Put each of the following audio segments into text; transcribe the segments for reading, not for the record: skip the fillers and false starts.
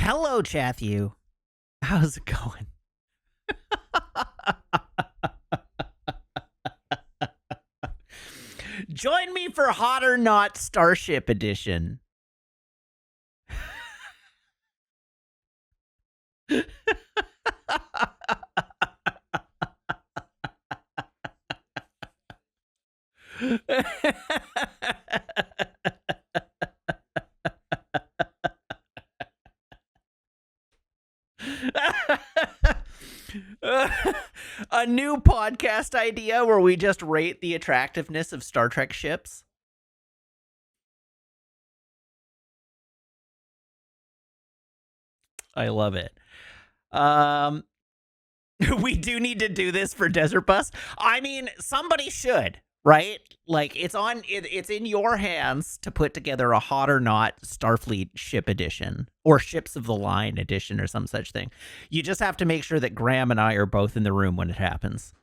Hello, Chathu. How's it going? Join me for Hot or Not Starship Edition. A new podcast idea where we just rate the attractiveness of Star Trek ships. I love it. We do need to do this for Desert Bus. I mean, somebody should, right? Like, it's in your hands to put together a Hot or Not Starfleet ship edition or Ships of the Line edition or some such thing. You just have to make sure that Graham and I are both in the room when it happens.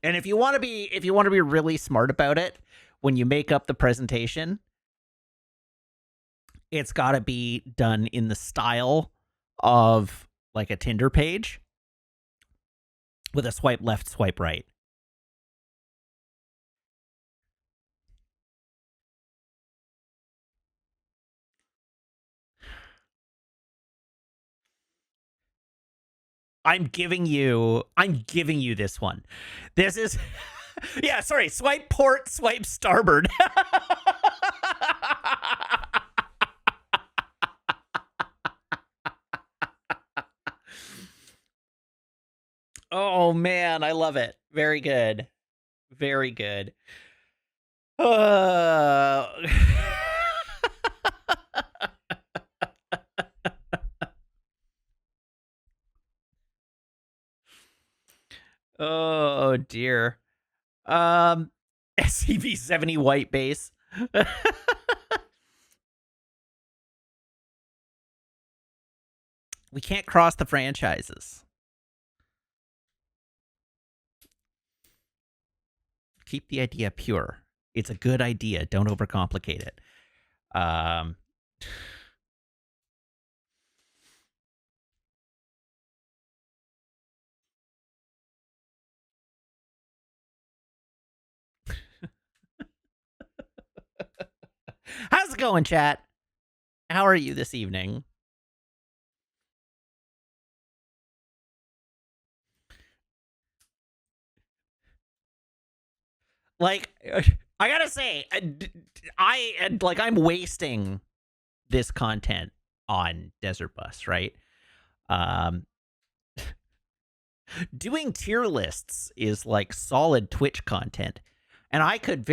And if you want to be really smart about it, when you make up the presentation, it's got to be done in the style of like a Tinder page with a swipe left, swipe right. I'm giving you this one. This is yeah, sorry, swipe port, swipe starboard. Oh man, I love it. Very good. Very good. Oh dear. SCV-70 white base. We can't cross the franchises. Keep the idea pure. It's a good idea. Don't overcomplicate it. How's it going, chat? How are you this evening? Like, I gotta say, I'm wasting this content on Desert Bus, right? Doing tier lists is like solid Twitch content, and I could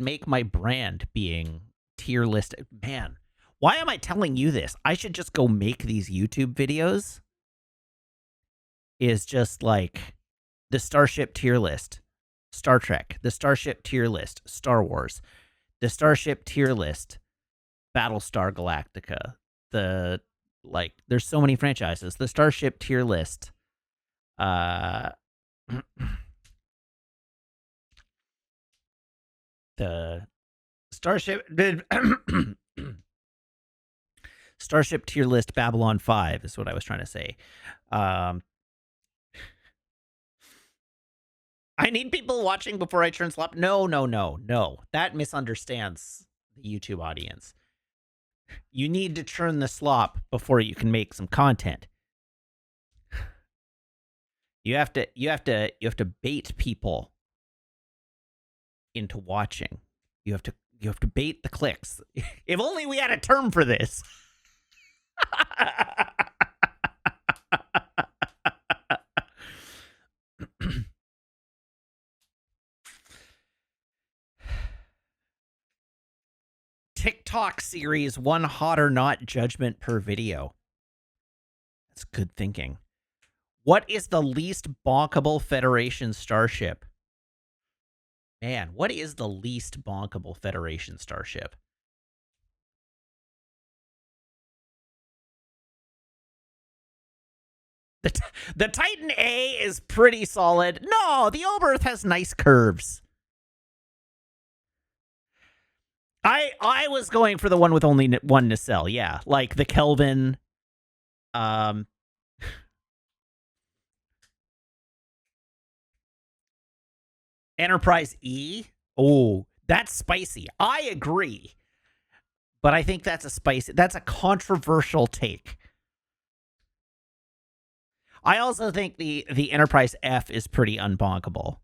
make my brand being tier list. Man, why am I telling you this? I should just go make these YouTube videos. Is just like the Starship tier list, Star Trek, the Starship tier list, Star Wars, the Starship tier list, Battlestar Galactica. There's so many franchises. The Starship tier list. The Starship Starship tier list Babylon 5 is what I was trying to say. I need people watching before I turn slop. No. That misunderstands the YouTube audience. You need to churn the slop before you can make some content. You have to bait people into watching. You have to bait the clicks. If only we had a term for this. TikTok series, one hot or not judgment per video. That's good thinking. What is the least bonkable Federation starship? Man, what is the least bonkable Federation starship? The Titan A is pretty solid. No, the Oberth has nice curves. I was going for the one with only one nacelle. Yeah, like the Kelvin. Um, Enterprise E. Oh, that's spicy. I agree, but I think that's a spicy. That's a controversial take. I also think the Enterprise F is pretty unbonkable.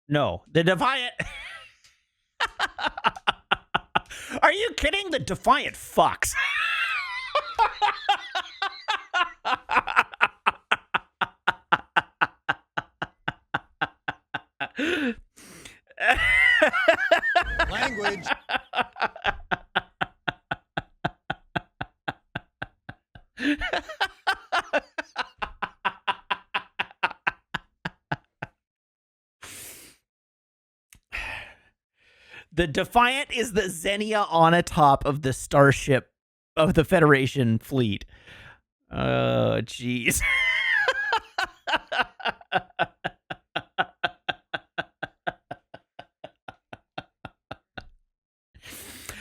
No, the Defiant. Are you kidding? The Defiant fucks. Language. The Defiant is the Xenia on a top of the starship of the Federation fleet. Oh, jeez.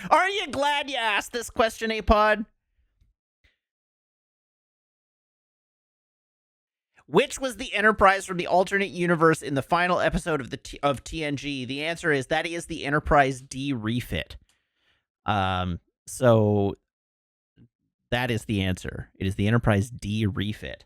Are you glad you asked this question, Apod? Which was the Enterprise from the alternate universe in the final episode of TNG? The answer is that is the Enterprise D refit. So that is the answer. It is the Enterprise D refit.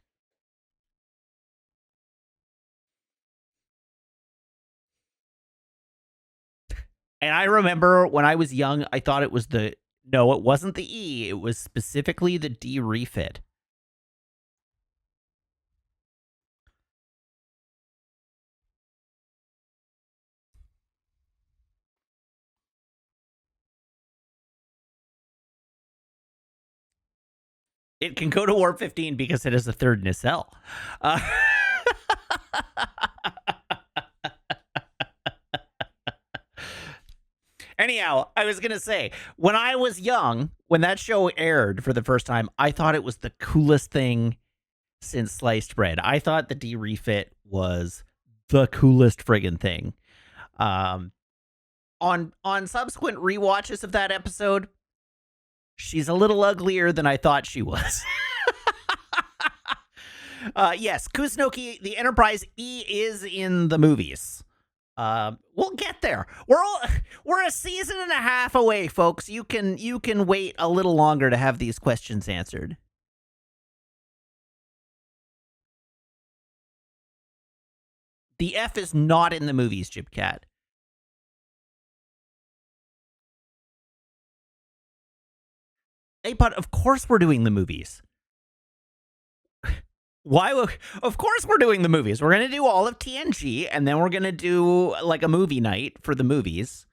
And I remember when I was young, I thought it was it wasn't the E. It was specifically the D refit. It can go to warp 15 because it has a third nacelle. Anyhow, I was going to say, when I was young, when that show aired for the first time, I thought it was the coolest thing since sliced bread. I thought the D refit was the coolest friggin' thing. On subsequent rewatches of that episode, she's a little uglier than I thought she was. Yes, Kusunoki, the Enterprise E is in the movies. We'll get there. We're a season and a half away, folks. You can wait a little longer to have these questions answered. The F is not in the movies, Jibcat. Hey, but of course we're doing the movies. Why? Of course we're doing the movies. We're going to do all of TNG, and then we're going to do like a movie night for the movies,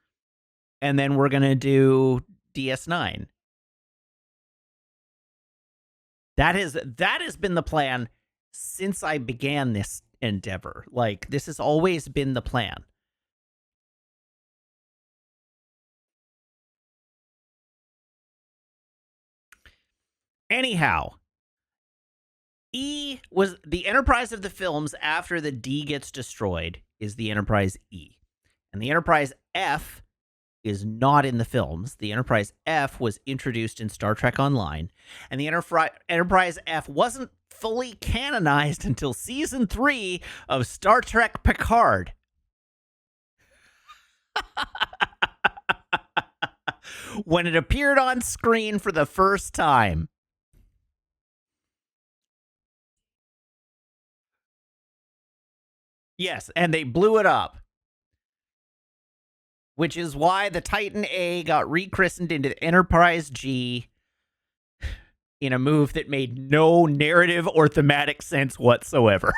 and then we're going to do DS9. That has been the plan since I began this endeavor. Like, this has always been the plan. Anyhow, E was the Enterprise of the films after the D gets destroyed is the Enterprise E. And the Enterprise F is not in the films. The Enterprise F was introduced in Star Trek Online. And the Enterprise F wasn't fully canonized until season 3 of Star Trek Picard. When it appeared on screen for the first time. Yes, and they blew it up. Which is why the Titan A got rechristened into Enterprise G in a move that made no narrative or thematic sense whatsoever.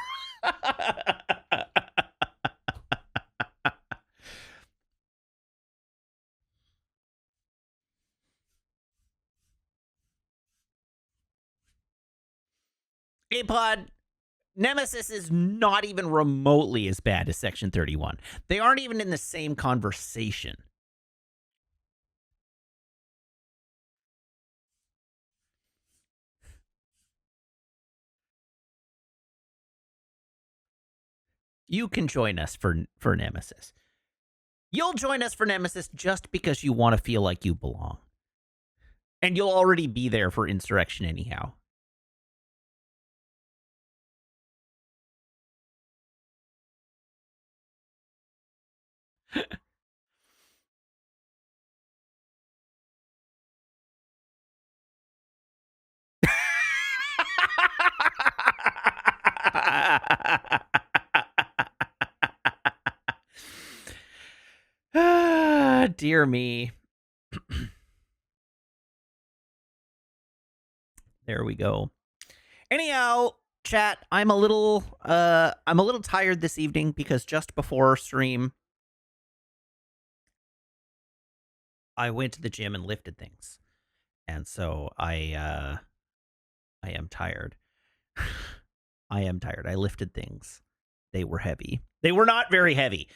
Apod, Nemesis is not even remotely as bad as Section 31. They aren't even in the same conversation. You can join us for Nemesis. You'll join us for Nemesis just because you want to feel like you belong. And you'll already be there for Insurrection anyhow. Dear me. There we go. Anyhow, chat, I'm a little tired this evening because just before stream I went to the gym and lifted things. And so I am tired. I am tired. I lifted things. They were heavy. They were not very heavy.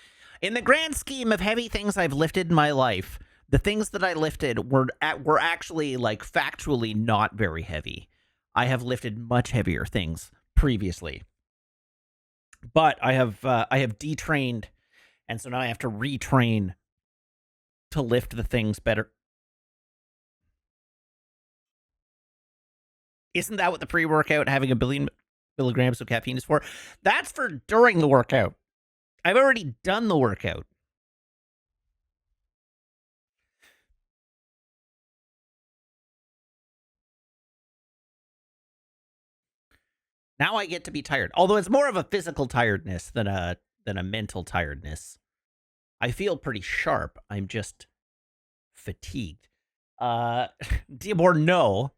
In the grand scheme of heavy things I've lifted in my life, the things that I lifted were actually like factually not very heavy. I have lifted much heavier things previously. But I have detrained, and so now I have to retrain to lift the things better. Isn't that what the pre-workout having 1 billion milligrams of caffeine is for? That's for during the workout. I've already done the workout. Now I get to be tired. Although it's more of a physical tiredness than a mental tiredness. I feel pretty sharp. I'm just fatigued. Diabor, no.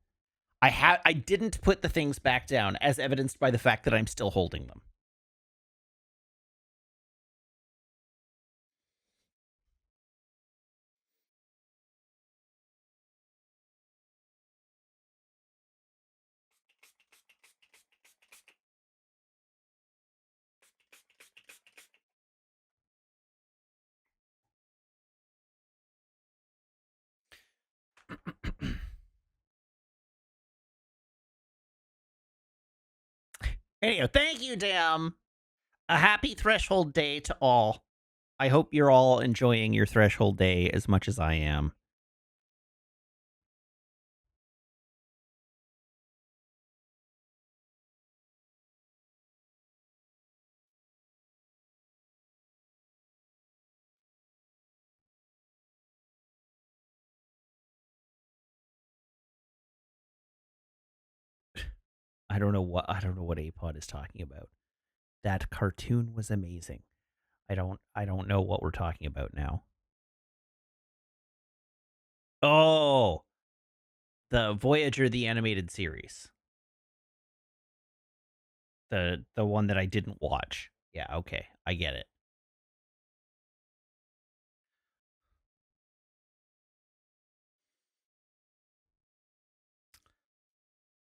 I didn't put the things back down, as evidenced by the fact that I'm still holding them. Anyway, thank you, damn. A happy Threshold Day to all. I hope you're all enjoying your Threshold Day as much as I am. I don't know what Apod is talking about. That cartoon was amazing. I don't know what we're talking about now. Oh, the Voyager the animated series. The one that I didn't watch. Yeah, okay. I get it.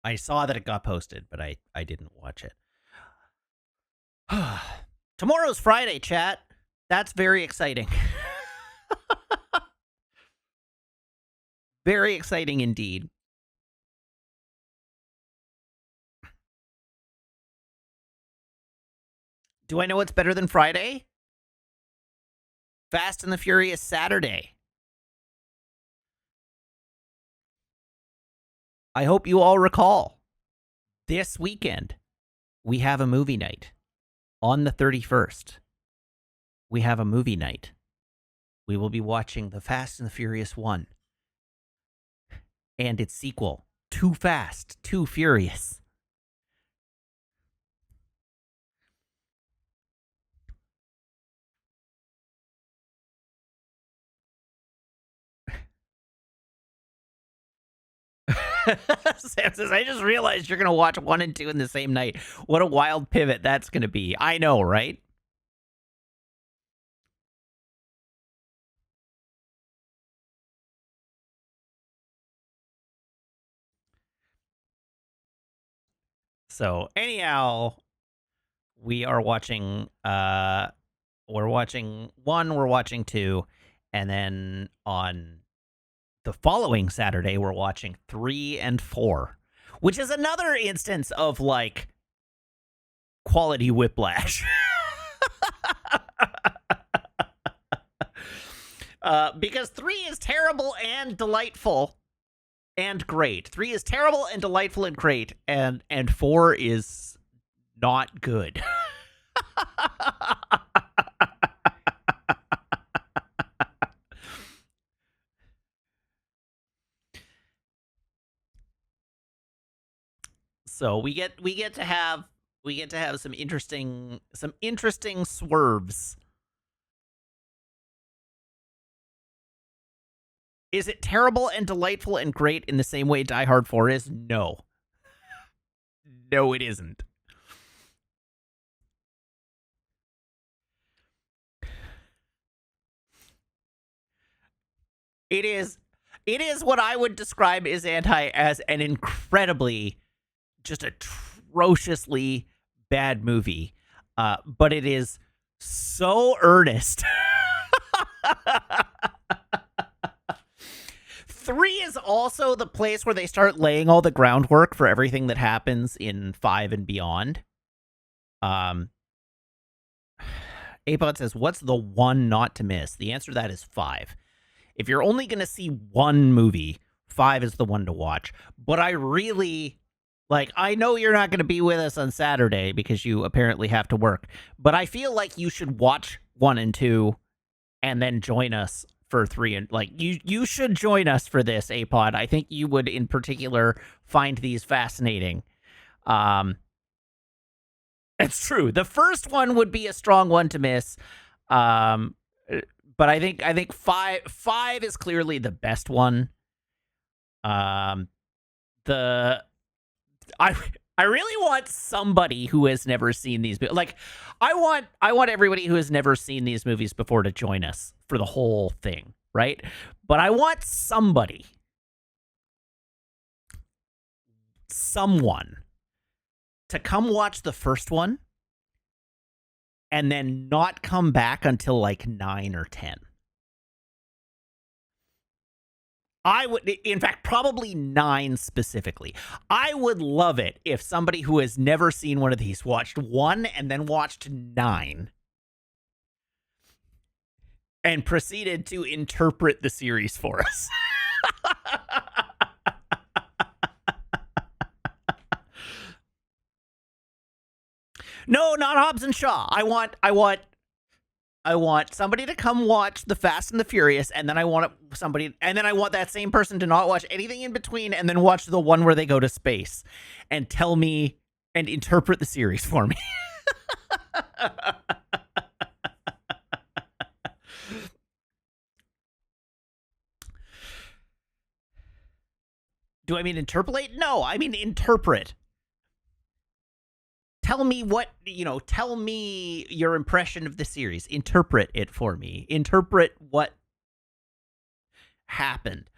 I saw that it got posted, but I didn't watch it. Tomorrow's Friday, chat. That's very exciting. Very exciting indeed. Do I know what's better than Friday? Fast and the Furious Saturday. I hope you all recall, this weekend, we have a movie night. On the 31st, we have a movie night. We will be watching The Fast and the Furious 1 and its sequel, Too Fast, Too Furious. Sam says, I just realized you're going to watch 1 and 2 in the same night. What a wild pivot that's going to be. I know, right? So, anyhow, we are watching we're watching 1, we're watching 2, and then on the following Saturday we're watching 3 and 4, which is another instance of like quality whiplash. Because 3 is terrible and delightful and great. 3 is terrible and delightful and great, and 4 is not good. So we get to have some interesting swerves. Is it terrible and delightful and great in the same way Die Hard 4 is? No. No, it isn't. It is what I would describe as an incredibly, just atrociously bad movie. But it is so earnest. 3 is also the place where they start laying all the groundwork for everything that happens in 5 and beyond. Apod says, what's the one not to miss? The answer to that is 5. If you're only going to see one movie, 5 is the one to watch. But I really, I know you're not going to be with us on Saturday because you apparently have to work, but I feel like you should watch 1 and 2 and then join us for 3. And you should join us for this, Apod. I think you would in particular find these fascinating. It's true. The first one would be a strong one to miss. But I think 5 is clearly the best one. I really want somebody who has never seen these, I want everybody who has never seen these movies before to join us for the whole thing, right? But I want someone to come watch the first one and then not come back until 9 or 10. I would, in fact, probably 9 specifically. I would love it if somebody who has never seen one of these watched 1 and then watched 9 and proceeded to interpret the series for us. No, not Hobbs and Shaw. I want somebody to come watch The Fast and the Furious, and then I want that same person to not watch anything in between, and then watch the one where they go to space, and tell me and interpret the series for me. Do I mean interpolate? No, I mean interpret. Tell me tell me your impression of the series. Interpret it for me. Interpret what happened.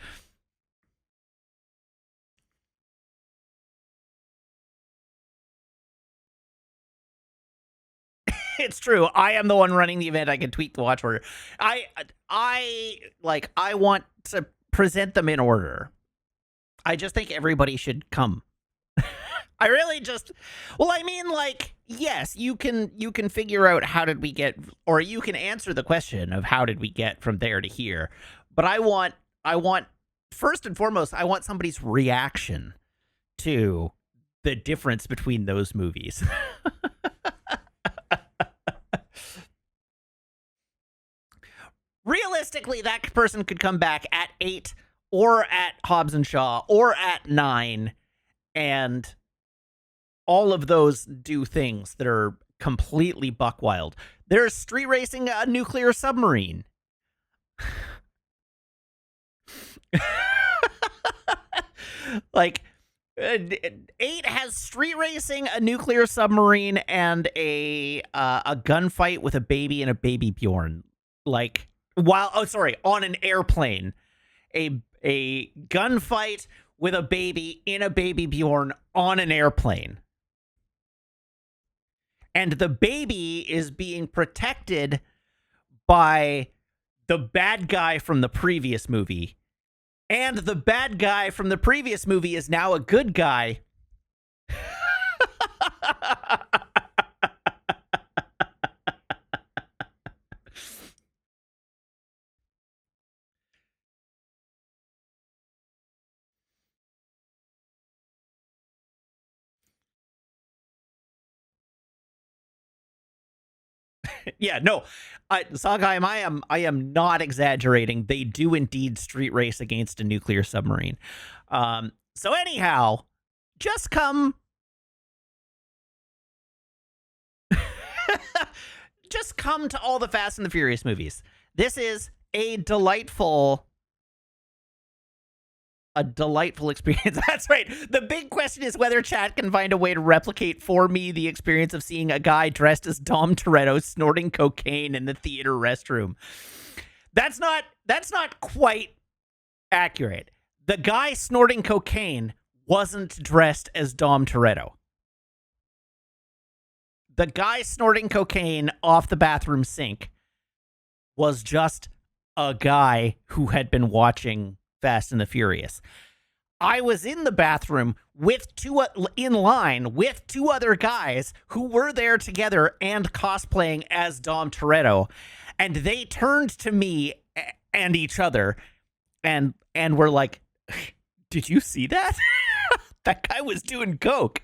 It's true. I am the one running the event. I can tweet the watch order. I want to present them in order. I just think everybody should come. I really just, yes, you can figure out how did we get, or you can answer the question of how did we get from there to here. But I want first and foremost, I want somebody's reaction to the difference between those movies. Realistically, that person could come back at 8 or at Hobbs and Shaw or at 9, and all of those do things that are completely buck wild. There's street racing a nuclear submarine. 8 has street racing, a nuclear submarine, and a gunfight with a baby and a baby Bjorn. On an airplane. A gunfight with a baby in a baby Bjorn on an airplane. And the baby is being protected by the bad guy from the previous movie. And the bad guy from the previous movie is now a good guy. Yeah, no, Sondheim, I am not exaggerating. They do indeed street race against a nuclear submarine. So anyhow, just come, just come to all the Fast and the Furious movies. This is a delightful experience. That's right. The big question is whether chat can find a way to replicate for me the experience of seeing a guy dressed as Dom Toretto snorting cocaine in the theater restroom. That's not quite accurate. The guy snorting cocaine wasn't dressed as Dom Toretto. The guy snorting cocaine off the bathroom sink was just a guy who had been watching Fast and the Furious. I was in the bathroom in line with two other guys who were there together and cosplaying as Dom Toretto, and they turned to me and each other and were like, "Did you see that? That guy was doing coke."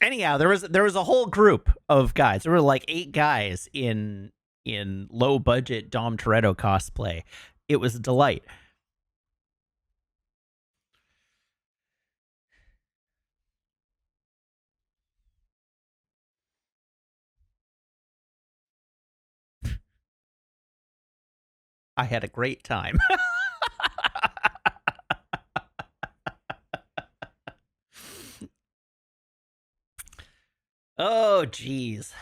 Anyhow, there was a whole group of guys. There were like 8 guys in low budget Dom Toretto cosplay. It was a delight. I had a great time. Oh, geez.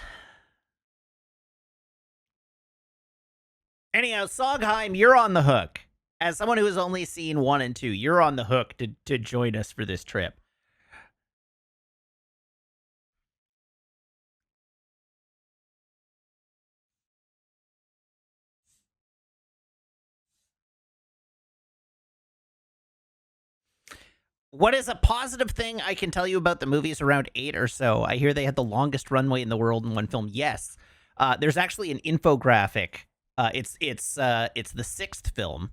Anyhow, Sondheim, you're on the hook. As someone who has only seen 1 and 2, you're on the hook to join us for this trip. What is a positive thing I can tell you about the movies around 8 or so? I hear they had the longest runway in the world in one film. Yes. There's actually an infographic. It's the 6th film.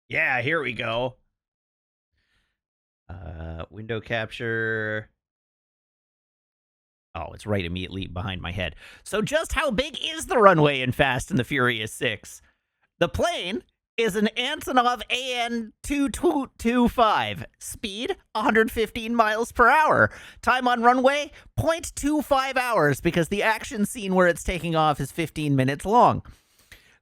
Yeah, here we go. Window capture. Oh, it's right immediately behind my head. So just how big is the runway in Fast and the Furious 6? The plane is an Antonov AN-2225. Speed, 115 miles per hour. Time on runway, 0.25 hours, because the action scene where it's taking off is 15 minutes long.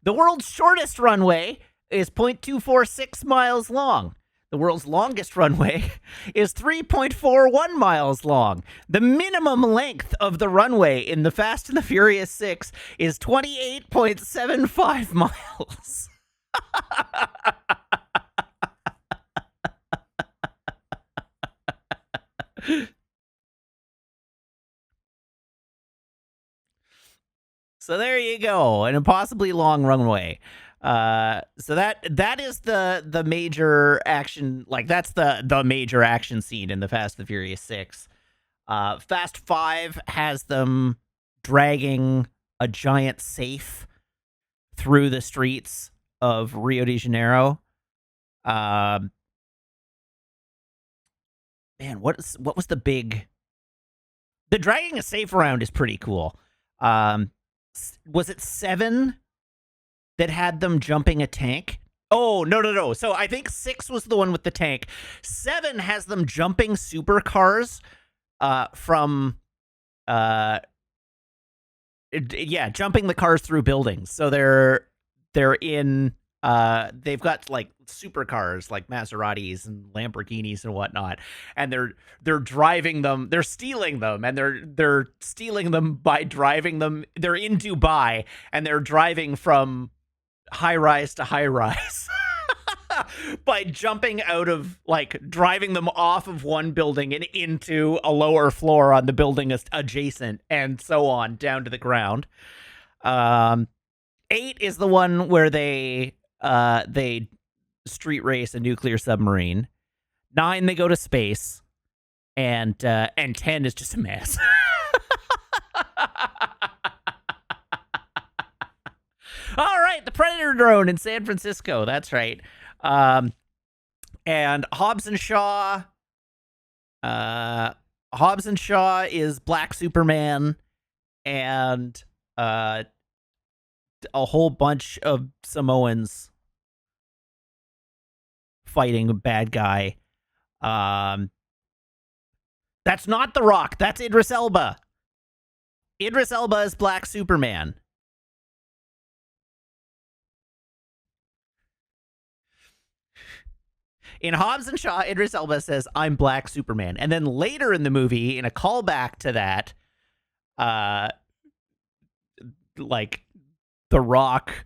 The world's shortest runway is 0.246 miles long. The world's longest runway is 3.41 miles long. The minimum length of the runway in the Fast and the Furious 6 is 28.75 miles. So there you go, an impossibly long runway. So that is the major action, like that's the major action scene in the Fast and the Furious 6. Fast 5 has them dragging a giant safe through the streets of Rio de Janeiro. Man, what was the big? The dragging a safe around is pretty cool. Was it 7 that had them jumping a tank? Oh, no. So I think 6 was the one with the tank. 7 has them jumping supercars from jumping the cars through buildings. So they're in they've got like supercars like Maseratis and Lamborghinis and whatnot, and they're driving them, they're stealing them, and they're stealing them by driving them. They're in Dubai and they're driving from high rise to high rise by jumping out of, like, driving them off of one building and into a lower floor on the building adjacent, and so on down to the ground. 8 is the one where they street race a nuclear submarine. 9, they go to space. and 10 is just a mess. All right, the Predator drone in San Francisco. That's right. And Hobbs and Shaw. Hobbs and Shaw is Black Superman, and a whole bunch of Samoans fighting a bad guy. That's not The Rock. That's Idris Elba. Idris Elba is Black Superman. In Hobbs and Shaw, Idris Elba says, "I'm Black Superman." And then later in the movie, in a callback to that, like The Rock,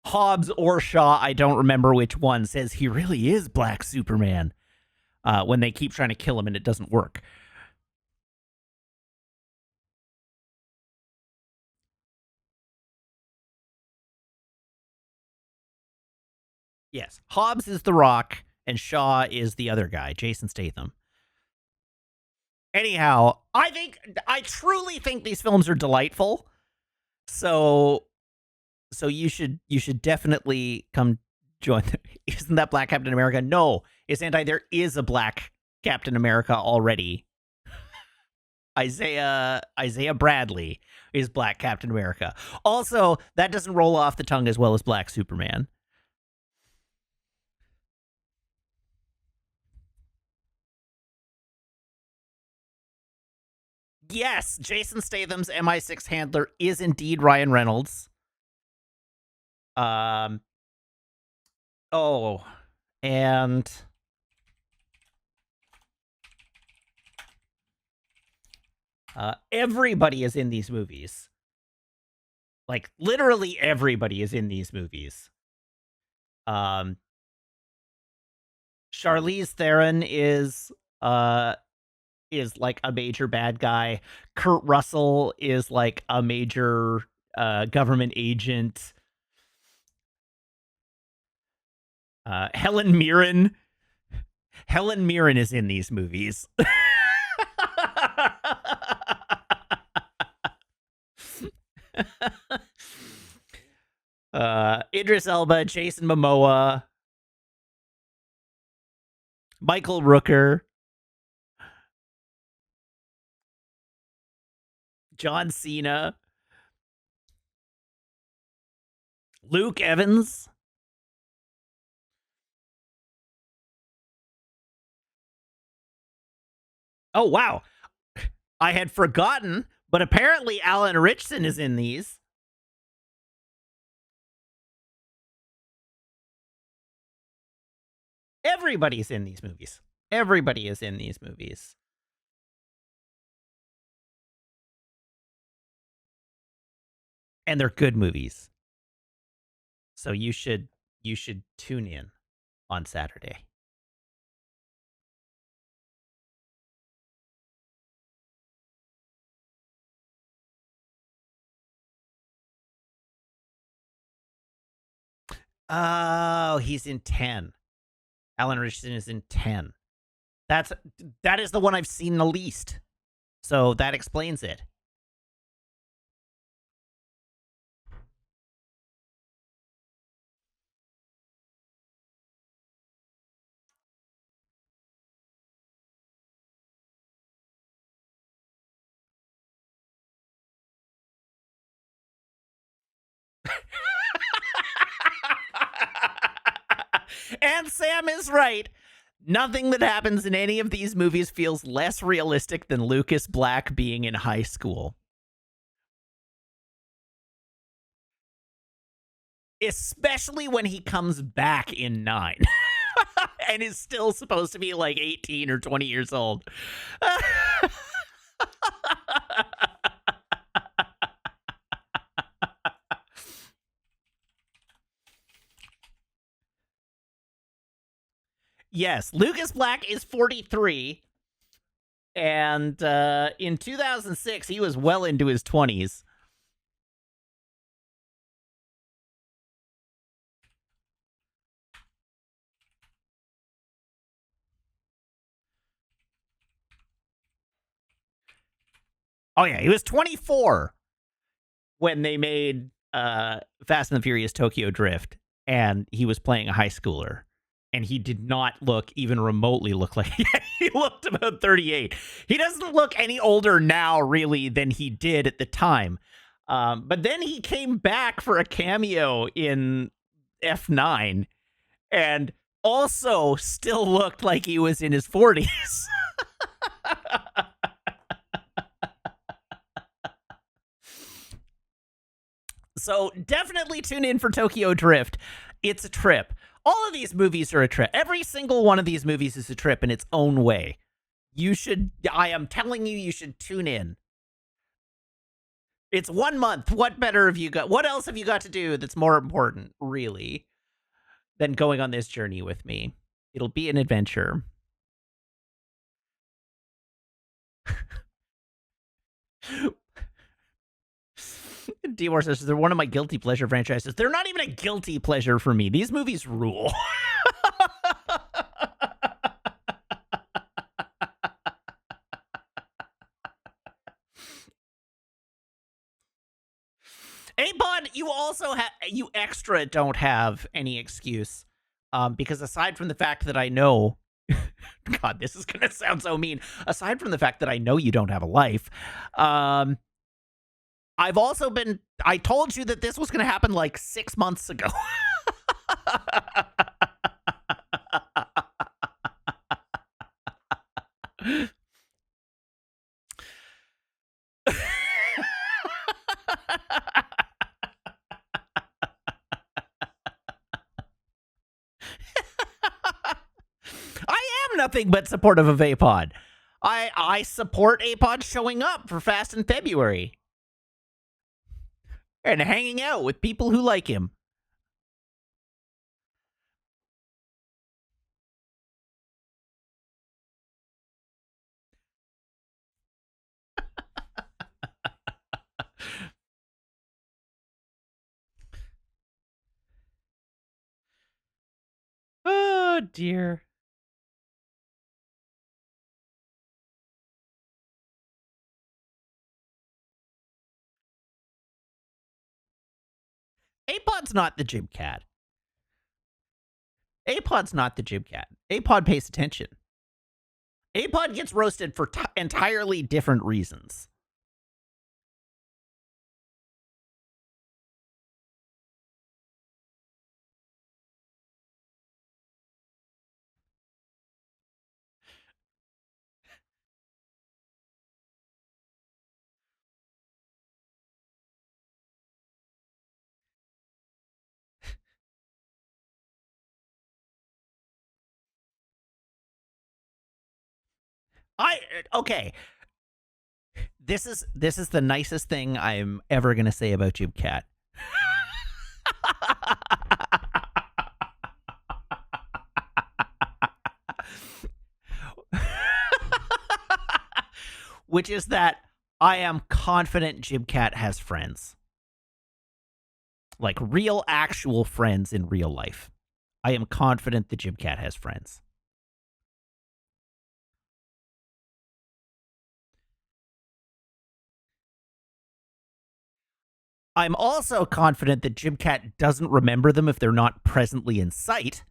Hobbs or Shaw, I don't remember which one, says he really is Black Superman when they keep trying to kill him and it doesn't work. Yes, Hobbs is The Rock and Shaw is the other guy, Jason Statham. Anyhow, I truly think these films are delightful. So you should definitely come join them. Isn't that Black Captain America? No, it's anti. There is a Black Captain America already. Isaiah Bradley is Black Captain America. Also, that doesn't roll off the tongue as well as Black Superman. Yes, Jason Statham's MI6 handler is indeed Ryan Reynolds. Oh, and everybody is in these movies. Like literally everybody is in these movies. Charlize Theron is like a major bad guy. Kurt Russell is like a major government agent. Helen Mirren is in these movies. Idris Elba, Jason Momoa, Michael Rooker, John Cena, Luke Evans. Oh, wow. I had forgotten, but apparently Alan Ritchson is in these. Everybody's in these movies. Everybody is in these movies. And they're good movies. So you should tune in on Saturday. Oh, he's in 10. Alan Ritchson is in 10. That is the one I've seen the least. So that explains it. And Sam is right. Nothing that happens in any of these movies feels less realistic than Lucas Black being in high school. Especially when he comes back in 9 and is still supposed to be like 18 or 20 years old. Yes, Lucas Black is 43. And in 2006, he was well into his 20s. Oh yeah, he was 24 when they made Fast and the Furious Tokyo Drift, and he was playing a high schooler, and he did not look even remotely look like he looked about 38. He doesn't look any older now, really, than he did at the time. But then he came back for a cameo in F9, and also still looked like he was in his 40s. So definitely tune in for Tokyo Drift. It's a trip. All of these movies are a trip. Every single one of these movies is a trip in its own way. I am telling you, you should tune in. It's 1 month. What better have you got? What else have you got to do that's more important, really, than going on this journey with me? It'll be an adventure. D-War says they're one of my guilty pleasure franchises. They're not even a guilty pleasure for me. These movies rule. Apod, you also have you extra don't have any excuse, because aside from the fact that I know, God, this is gonna sound so mean. Aside from the fact that I know you don't have a life, I've also been. I told you that this was gonna happen like 6 months ago. I am nothing but supportive of Apod. I support Apod showing up for Fast in February and hanging out with people who like him. Oh dear. Apod's not the gym cat. Apod's not the gym cat. Apod pays attention. Apod gets roasted for entirely different reasons. Okay. This is the nicest thing I'm ever gonna say about Jib Cat. Which is that I am confident Jib Cat has friends. Like real, actual friends in real life. I am confident the Jib Cat has friends. I'm also confident that Jib Cat doesn't remember them if they're not presently in sight.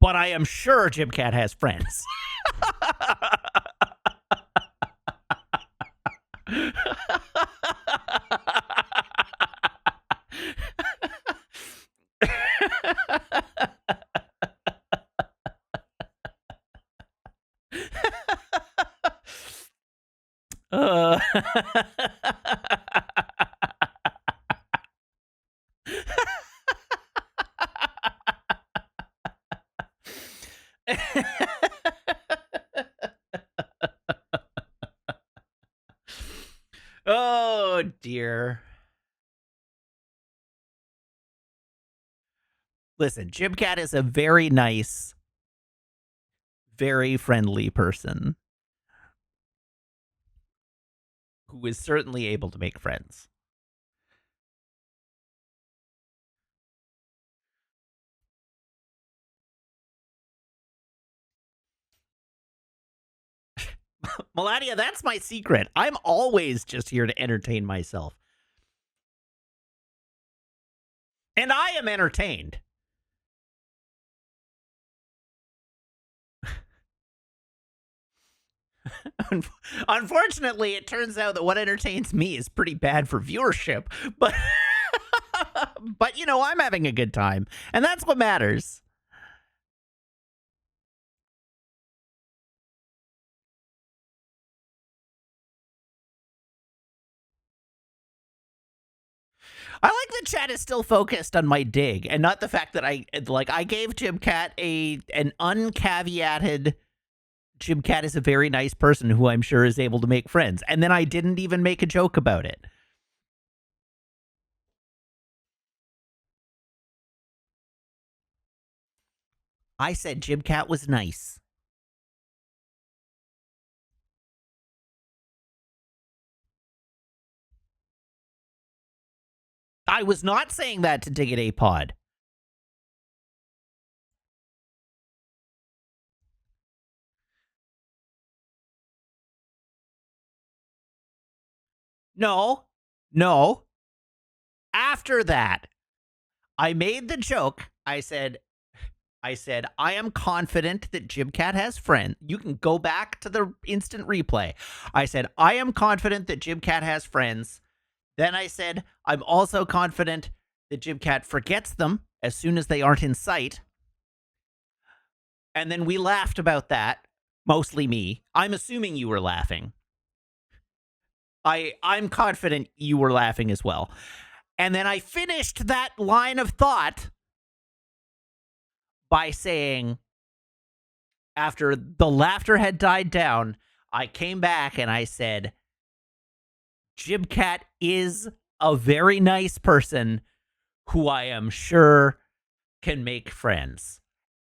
But I am sure Jib Cat has friends. uh... Oh dear. Listen, Jim Cat is a very nice, very friendly person who is certainly able to make friends. Melania, that's my secret. I'm always just here to entertain myself. And I am entertained. Unfortunately, it turns out that what entertains me is pretty bad for viewership, but but you know, I'm having a good time, and that's what matters. I like the chat is still focused on my dig and not the fact that I gave Jim Cat an uncaveated Jim Cat is a very nice person who I'm sure is able to make friends. And then I didn't even make a joke about it. I said Jim Cat was nice. I was not saying that to dig at a pod. No. After that, I made the joke. I said, I am confident that Jim Cat has friends. You can go back to the instant replay. I said, I am confident that Jim Cat has friends. Then I said, I'm also confident that Jim Cat forgets them as soon as they aren't in sight. And then we laughed about that. Mostly me. I'm assuming you were laughing. I'm confident you were laughing as well. And then I finished that line of thought by saying, after the laughter had died down, I came back and I said, Jim Cat is a very nice person who I am sure can make friends.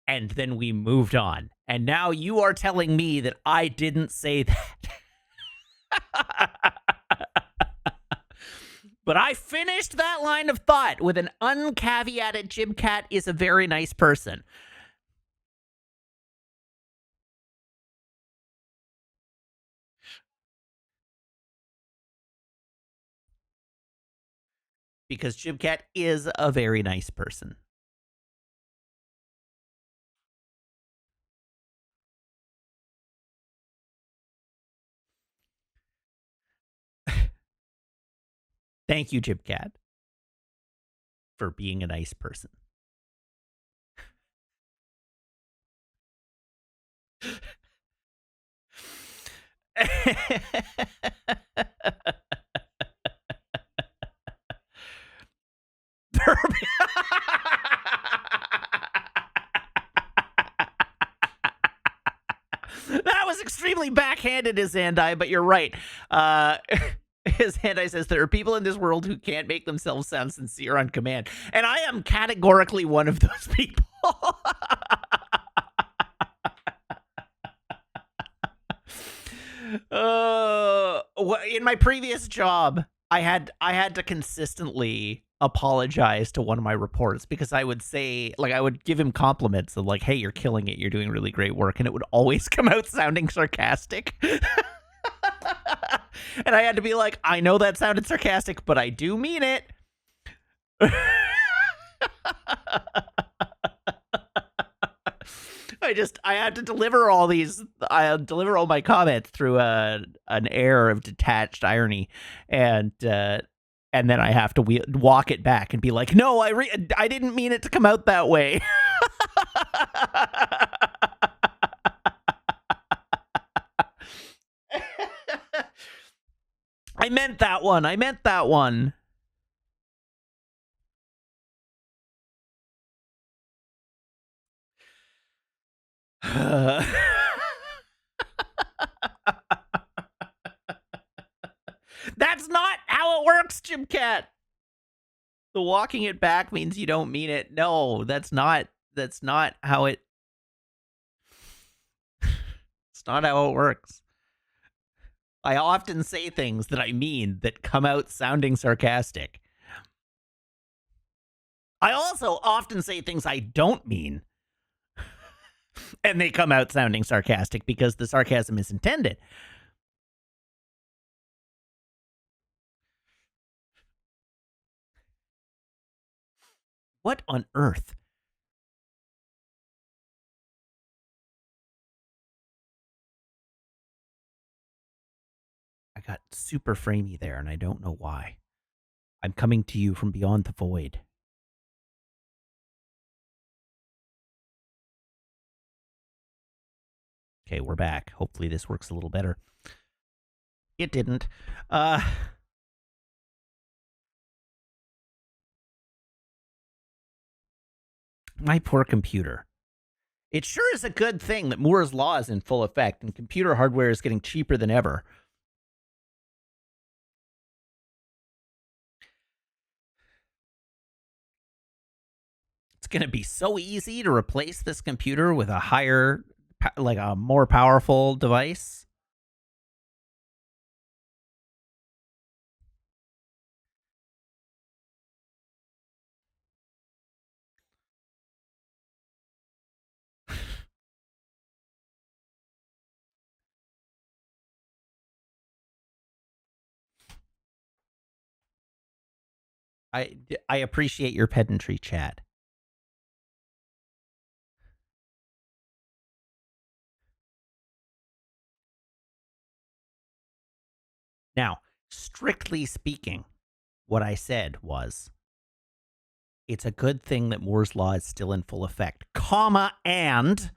And then we moved on. And now you are telling me that I didn't say that. But I finished that line of thought with an uncaveated Jim Cat is a very nice person. Because Jim Cat is a very nice person. Thank you, Jim Cat, for being a nice person. That was extremely backhanded, his Zandai, but you're right. His Zandai says there are people in this world who can't make themselves sound sincere on command, and I am categorically one of those people. In my previous job, I had to consistently apologize to one of my reports because I would say, like, I would give him compliments of like, hey, you're killing it, you're doing really great work, and it would always come out sounding sarcastic. And I had to be like, I know that sounded sarcastic, but I do mean it. I had to deliver all my comments through an air of detached irony, and then I have to walk it back and be like, no, I didn't mean it to come out that way. I meant that one. That's not how it works, Jim Cat. The walking it back means you don't mean it. No, that's not how it. It's not how it works. I often say things that I mean that come out sounding sarcastic. I also often say things I don't mean. And they come out sounding sarcastic because the sarcasm is intended. What on earth? I got super framey there, and I don't know why. I'm coming to you from beyond the void. Okay, we're back. Hopefully this works a little better. It didn't. My poor computer. It sure is a good thing that Moore's Law is in full effect and computer hardware is getting cheaper than ever. It's going to be so easy to replace this computer with a higher, like a more powerful device. I appreciate your pedantry, chat. Now, strictly speaking, what I said was it's a good thing that Moore's Law is still in full effect, comma, and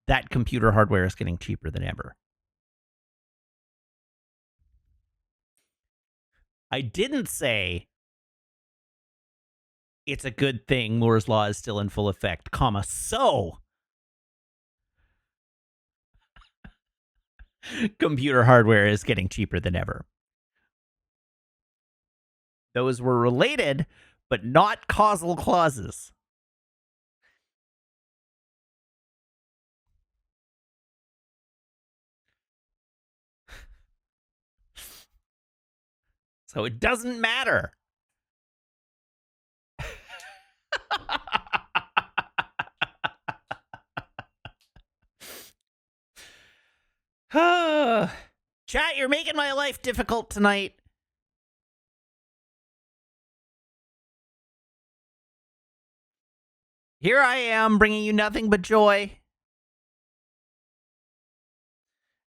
that computer hardware is getting cheaper than ever. I didn't say it's a good thing Moore's Law is still in full effect, comma, so computer hardware is getting cheaper than ever. Those were related, but not causal clauses. So it doesn't matter. Chat, you're making my life difficult tonight. Here I am bringing you nothing but joy.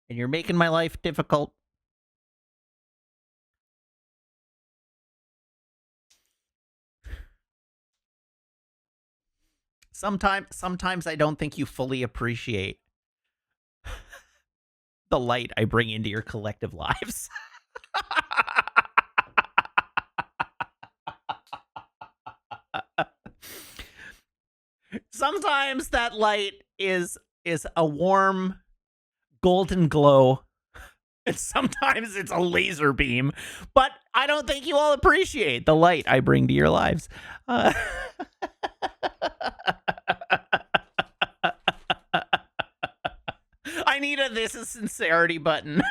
And you're making my life difficult. Sometimes I don't think you fully appreciate the light I bring into your collective lives. Sometimes that light is a warm golden glow, and sometimes it's a laser beam, but I don't think you all appreciate the light I bring to your lives. I need a "this is sincerity" button.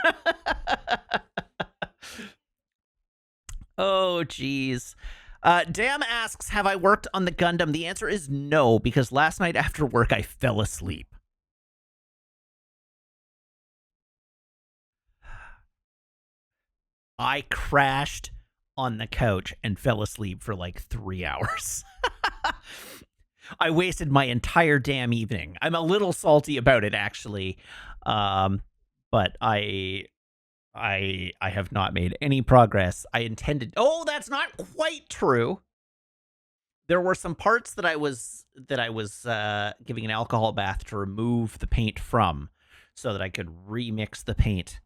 Oh, geez. Dam asks, have I worked on the Gundam? The answer is no, because last night after work I fell asleep. I crashed on the couch and fell asleep for like 3 hours. I wasted my entire damn evening. I'm a little salty about it, actually. But I have not made any progress. I intended. Oh, that's not quite true. There were some parts that I was giving an alcohol bath to remove the paint from, so that I could remix the paint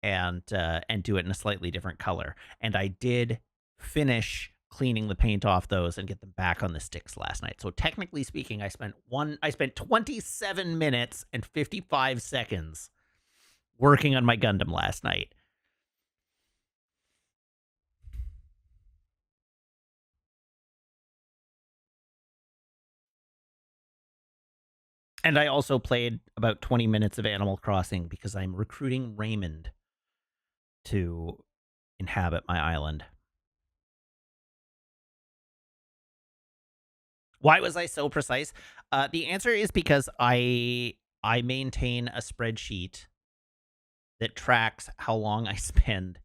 and do it in a slightly different color. And I did finish cleaning the paint off those and get them back on the sticks last night. So technically speaking, I spent 27 minutes and 55 seconds working on my Gundam last night. And I also played about 20 minutes of Animal Crossing because I'm recruiting Raymond to inhabit my island. Why was I so precise? The answer is because I maintain a spreadsheet that tracks how long I spend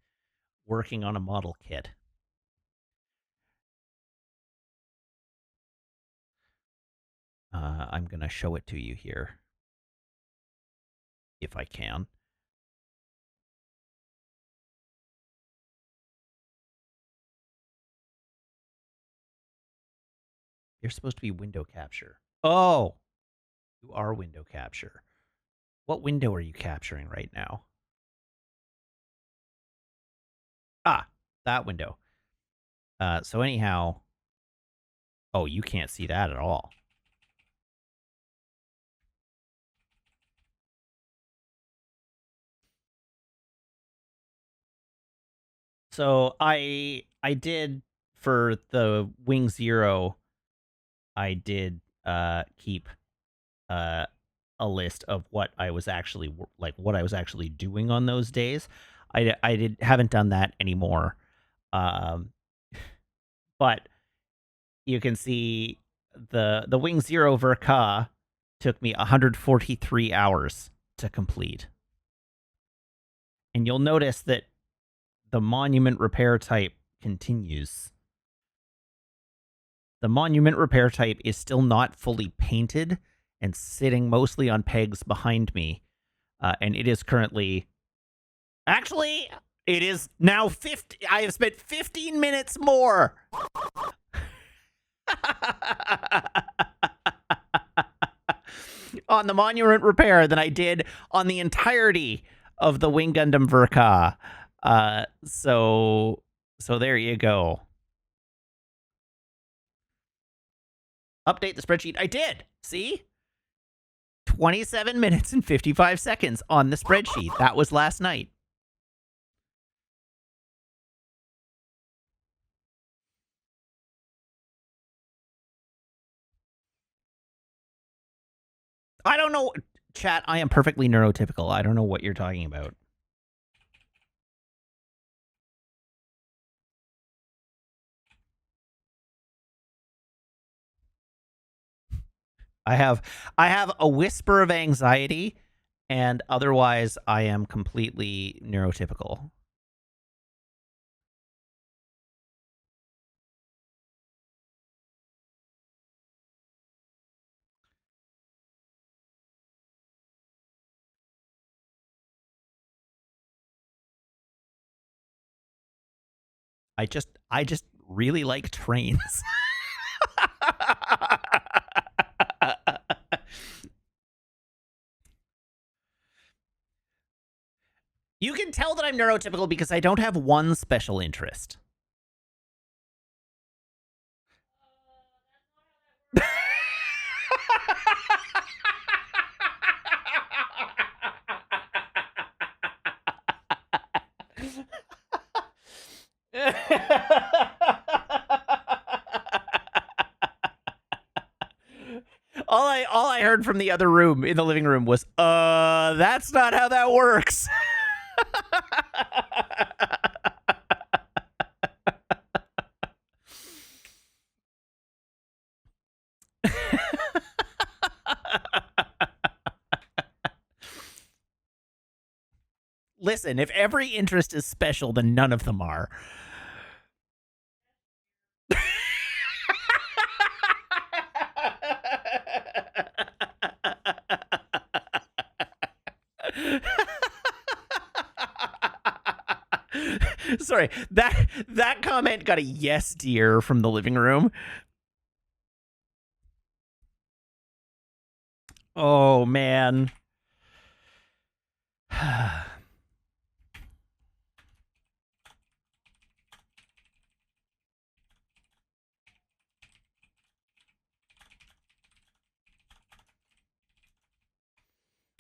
working on a model kit. I'm going to show it to you here, if I can. You're supposed to be window capture. Oh, you are window capture. What window are you capturing right now? Ah, that window. So anyhow, oh, you can't see that at all. So I did for the Wing Zero, I did keep a list of what I was actually doing on those days. I haven't done that anymore. But you can see the Wing Zero Verka took me 143 hours to complete. And you'll notice that the monument repair type continues. The monument repair type is still not fully painted and sitting mostly on pegs behind me. And it is currently... Actually, it is now 50... I have spent 15 minutes more! On the monument repair than I did on the entirety of the Wing Gundam Verka. So there you go. Update the spreadsheet. I did. See? 27 minutes and 55 seconds on the spreadsheet. That was last night. I don't know. Chat, I am perfectly neurotypical. I don't know what you're talking about. I have a whisper of anxiety, and otherwise I am completely neurotypical. I just really like trains. You can tell that I'm neurotypical because I don't have one special interest. All I heard from the other room in the living room was, that's not how that works. Listen, if every interest is special, then none of them are. Sorry, that comment got a yes, dear, from the living room. Oh, man.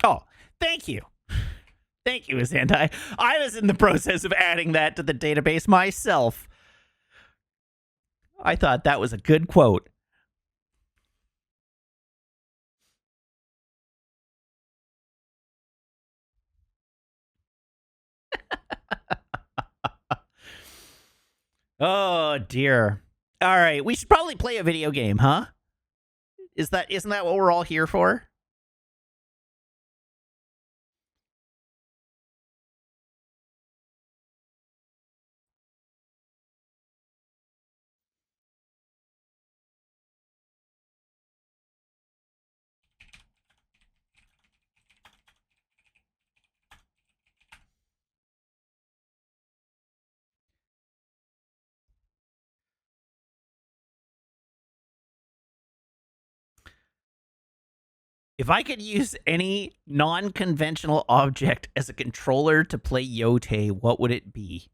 Oh, thank you. Thank you, Azandai. I was in the process of adding that to the database myself. I thought that was a good quote. Oh, dear. All right, we should probably play a video game, huh? Isn't that what we're all here for? If I could use any non-conventional object as a controller to play Yotei, what would it be?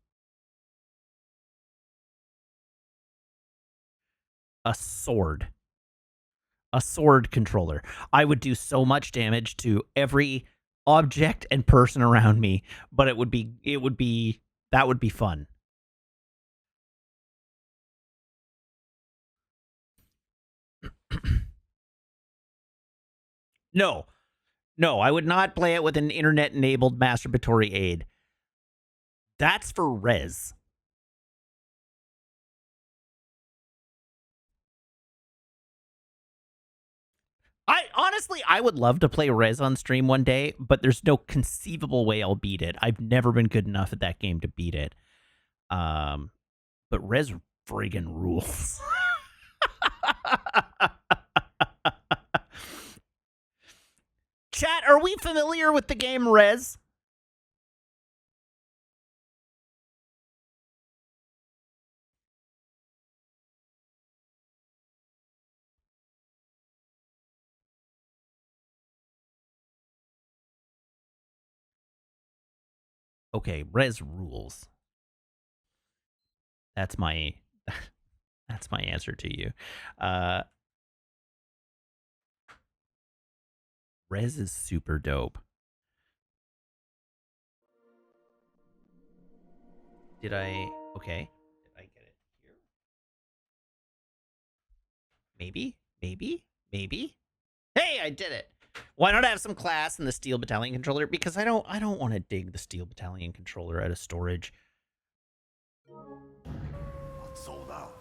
A sword. A sword controller. I would do so much damage to every object and person around me, but that would be fun. No, I would not play it with an internet-enabled masturbatory aid. That's for Rez. I would love to play Rez on stream one day, but there's no conceivable way I'll beat it. I've never been good enough at that game to beat it. But Rez friggin' rules. Chat, are we familiar with the game Rez? Okay, Rez rules. That's my answer to you. Rez is super dope. Okay. Did I get it here? Maybe. Hey, I did it. Why not have some class in the Steel Battalion controller? Because I don't want to dig the Steel Battalion controller out of storage. Sold out.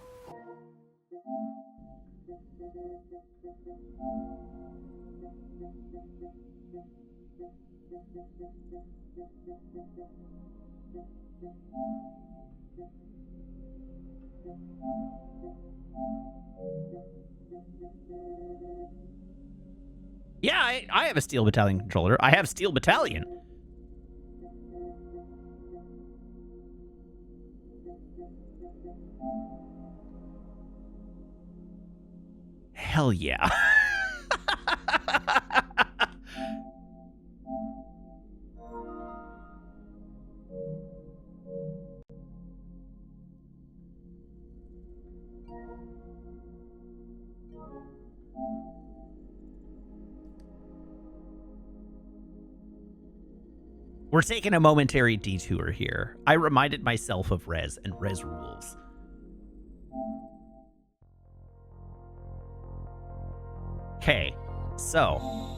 Yeah, I have a Steel Battalion controller. I have Steel Battalion. Hell yeah. We're taking a momentary detour here. I reminded myself of Rez, and Rez rules. Okay, so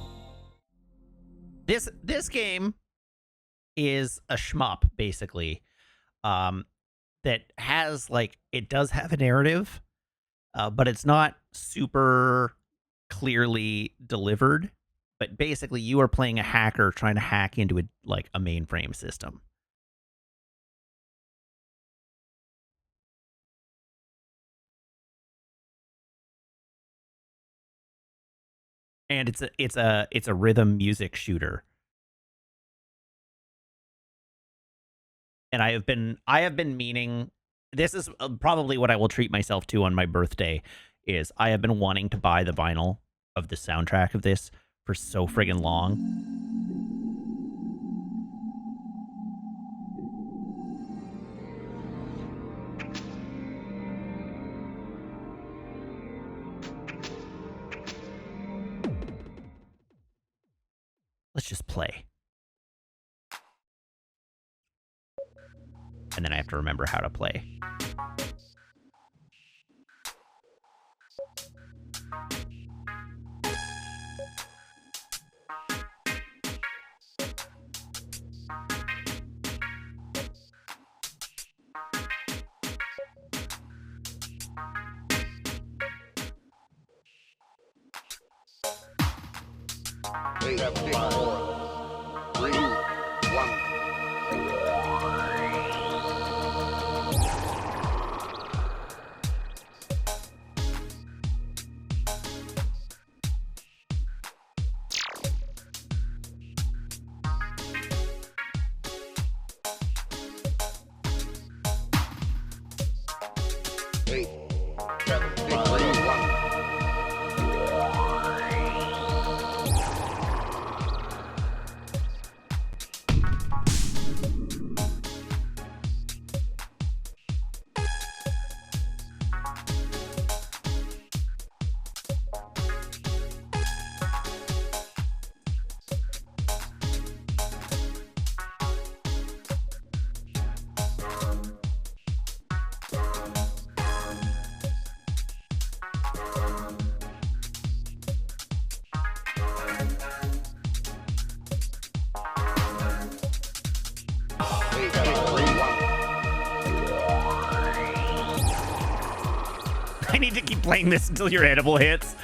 this game is a shmup, basically, that has, like, it does have a narrative, but it's not super clearly delivered. But basically, you are playing a hacker trying to hack into a mainframe system. And it's a rhythm music shooter. And I have been meaning, this is probably what I will treat myself to on my birthday, is I have been wanting to buy the vinyl of the soundtrack of this for so friggin' long. Let's just play. And then I have to remember how to play. Eight, 6, 4, 3, 1. Eight, 7, 6, 3, 1. I need to keep playing this until your edible hits.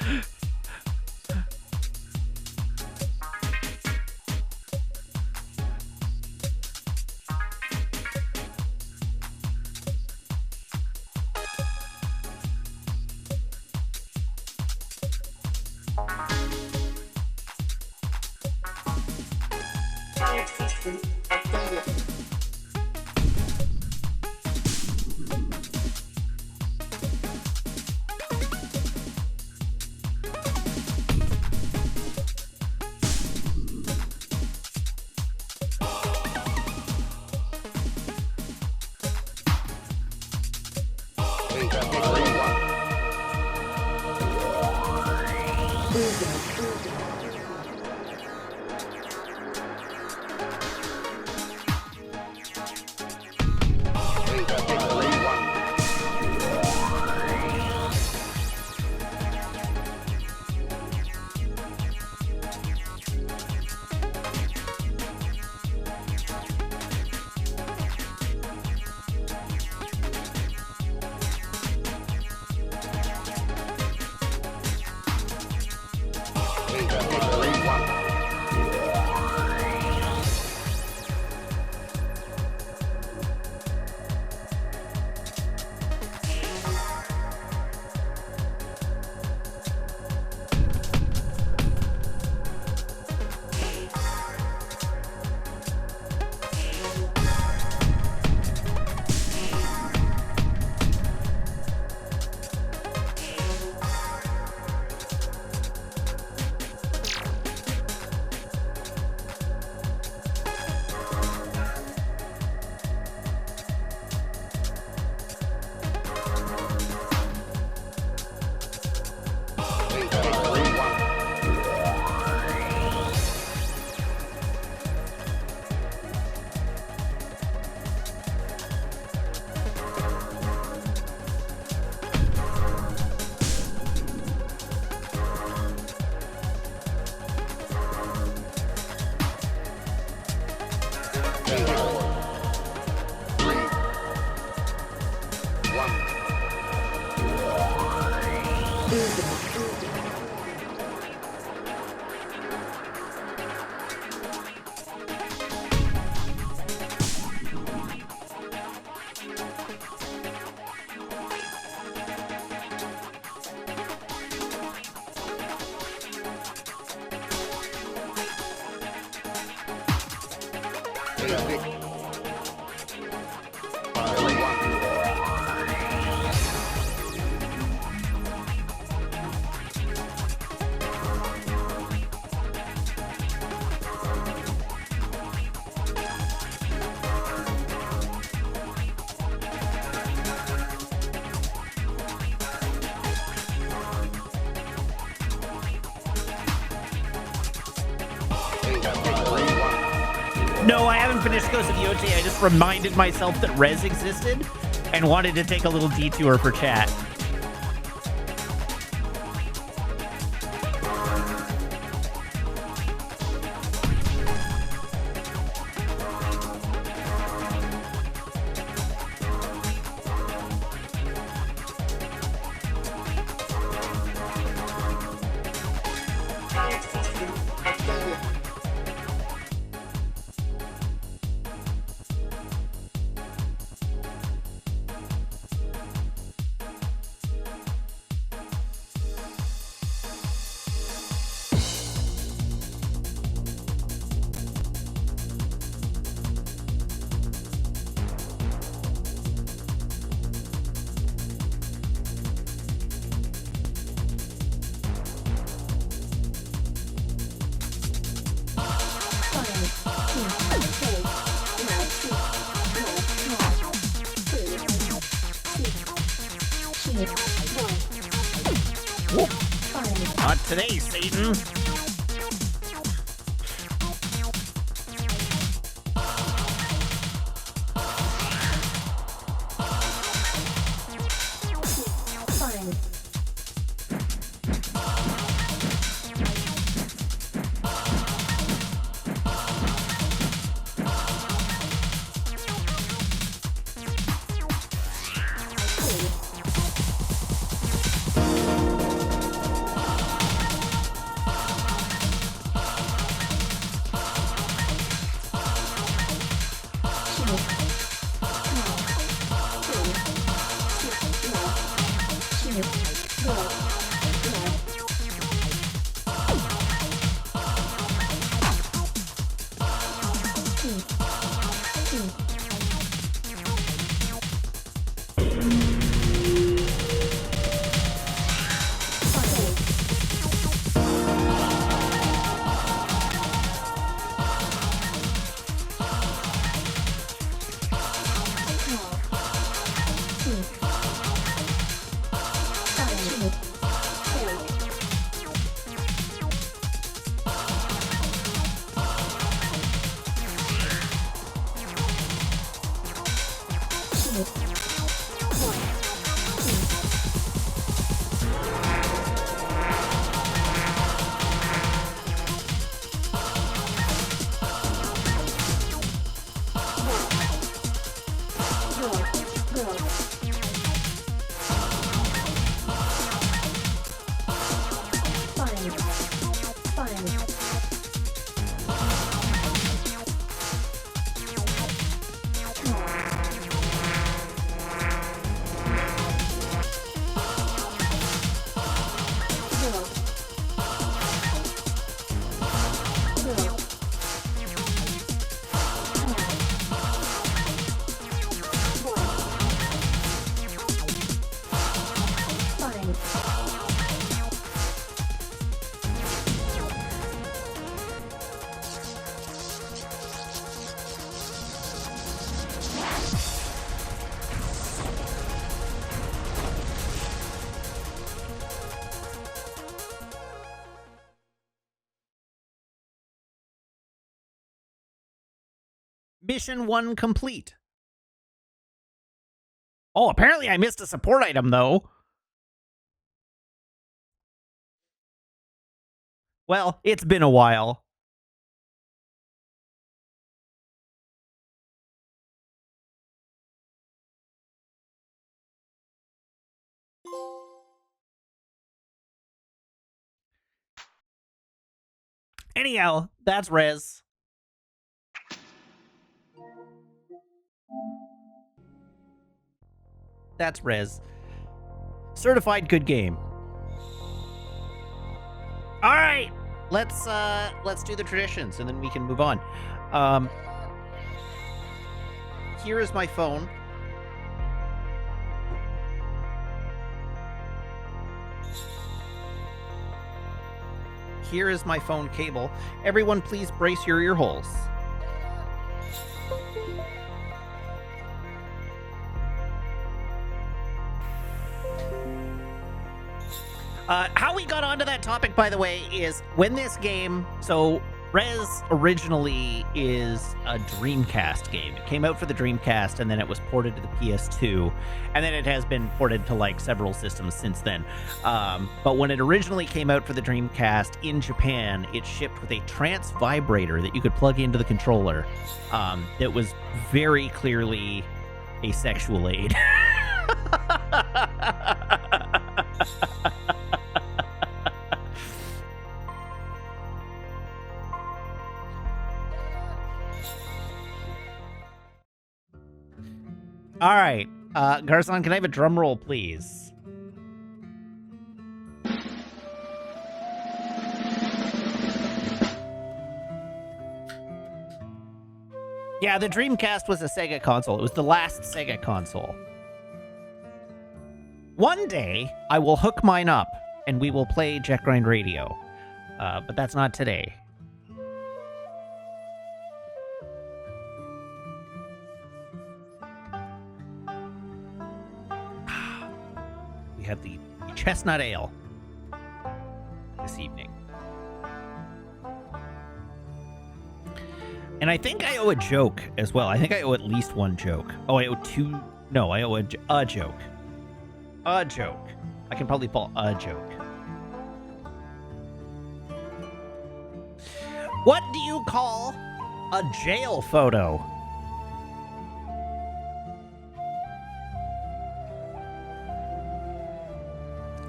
No, I haven't finished Ghost of Yotei. I just reminded myself that Rez existed and wanted to take a little detour for chat. Not today, Satan. Mission 1 complete. Oh, apparently I missed a support item, though. Well, it's been a while. Anyhow, that's Rez. That's Rez. Certified good game. All right, let's do the traditions and then we can move on. Here is my phone. Here is my phone cable. Everyone, please brace your ear holes. How we got onto that topic, by the way, is when this game... So, Rez originally is a Dreamcast game. It came out for the Dreamcast, and then it was ported to the PS2, and then it has been ported to, like, several systems since then. But when it originally came out for the Dreamcast in Japan, it shipped with a trance vibrator that you could plug into the controller that was very clearly a sexual aid. All right, Garzon, can I have a drum roll, please? Yeah, the Dreamcast was a Sega console. It was the last Sega console. One day, I will hook mine up, and we will play Jet Grind Radio. But that's not today. We have the chestnut ale this evening. And I think I owe a joke as well. I think I owe at least one joke. Oh, I owe two. No, I owe a joke. A joke. I can probably pull a joke. What do you call a jail photo?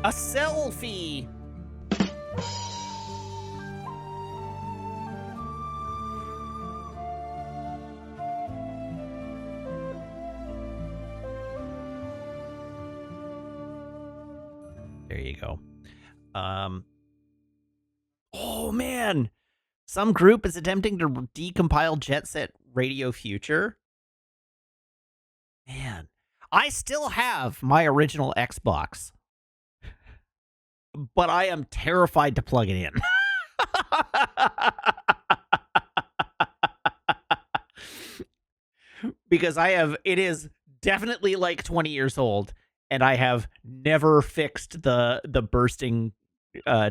A selfie. There you go. Oh man, some group is attempting to decompile Jet Set Radio Future. Man, I still have my original Xbox, but I am terrified to plug it in. Because it is definitely like 20 years old, and I have never fixed the bursting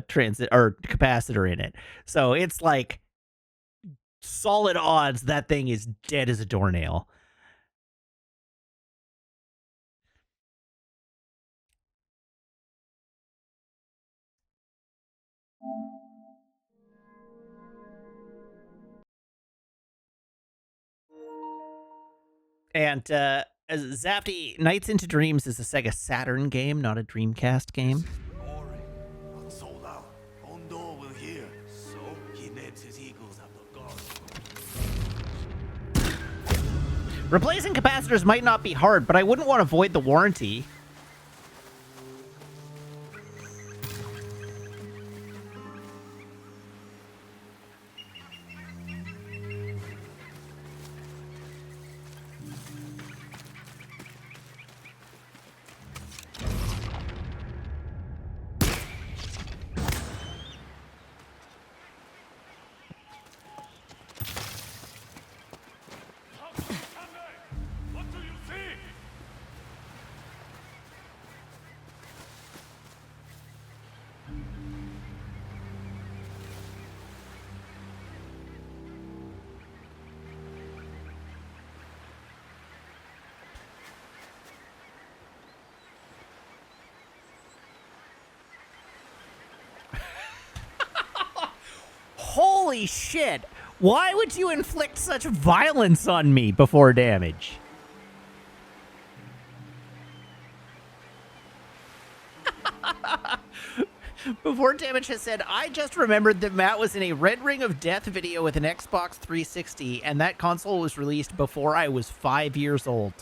transit or capacitor in it. So it's like solid odds that thing is dead as a doornail. And Zafty, Nights into Dreams is a Sega Saturn game, not a Dreamcast game. Glory, not sold out. Hondo will hear. So he names his eagles after God. Replacing capacitors might not be hard, but I wouldn't want to void the warranty. What do you see? Holy shit! Why would you inflict such violence on me before damage? Before Damage has said, I just remembered that Matt was in a Red Ring of Death video with an Xbox 360, and that console was released before I was 5 years old.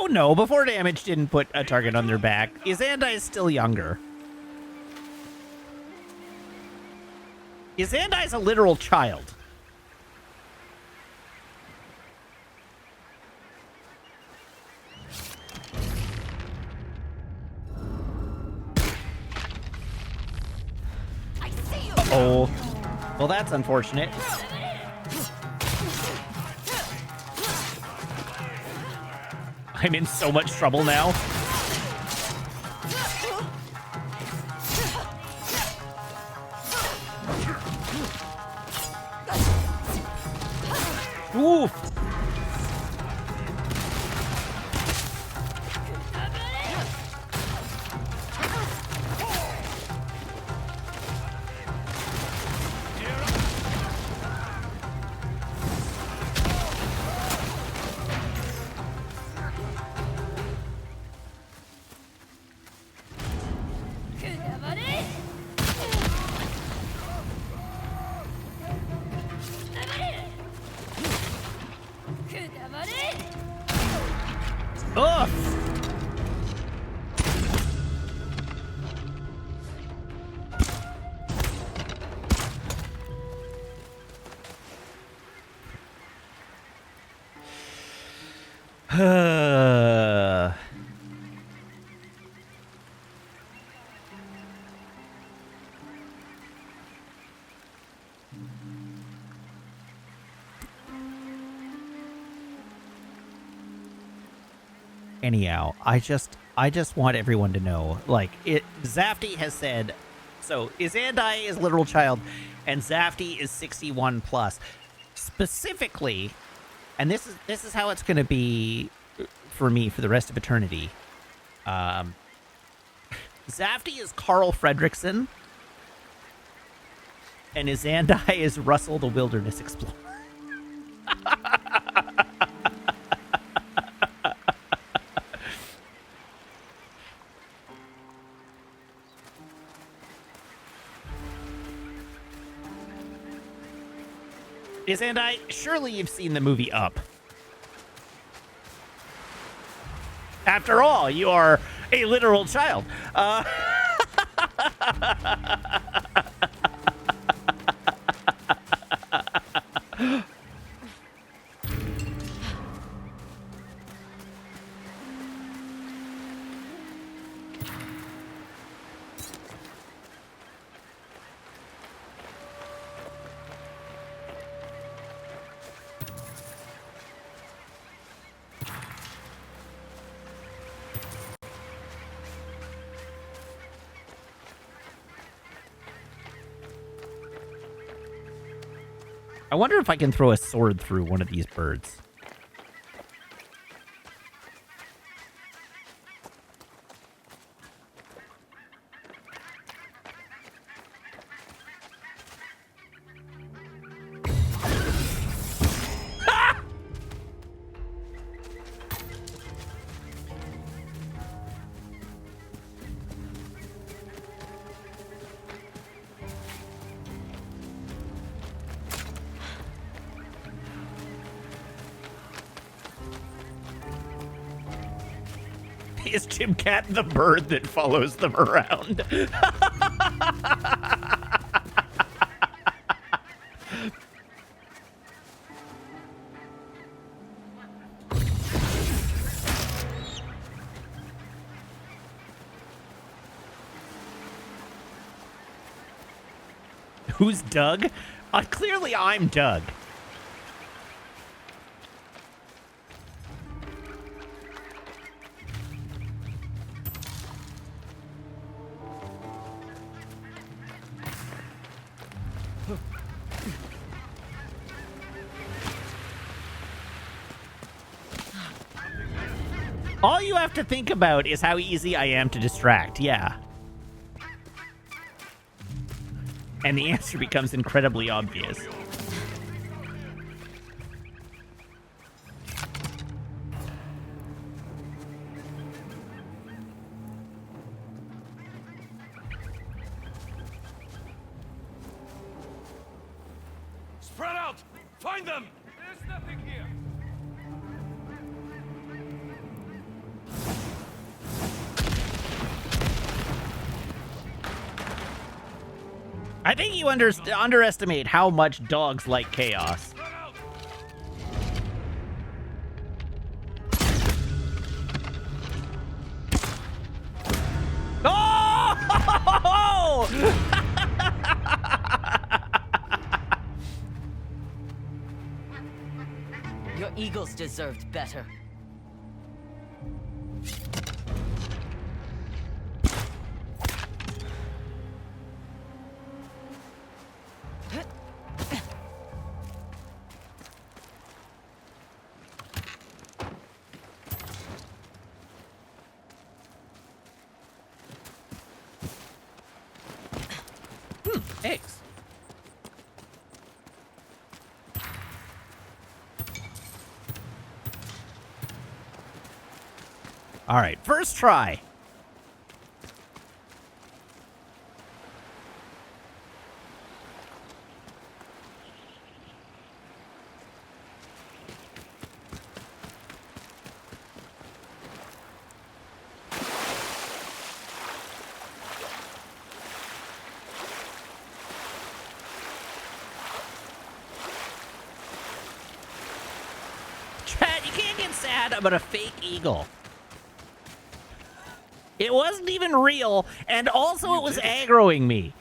No, Before Damage didn't put a target on their back. Izandai is still younger. Izandai's a literal child. Uh-oh. Well, that's unfortunate. I'm in so much trouble now. Oof. Ugh. Anyhow, I just want everyone to know, like, Zafty has said, so Izandai is literal child, and Zafty is 61 plus. Specifically, and this is how it's going to be for me for the rest of eternity. Zafty is Carl Fredrickson, And Izandai is Russell the Wilderness Explorer. Izandai, surely you've seen the movie Up. After all, you are a literal child. I wonder if I can throw a sword through one of these birds. Is Jim Cat the bird that follows them around? Who's Doug? Clearly I'm Doug. All you have to think about is how easy I am to distract, yeah. And the answer becomes incredibly obvious. Spread out! Find them! There's nothing here. I think you underestimate how much dogs like chaos. Oh! Your eagles deserved better. Eggs. All right, first try. Chad, you can't get sad about a fake eagle. It wasn't even real, and also it was aggroing me.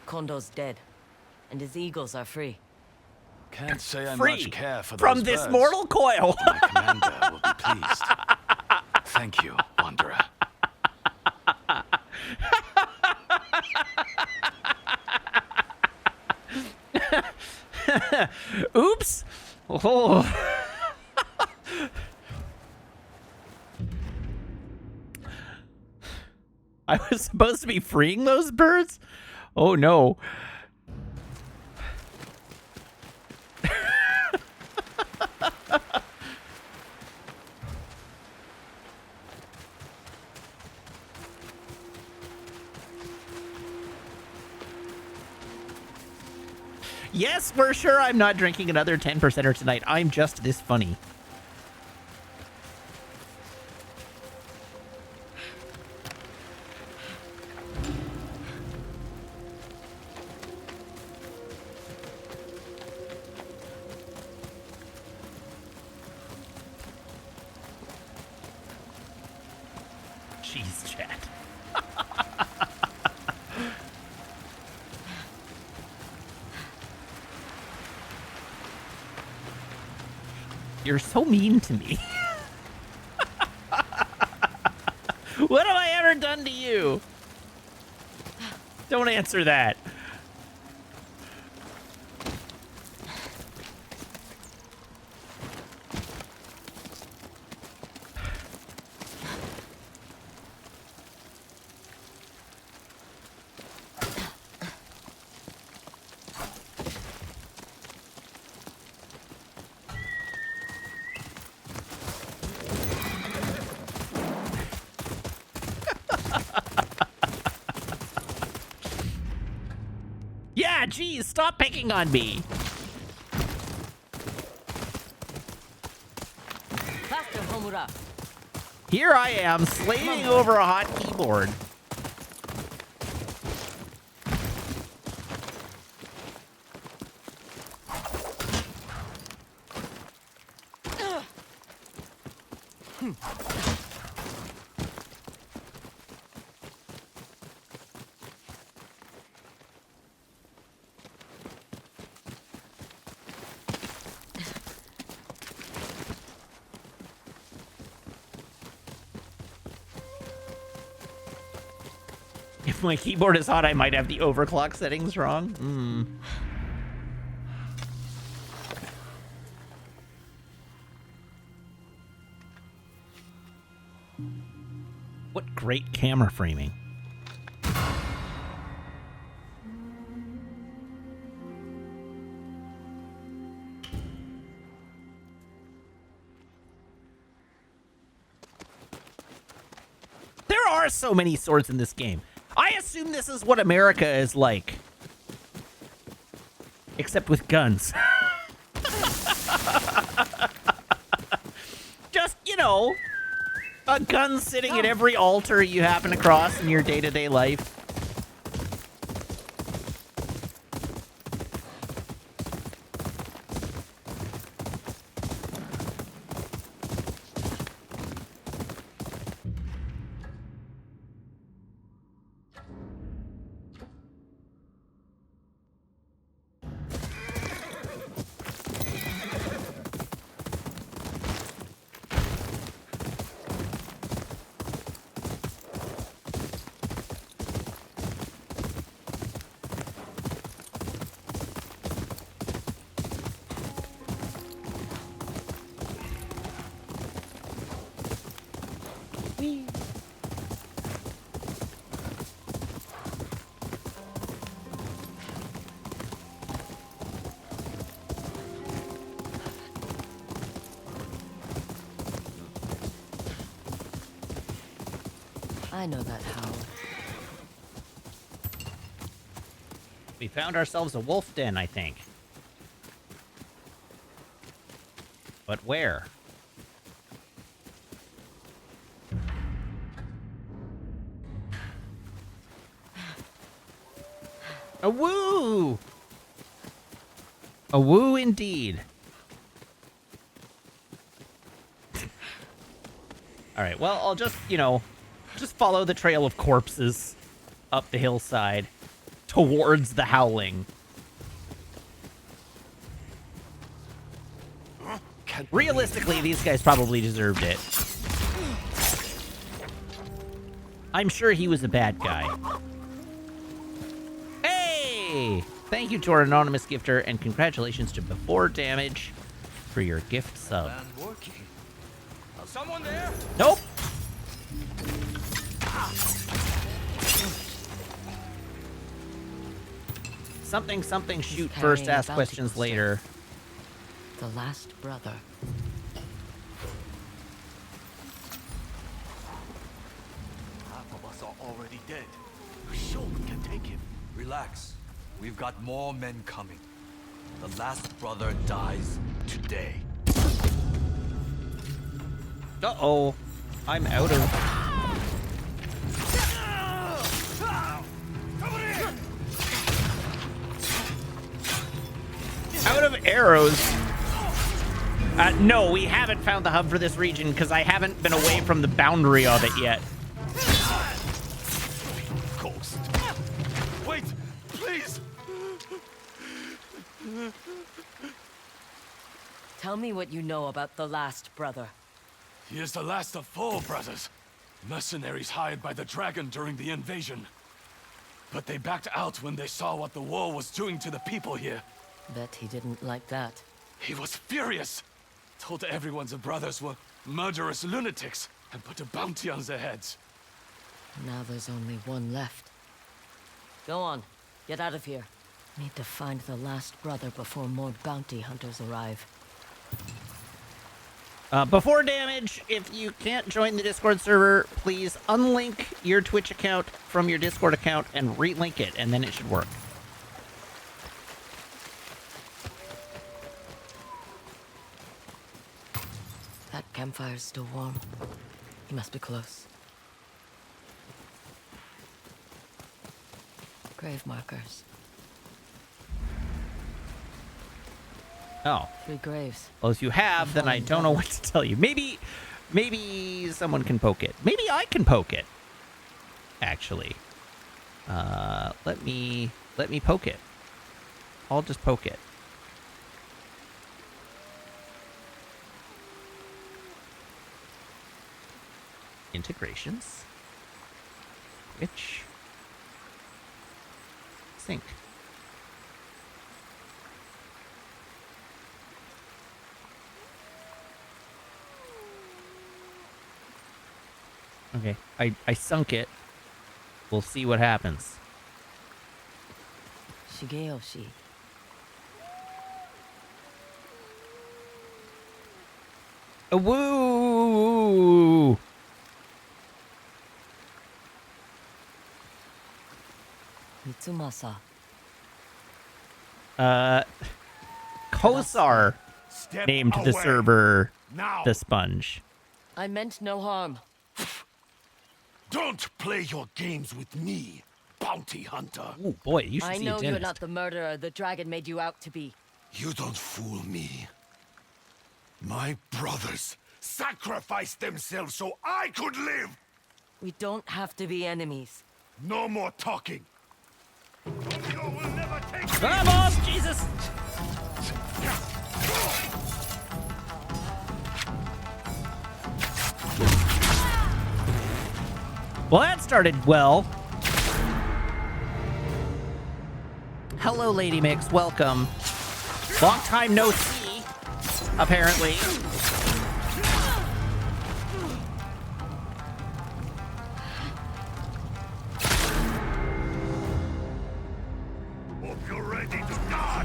Kondo's dead, and his eagles are free. Can't say I Free much care for from those this birds. mortal coil. My commander will be pleased. Thank you, Wanderer. Oops. Oh. I was supposed to be freeing those birds? Oh no. Yes, for sure I'm not drinking another 10%er tonight. I'm just this funny. Jeez, chat. You're so mean to me. What have I ever done to you? Don't answer that. Yeah, geez, stop picking on me. Faster, Homura. Here I am, slaving over a hot keyboard. If my keyboard is hot, I might have the overclock settings wrong. What great camera framing. There are so many swords in this game. I assume this is what America is like. Except with guns. Just, you know, a gun sitting at every altar you happen across in your day-to-day life. I know that howl. We found ourselves a wolf den, I think. But where? A woo! A woo indeed. Alright, well, I'll just, you know, just follow the trail of corpses up the hillside towards the howling. Realistically, these guys probably deserved it. I'm sure he was a bad guy. Hey! Thank you to our anonymous gifter, and congratulations to Before Damage for your gift sub. Working. Someone there? Nope! Something, something, shoot He's first, carrying a ask bounty questions booster. later. The last brother. Half of us are already dead. We're sure we can take him. Relax. We've got more men coming. The last brother dies today. Uh-oh. I'm out of... Out of arrows. No, we haven't found the hub for this region because I haven't been away from the boundary of it yet. Ghost. Wait, please. Tell me what you know about the last brother. He is the last of 4 brothers. Mercenaries hired by the dragon during the invasion. But they backed out when they saw what the war was doing to the people here. Bet he didn't like that. He was furious. Told everyone the brothers were murderous lunatics and put a bounty on their heads. Now there's only one left. Go on. Get out of here. Need to find the last brother before more bounty hunters arrive. Before damage, if you can't join the Discord server, please unlink your Twitch account from your Discord account and relink it, and then it should work. That campfire's still warm. He must be close. Grave markers. Oh. 3 graves. Well, if you have, then I don't know what to tell you. Maybe someone can poke it. Maybe I can poke it. Actually. Let me poke it. I'll just poke it. Integrations. Which? Sync. Okay, I sunk it. We'll see what happens. Shigeyoshi. Woo! Mitsumasa. Kosar Step named the away. server Now. the Sponge. I meant no harm. Don't play your games with me, bounty hunter. Oh boy, you should I see know a you're dentist. not the murderer the dragon made you out to be. You don't fool me. My brothers sacrificed themselves so I could live. We don't have to be enemies. No more talking. You will never take me. Vamos, Jesus! Well, that started well. Hello, Lady Mix. Welcome. Long time no see, apparently. Hope you're ready to die.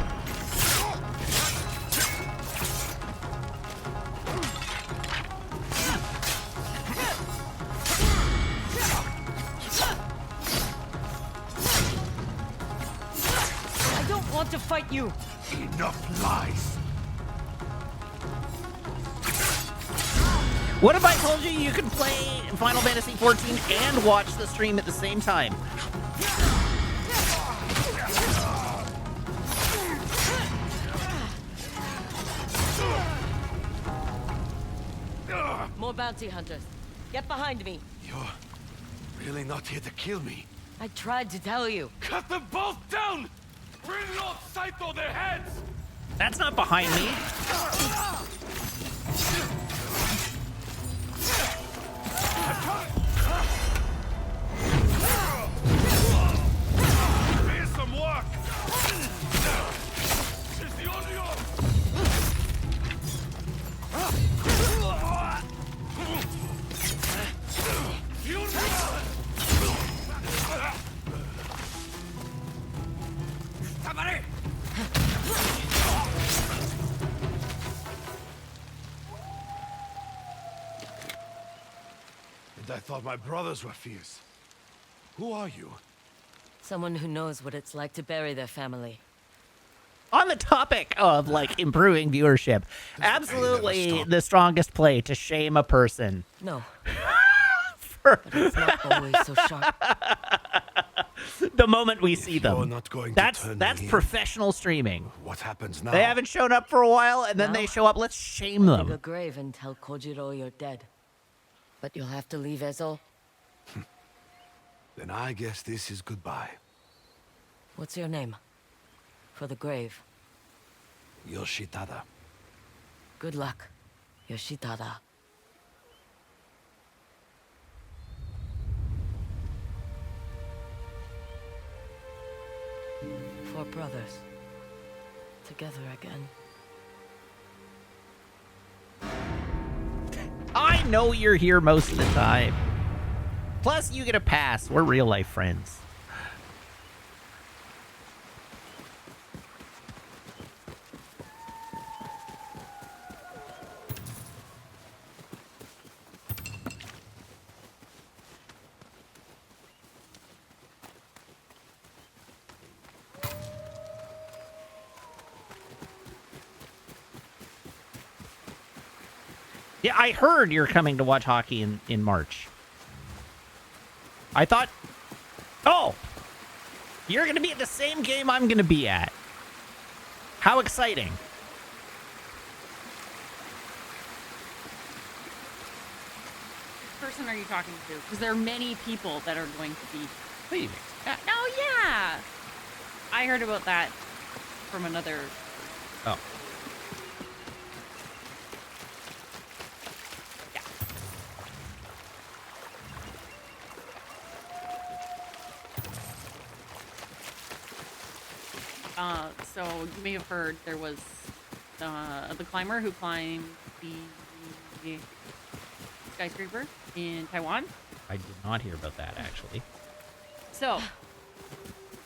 I don't want to fight you. Enough lies. What if I told you you could play Final Fantasy XIV and watch the stream at the same time? More bounty hunters. Get behind me. You're really not here to kill me. I tried to tell you. Cut them both down! Bring Lord Saito their heads! That's not behind me. Here's some work! This is the only And I thought my brothers were fierce. Who are you? Someone who knows what it's like to bury their family. On the topic of like improving viewership, absolutely the strongest play to shame a person. No, For but it's not always so sharp. the moment we see You're them. not going to That's turn that's me in. professional streaming. What happens now? They haven't shown up for a while, and then No. they show up. Let's shame Dig a them. grave and tell Kojiro you're dead. But you'll have to leave Ezo. Then I guess this is goodbye. What's your name? For the grave. Yoshitada. Good luck, Yoshitada. Four brothers. Together again. I know you're here most of the time. Plus, you get a pass. We're real life friends. Yeah, I heard you're coming to watch hockey in March. I thought... Oh! You're going to be at the same game I'm going to be at. How exciting. Person are you talking to? Because there are many people that are going to be. What do you mean? Oh yeah, I heard about that from another. Oh. Yeah. So you may have heard there was the climber who climbed the skyscraper in Taiwan. I did not hear about that, actually. So,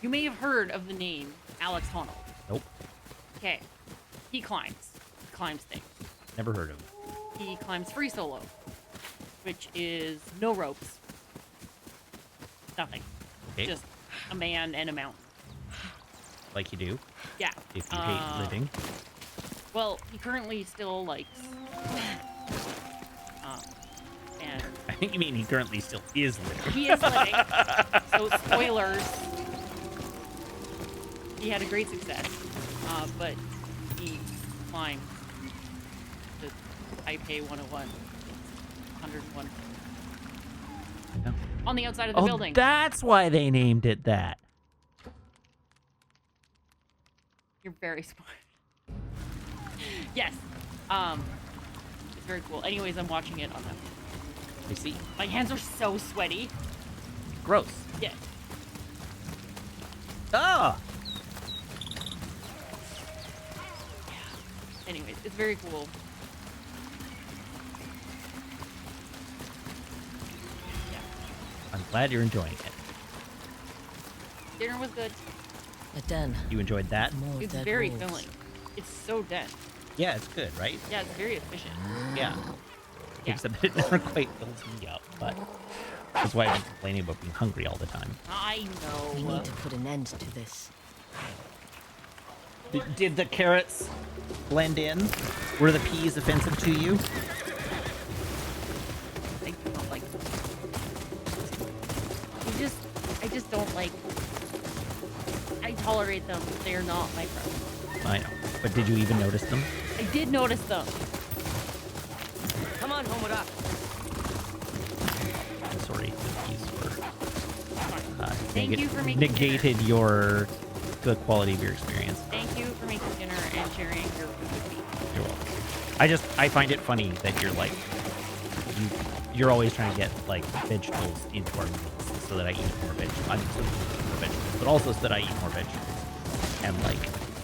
you may have heard of the name Alex Honnold. Nope. Okay. He climbs. He climbs things. Never heard of it. He climbs free solo, which is no ropes. Nothing. Okay. Just a man and a mountain. Like you do, Yeah. if you hate living. Well, he currently still likes... and I think you mean he currently still is living. he is living. So, spoilers. He had a great success. But he climbed the Taipei 101. 101. Yeah. On the outside of the Oh, building. that's why they named it that. You're very smart. Yes. It's very cool. Anyways, I'm watching it on them. I see. My hands are so sweaty. Gross. Yeah. Oh! Anyways, it's very cool. Yeah. I'm glad you're enjoying it. Dinner was good. A den. You enjoyed that? More It's dead very wolves. filling. It's so dense. Yeah, it's good, right? Yeah, it's very efficient. Yeah. Yeah. Except it never quite fills me up, but that's why I'm complaining about being hungry all the time. I We know. need to put an end to this. Did the carrots blend in? Were the peas offensive to you? I don't like. I just don't like. I tolerate them. They are not my friends. I know. But did you even notice them? I did notice them. Come on, Homura. I'm sorry, the peas were Thank you for making negated your the quality of your experience. Thank you for making dinner and sharing your food with me. You're welcome. I find it funny that you're like you're always trying to get like vegetables into our meals so that I eat more vegetables. I'm so more vegetables, but also so that I eat more vegetables. And like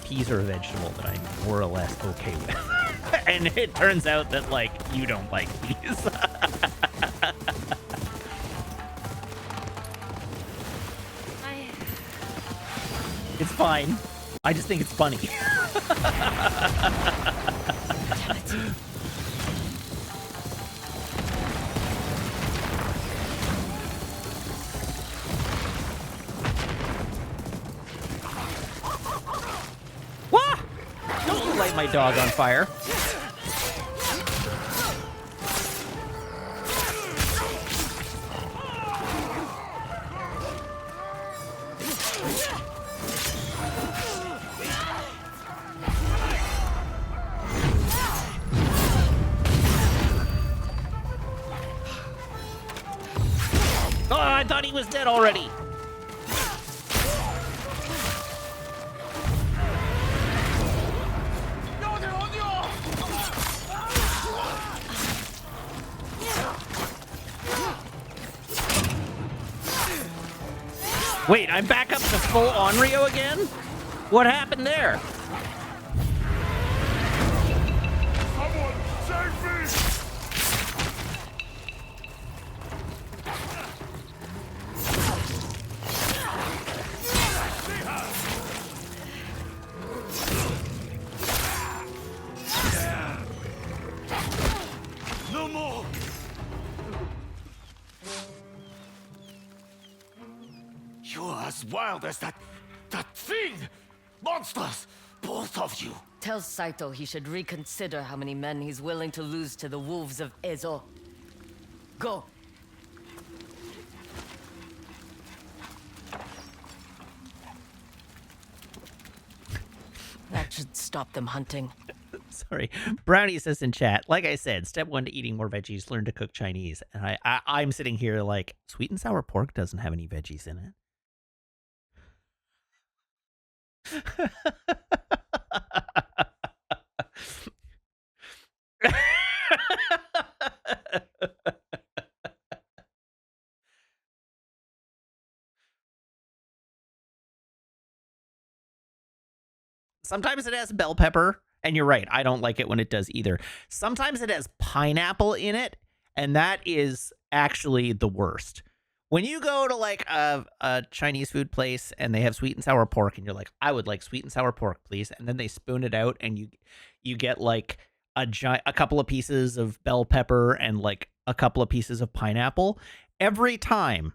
peas are a vegetable that I'm more or less okay with. And it turns out that like you don't like peas. It's fine. I just think it's funny. Wah! Don't you light my dog on fire. Oh, I thought he was dead already. Wait, I'm back up to full Onryo again? What happened there? Someone save me! No more! You're as wild as that thing! Monsters! Both of you! Tell Saito he should reconsider how many men he's willing to lose to the wolves of Ezo. Go! That should stop them hunting. Sorry. Brownie says in chat, like I said, step 1 to eating more veggies, learn to cook Chinese. And I'm sitting here like, sweet and sour pork doesn't have any veggies in it. Sometimes it has bell pepper, and you're right, I don't like it when it does either. Sometimes it has pineapple in it, and that is actually the worst. When you go to like a Chinese food place and they have sweet and sour pork, and you're like, I would like sweet and sour pork, please, and then they spoon it out, and you get like a couple of pieces of bell pepper and like a couple of pieces of pineapple. Every time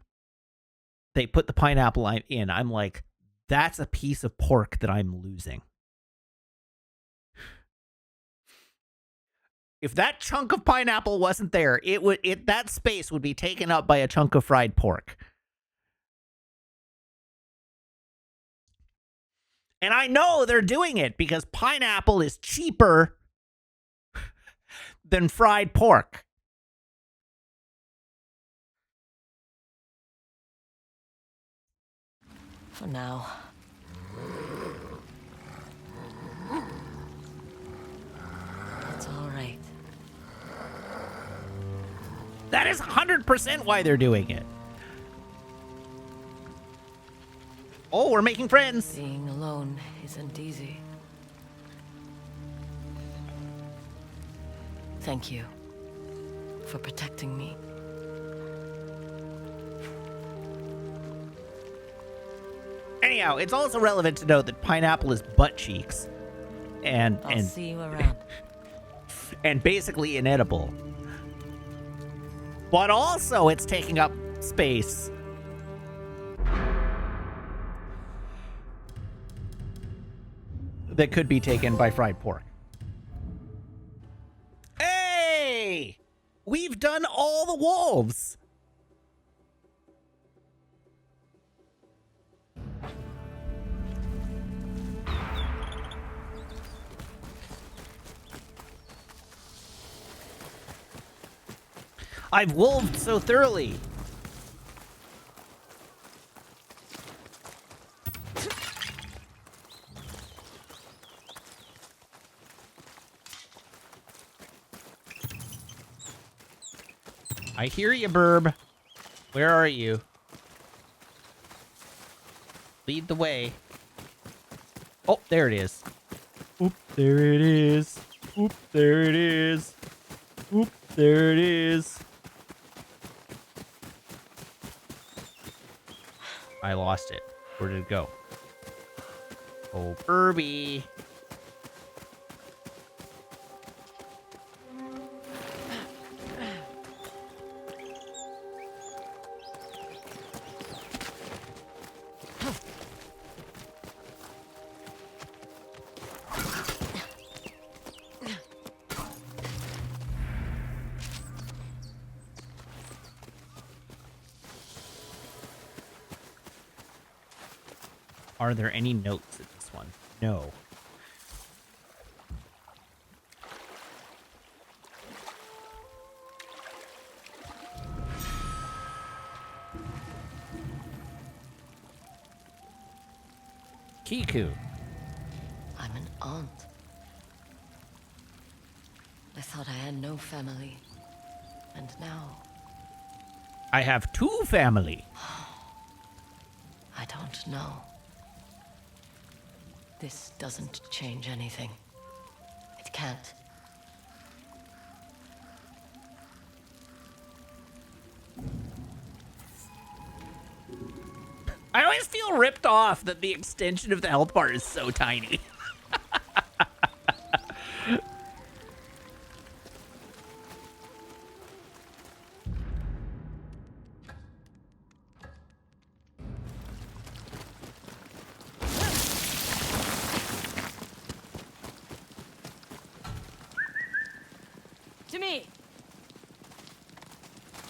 they put the pineapple in, I'm like, that's a piece of pork that I'm losing. If that chunk of pineapple wasn't there, that space would be taken up by a chunk of fried pork. And I know they're doing it because pineapple is cheaper than fried pork. For now. It's all right. That is 100% why they're doing it. Oh, we're making friends. Being alone isn't easy. Thank you for protecting me. Anyhow, it's also relevant to note that pineapple is butt cheeks. I'll see you around. And basically inedible. But also it's taking up space. That could be taken by fried pork. Hey! We've done all the wolves! I've wolved so thoroughly. I hear you, Burb. Where are you? Lead the way. Oh, there it is. Oop, there it is. Oop, there it is. Oop, there it is. I lost it. Where did it go? Oh, Burby. Are there any notes in this one? No. Kiku. I'm an aunt. I thought I had no family. And now, I have 2 family. I don't know. This doesn't change anything. It can't. I always feel ripped off that the extension of the health bar is so tiny. To me!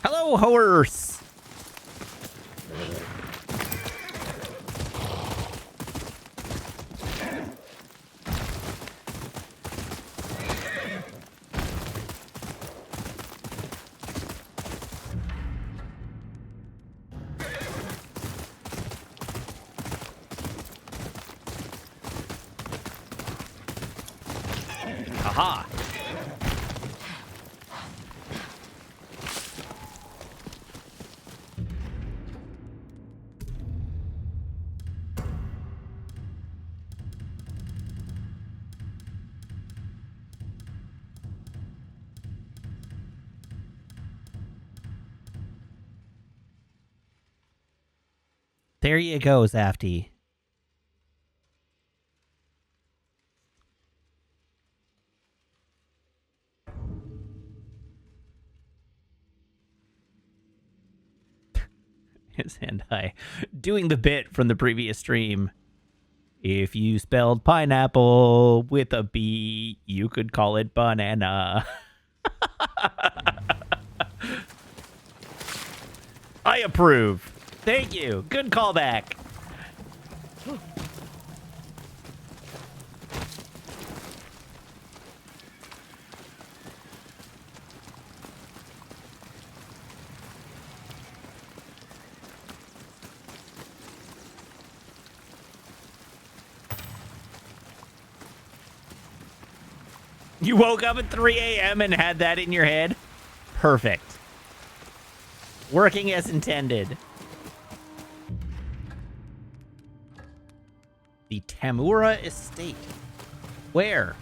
Hello, horse. Aha. There you go, Zafty. His hentai. Doing the bit from the previous stream. If you spelled pineapple with a B, you could call it banana. I approve. Thank you. Good callback. You woke up at 3 a.m. and had that in your head? Perfect. Working as intended. The Tamura Estate. Where?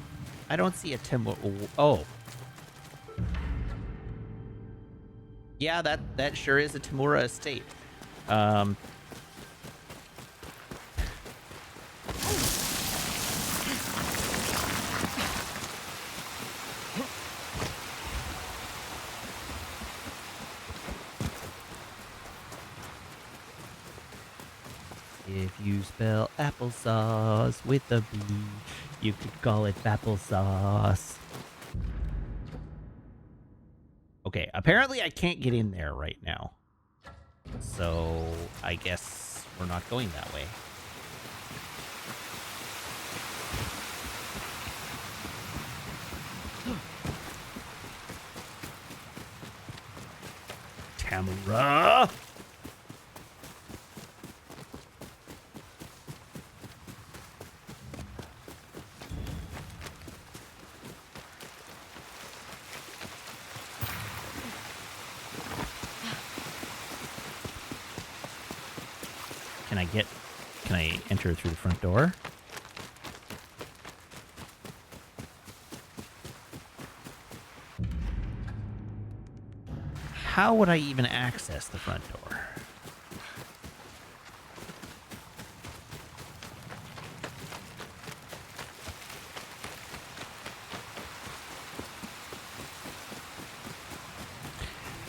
I don't see a Tamura. Oh. Yeah, that sure is a Tamura Estate. If you spell applesauce with a B, you could call it applesauce. Okay, apparently I can't get in there right now. So I guess we're not going that way. Tamura! Can I enter through the front door? How would I even access the front door?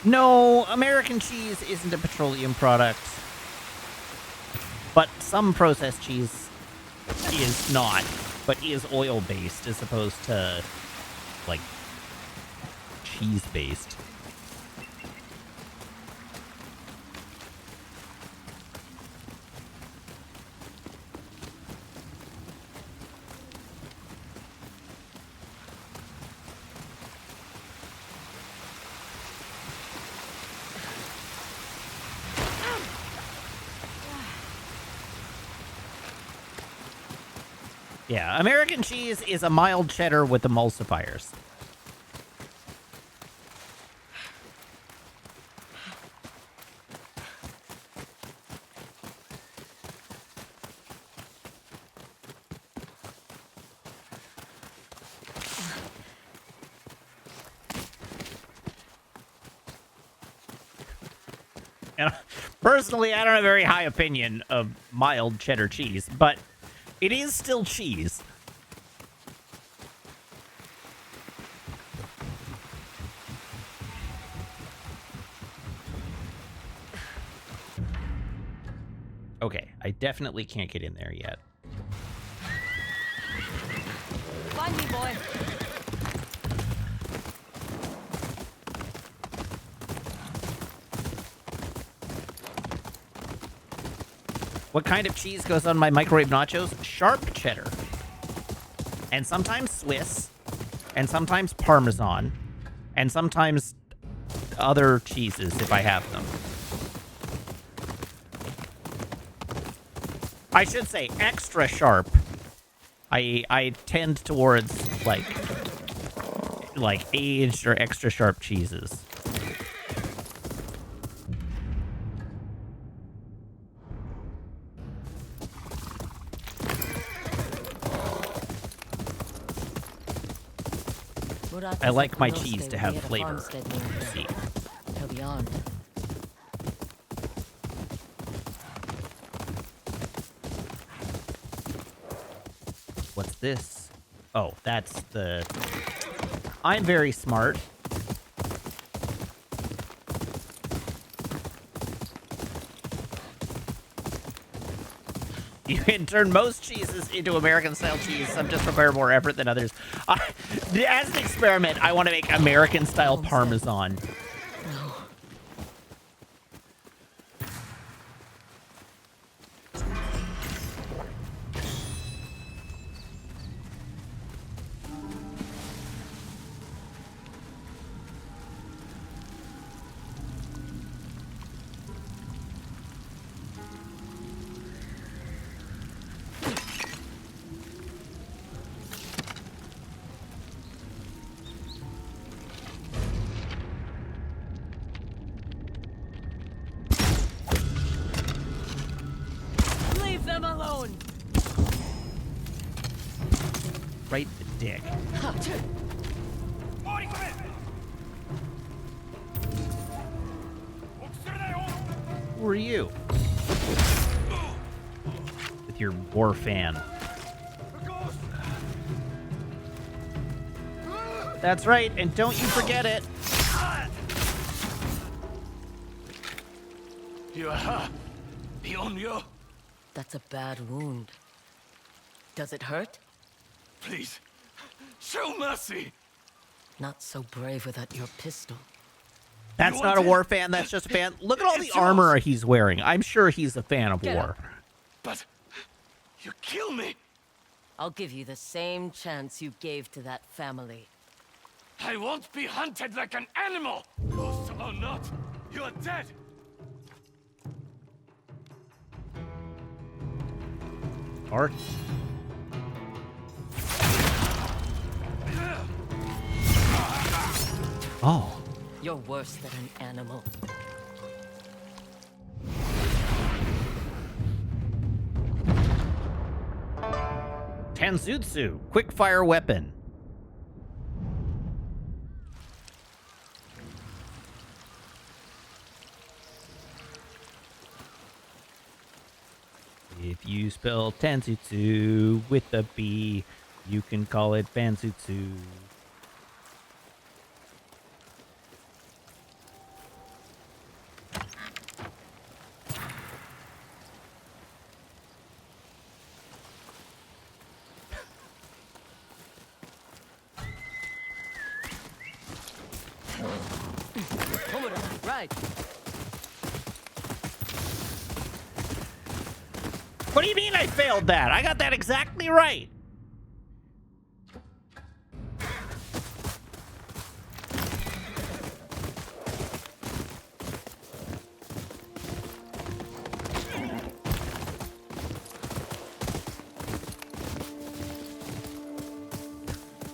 No, American cheese isn't a petroleum product. But some processed cheese is not, but is oil-based as opposed to, like, cheese-based. Yeah, American cheese is a mild cheddar with emulsifiers. And personally, I don't have a very high opinion of mild cheddar cheese, but it is still cheese. Okay, I definitely can't get in there yet. Find me, boy. What kind of cheese goes on my microwave nachos? Sharp cheddar. And sometimes Swiss. And sometimes Parmesan. And sometimes other cheeses if I have them. I should say extra sharp. I tend towards like aged or extra sharp cheeses. I like my cheese to have flavor. See. Beyond. What's this? Oh, that's the... I'm very smart. You can turn most cheeses into American-style cheese. Some just require more effort than others. As an experiment, I want to make American-style Parmesan. No. Leave them alone. Right the dick. Who are you? With your war fan. That's right, and don't you forget it. That's a bad wound. Does it hurt? Please, show mercy. Not so brave without your pistol. That's not a war fan, that's just a fan. Look at all the armor he's wearing. I'm sure he's a fan of war. But you kill me. I'll give you the same chance you gave to that family. I won't be hunted like an animal. Ghost or not, you are dead. Art. Oh. You're worse than an animal. Tanzutsu, quick-fire weapon. If you spell Tanzutsu with a B, you can call it Banzutsu. right. What do you mean I failed that? I got that exactly right.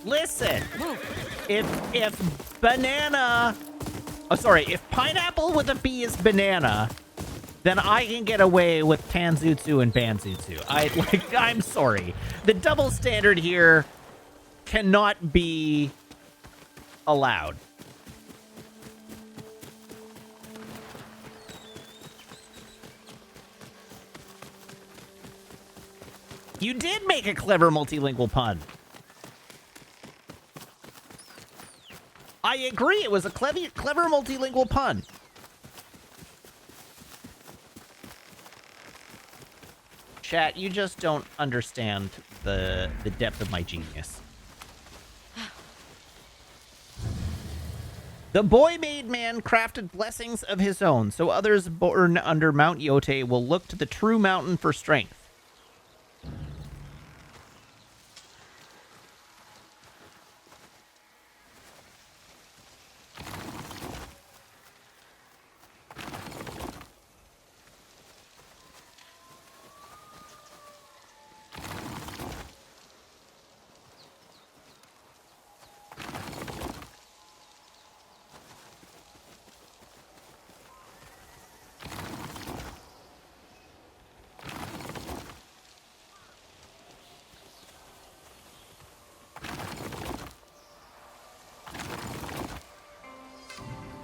Listen, if banana, oh sorry, if pineapple with a B is banana, then I can get away with Tanzutsu and Banzutsu. I'm sorry. The double standard here cannot be allowed. You did make a clever multilingual pun. I agree, it was a clever multilingual pun. Chat, you just don't understand the depth of my genius. The boy-made man crafted blessings of his own, so others born under Mount Yotei will look to the true mountain for strength.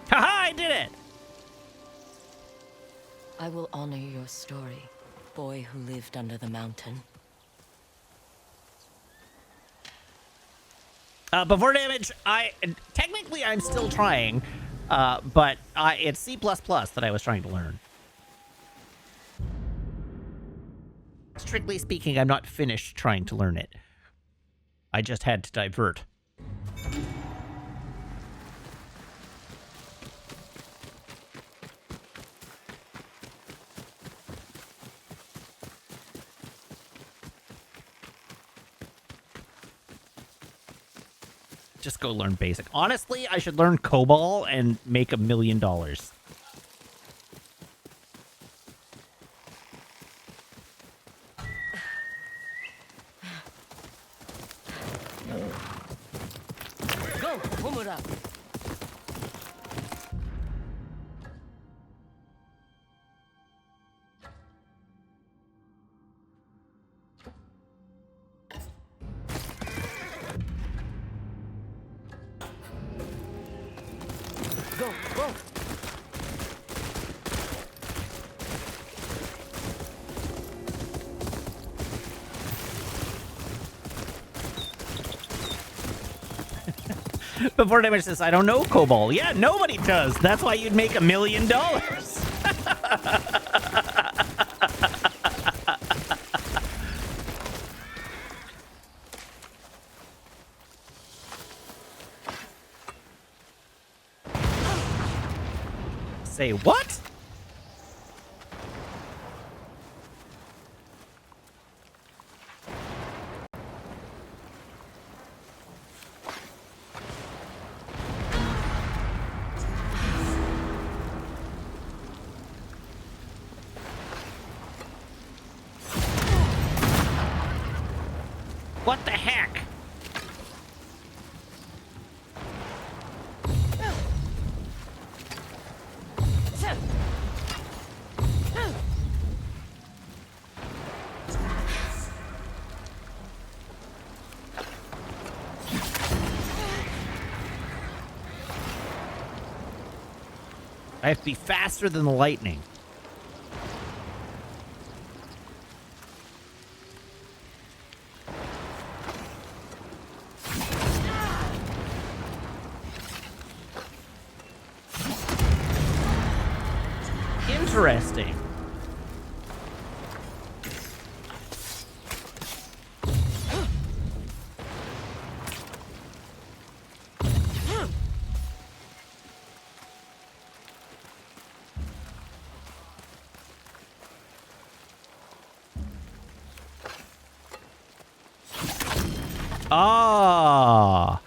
Haha, I did it! I will honor your story, boy who lived under the mountain. Before damage, technically I'm still trying, but it's C++ that I was trying to learn. Strictly speaking, I'm not finished trying to learn it. I just had to divert. Just go learn basic. Honestly, I should learn COBOL and make $1 million. Go, Homura! Go, go! Before damage says, I don't know COBOL. Yeah, nobody does. That's why you'd make $1 million. Say what? What the heck? I have to be faster than the lightning. Interesting. Ah.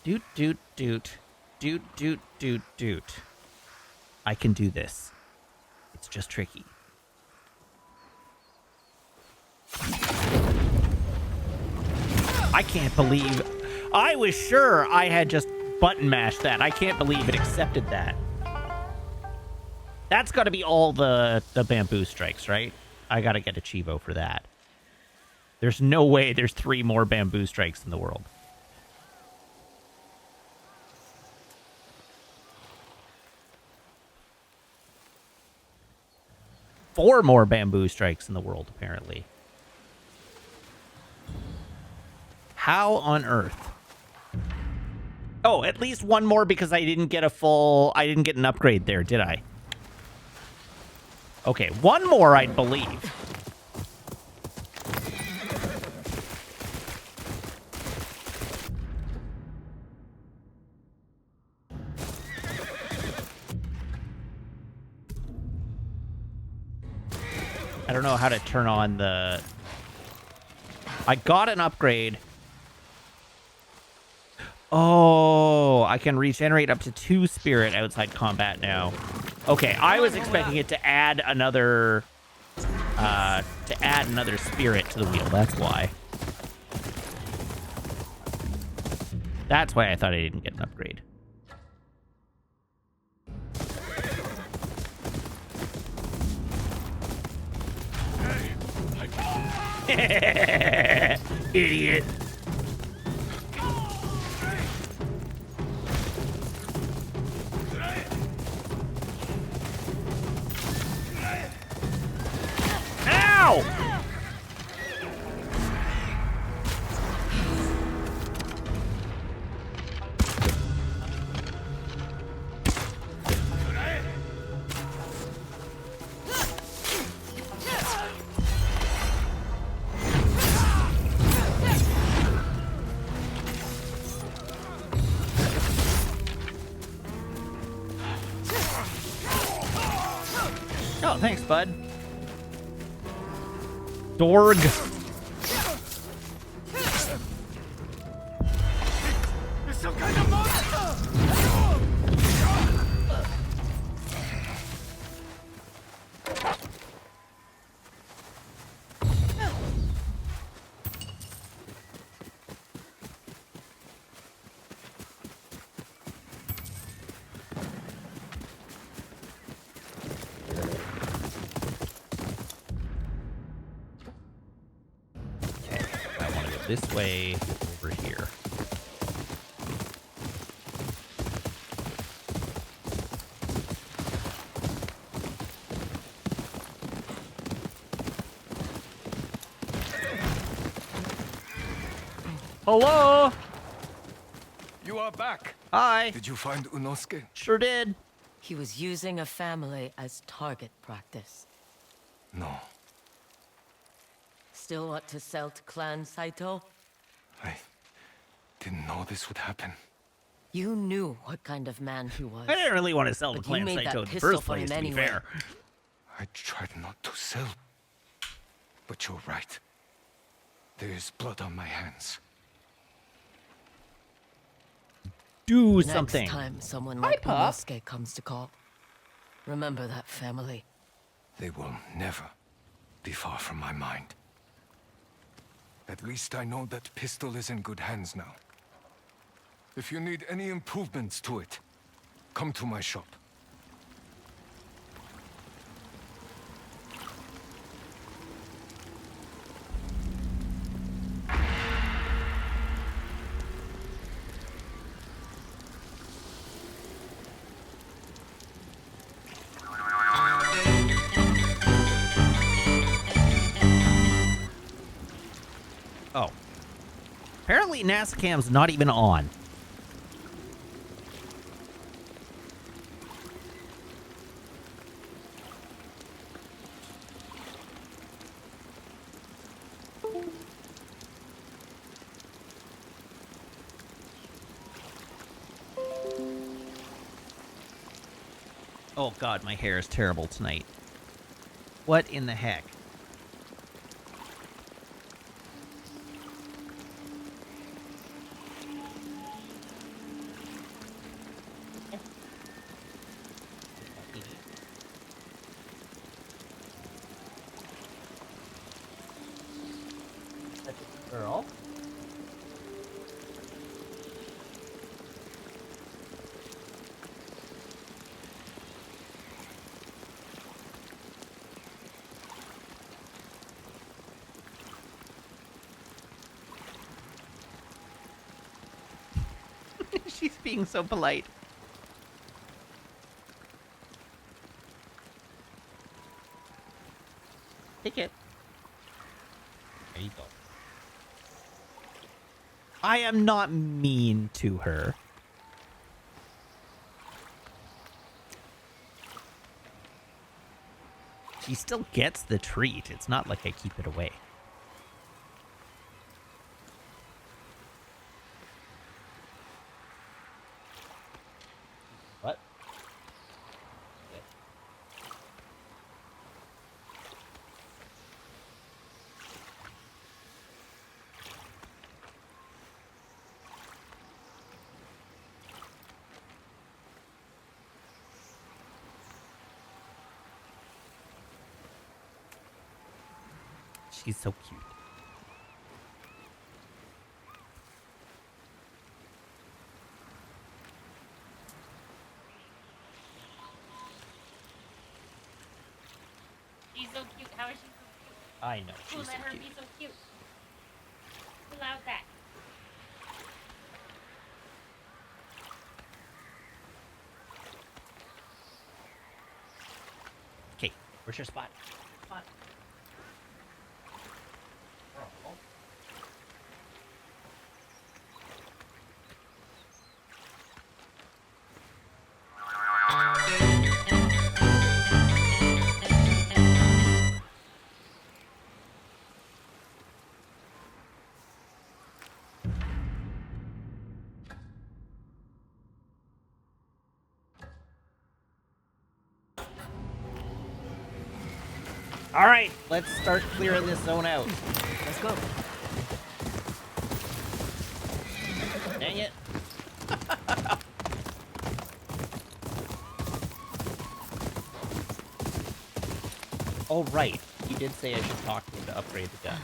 Doot, doot, doot. Doot, doot, doot, doot. I can do this. It's just tricky. I can't believe... I was sure I had just button mashed that. I can't believe it accepted that. That's got to be all the bamboo strikes, right? I got to get a Chivo for that. There's no way there's 3 more bamboo strikes in the world. Four more bamboo strikes in the world, apparently. How on earth? Oh, at least one more because I didn't get an upgrade there, did I? Okay, one more, I'd believe. I don't know how to turn on the... I got an upgrade. Oh, I can regenerate up to 2 spirit outside combat now. Okay, I was expecting it to add another spirit to the wheel. That's why. That's why I thought I didn't get an upgrade. Idiot. Ow! Oh, thanks, bud. Dorg. Some kind of monster! This way, over here. Hello? You are back. Hi. Did you find Unosuke? Sure did. He was using a family as target practice. No. Still want to sell to Clan Saito? I didn't know this would happen. You knew what kind of man he was. I didn't really want to sell the But you Clan made that Saito in the pistol first for him place, to be anyway. fair. I tried not to sell. But you're right. There is blood on my hands. Do something. Next time someone Hi, like Pop. Unosuke comes to call, remember that family. They will never be far from my mind. At least I know that pistol is in good hands now. If you need any improvements to it, come to my shop. Apparently NASA cam's not even on. Oh god, my hair is terrible tonight. What in the heck? Such a girl. She's being so polite. Take it. There you go. I am not mean to her. She still gets the treat. It's not like I keep it away. What? She's so cute. She's so cute. How is she so cute? I know. Who She's so let her cute. be so cute? Who allowed that? Okay, where's your spot? Spot. All right, let's start clearing this zone out. Let's go. Dang it. Oh, right. You did say I should talk to him to upgrade the gun.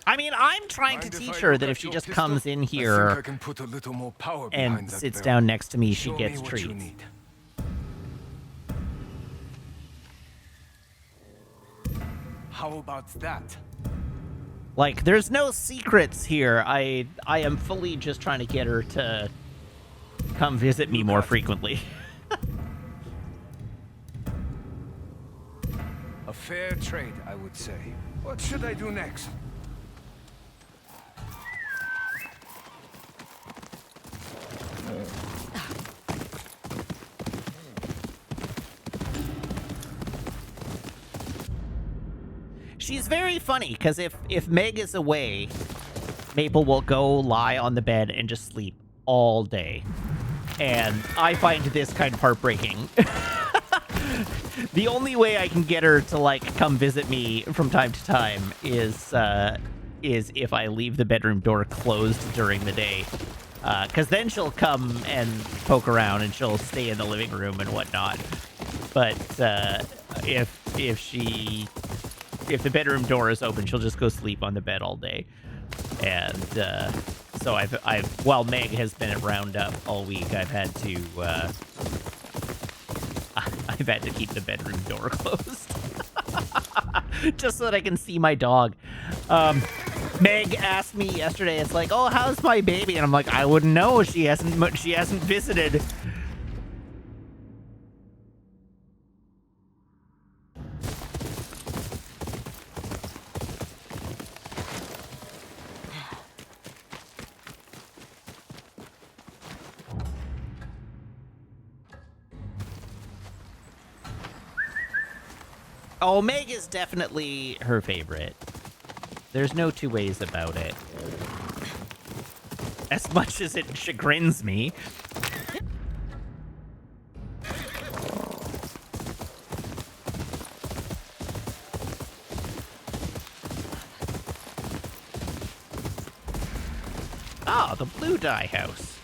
I mean, I'm trying to Mind if teach I her look that at if she your just pistol? comes in I think I here can put a little more power behind and that sits barrel. down next to me, she Show gets me what treats. you need. How about that? Like, there's no secrets here. I am fully just trying to get her to come visit me more frequently. A fair trade, I would say. What should I do next? She's very funny, because if Meg is away, Maple will go lie on the bed and just sleep all day. And I find this kind of heartbreaking. The only way I can get her to, like, come visit me from time to time is if I leave the bedroom door closed during the day. Because then she'll come and poke around and she'll stay in the living room and whatnot. But if the bedroom door is open, she'll just go sleep on the bed all day. And so while Meg has been at Roundup all week, I've had to keep the bedroom door closed. Just so that I can see my dog. Meg asked me yesterday, it's like, oh, how's my baby? And I'm like, I wouldn't know. She hasn't visited. Oh, Meg is definitely her favorite. There's no two ways about it. As much as it chagrins me. Ah, the blue dye house.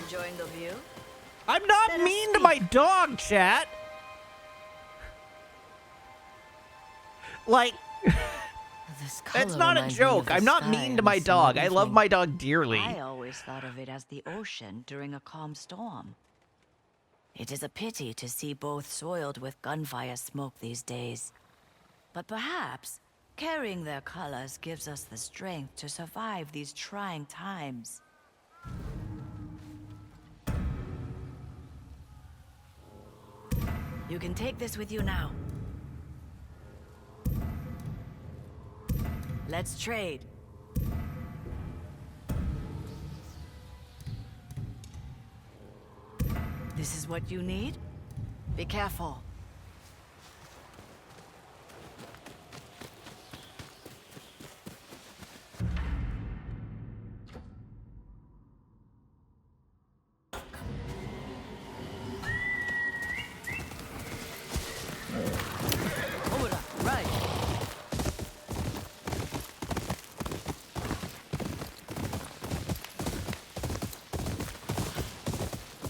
Enjoying the view? I'm not Let us mean to speak. my dog, chat. This It's color not a reminds me of joke. the I'm not sky mean on to a my summer dog. I love evening. my dog dearly. I always thought of it as the ocean during a calm storm. It is a pity to see both soiled with gunfire smoke these days. But perhaps carrying their colors gives us the strength to survive these trying times. You can take this with you now. Let's trade. This is what you need? Be careful. Hold up, right.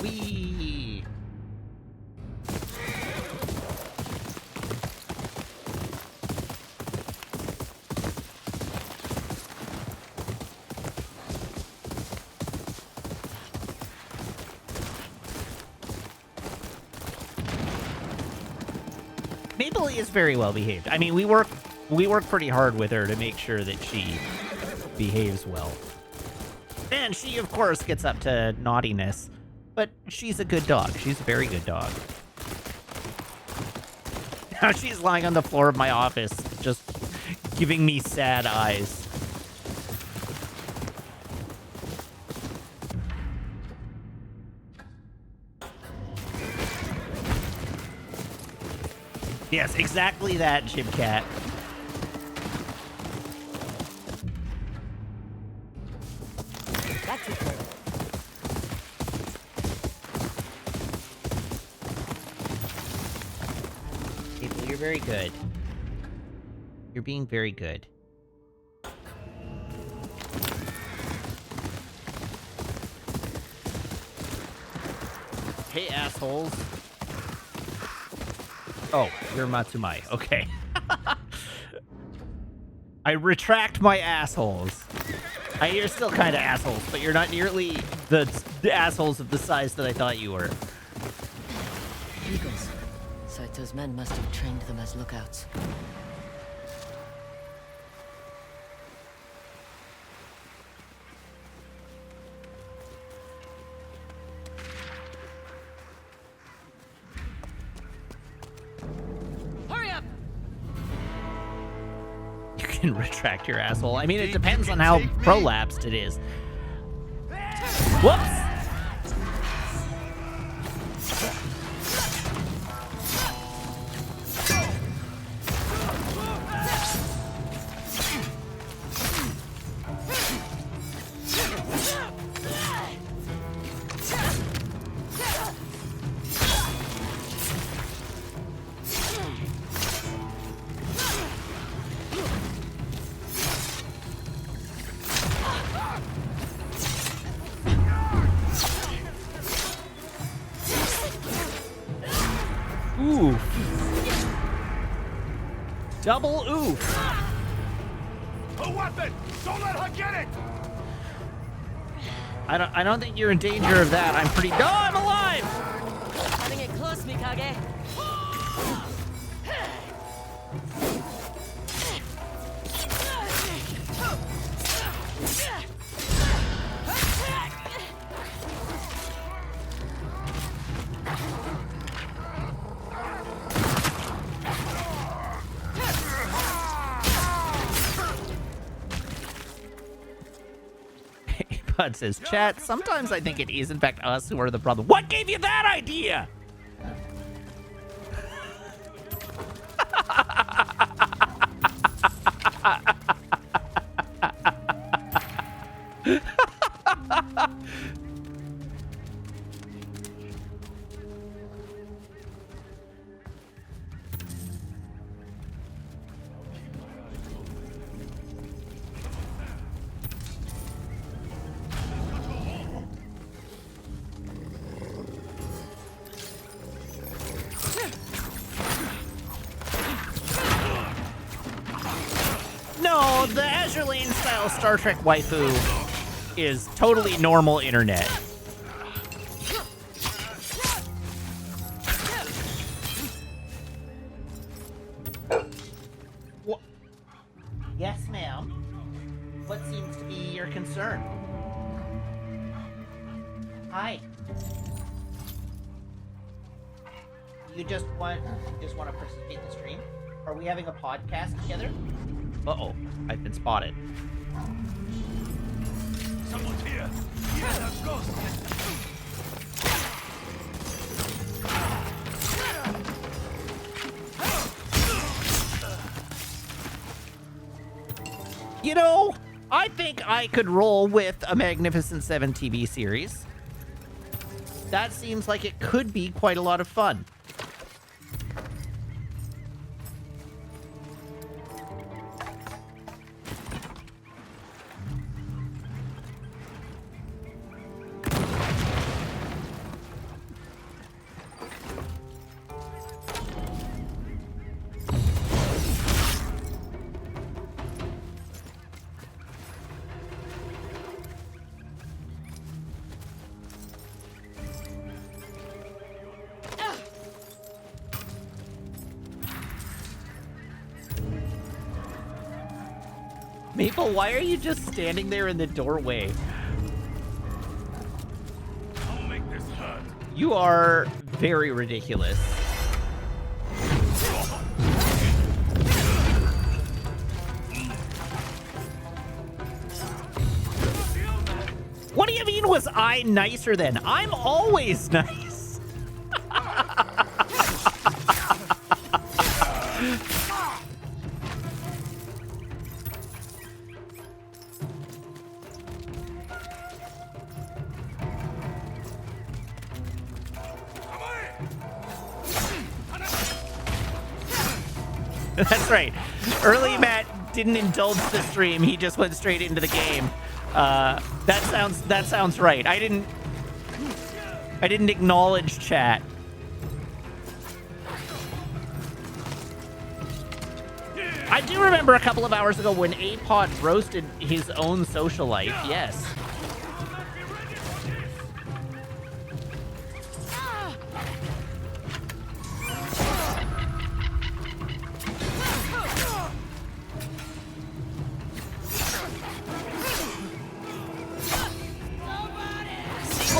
Wee. Maple is very well behaved. I mean, we work pretty hard with her to make sure that she behaves well. And she, of course, gets up to naughtiness. But she's a good dog. She's a very good dog. Now she's lying on the floor of my office, just giving me sad eyes. Yes, exactly that, Jim Cat. That's it. Maple, you're very good. You're being very good. Hey, assholes. Oh, you're Matsumai. Okay. I retract my assholes. You're still kind of assholes, but you're not nearly the assholes of the size that I thought you were. Eagles. Saito's men must have trained them as lookouts. Hurry up! You can retract your asshole. I mean, it depends on how prolapsed it is. Whoops! Oof. Double oof. A weapon! Don't let her get it! I don't think you're in danger of that. I'm pretty. No, I'm alive! Cutting it close, Mikage. Bud says, chat, sometimes I think it is in fact us who are the problem. What gave you that idea? No, the Azure Lane style Star Trek waifu is totally normal internet. What? Yes, ma'am. What seems to be your concern? Hi. You just want to participate in the stream? Are we having a podcast together? Uh-oh, I've been spotted. Someone's here! Yeah, that's ghost! You know, I think I could roll with a Magnificent Seven TV series. That seems like it could be quite a lot of fun. Maple, why are you just standing there in the doorway? I'll make this hurt. You are very ridiculous. What do you mean was I nicer then? I'm always nice. That's right. Early Matt didn't indulge the stream. He just went straight into the game. That sounds right. I didn't acknowledge chat. I do remember a couple of hours ago when Apod roasted his own social life. Yes.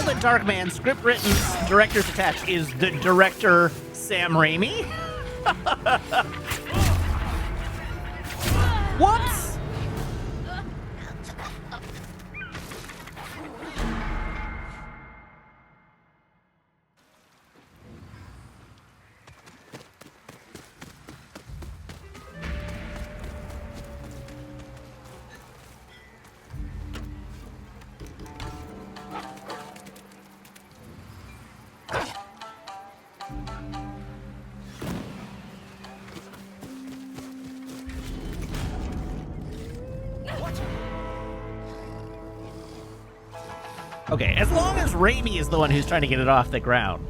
The Darkman, script written, director's attached. Is the director Sam Raimi? Whoops! Okay, as long as Raimi is the one who's trying to get it off the ground.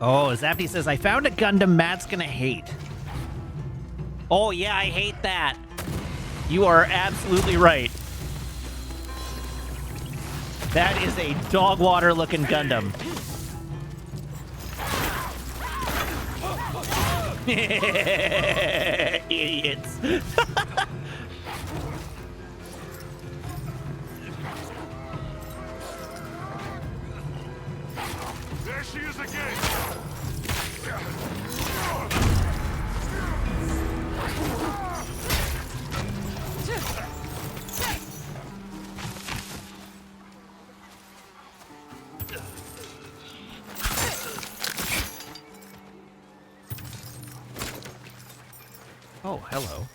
Oh, Zappy says, I found a Gundam Matt's gonna hate. Oh, yeah, I hate that. You are absolutely right. That is a dog water looking Gundam. Idiots. There she is again! Oh, hello.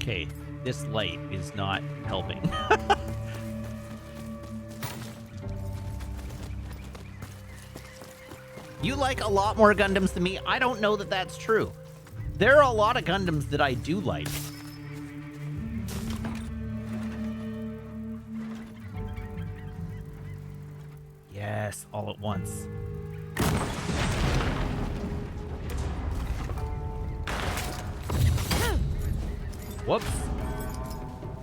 Okay, this light is not helping. You like a lot more Gundams than me. I don't know that that's true. There are a lot of Gundams that I do like. Yes, all at once. Whoops.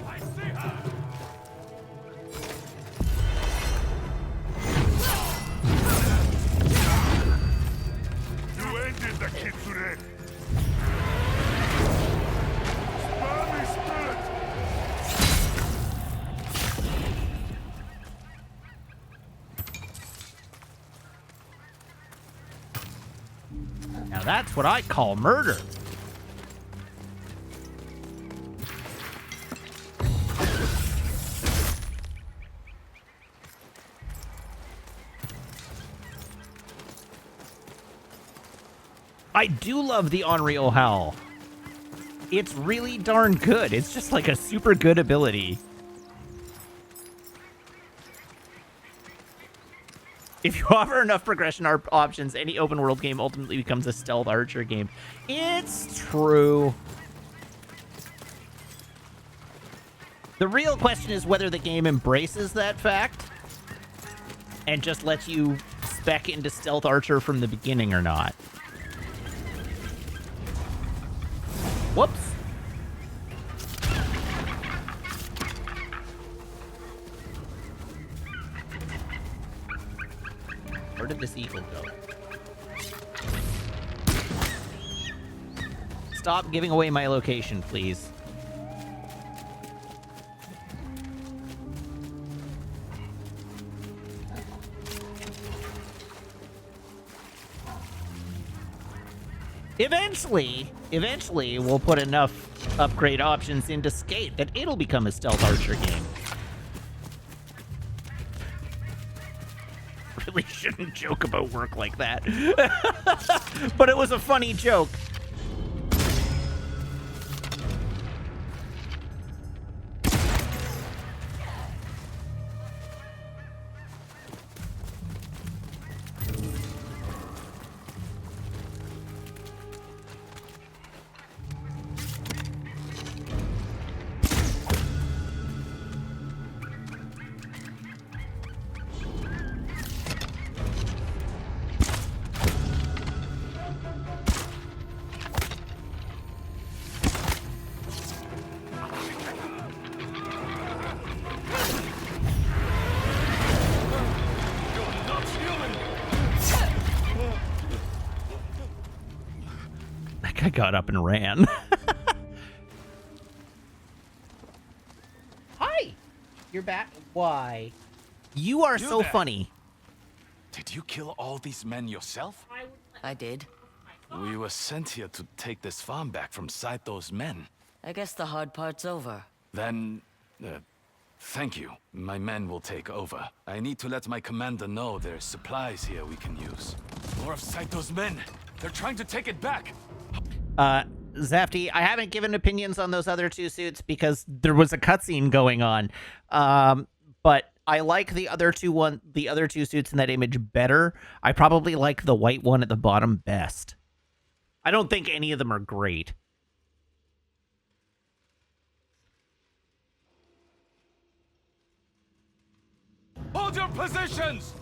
I see her! You ended the Kitsune! Spare me, spirit! Now that's what I call murder. I do love the Unreal Howl. It's really darn good. It's just like a super good ability. If you offer enough progression options, any open world game ultimately becomes a stealth archer game. It's true. The real question is whether the game embraces that fact and just lets you spec into stealth archer from the beginning or not. Whoops. Where did this eagle go? Stop giving away my location, please. Eventually, we'll put enough upgrade options into Skate that it'll become a stealth archer game. Really shouldn't joke about work like that. But it was a funny joke. I got up and ran. Hi! You're back? Why? You are so there. funny. Did you kill all these men yourself? I did. We were sent here to take this farm back from Saito's men. I guess the hard part's over. Then, thank you. My men will take over. I need to let my commander know there's supplies here we can use. More of Saito's men. They're trying to take it back. Zafty, I haven't given opinions on those other two suits because there was a cutscene going on. But I like the other two suits in that image better. I probably like the white one at the bottom best. I don't think any of them are great. Hold your positions!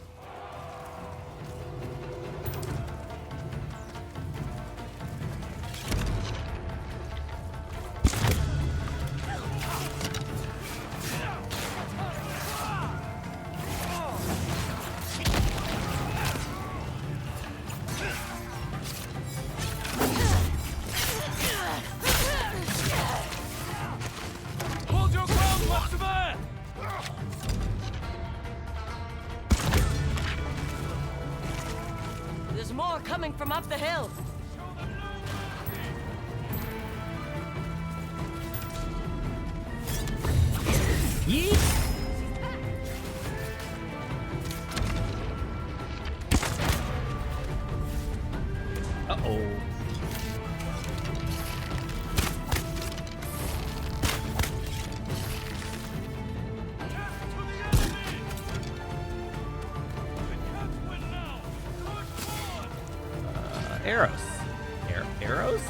Hold your ground, Matsume! There's more coming from up the hill. Yeet! Uh-oh. Arrows. Arrows?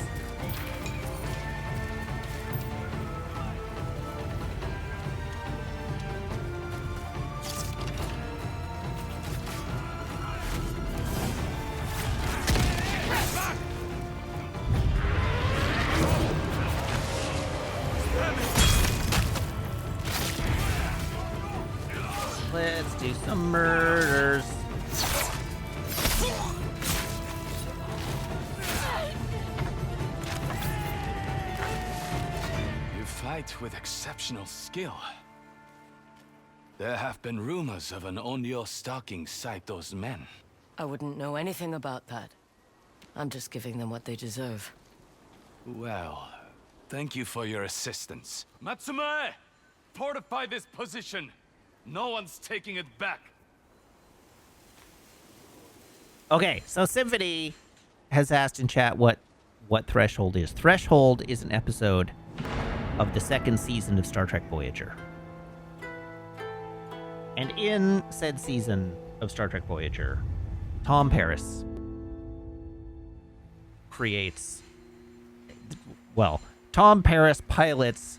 Let's do some murders. You fight with exceptional skill. There have been rumors of an Onryo stalking Saito's men. I wouldn't know anything about that. I'm just giving them what they deserve. Well, thank you for your assistance. Matsumae! Fortify this position! No one's taking it back. Okay, so Symphony has asked in chat what Threshold is. Threshold is an episode of the second season of Star Trek Voyager. And in said season of Star Trek Voyager, Tom Paris creates... Well, Tom Paris pilots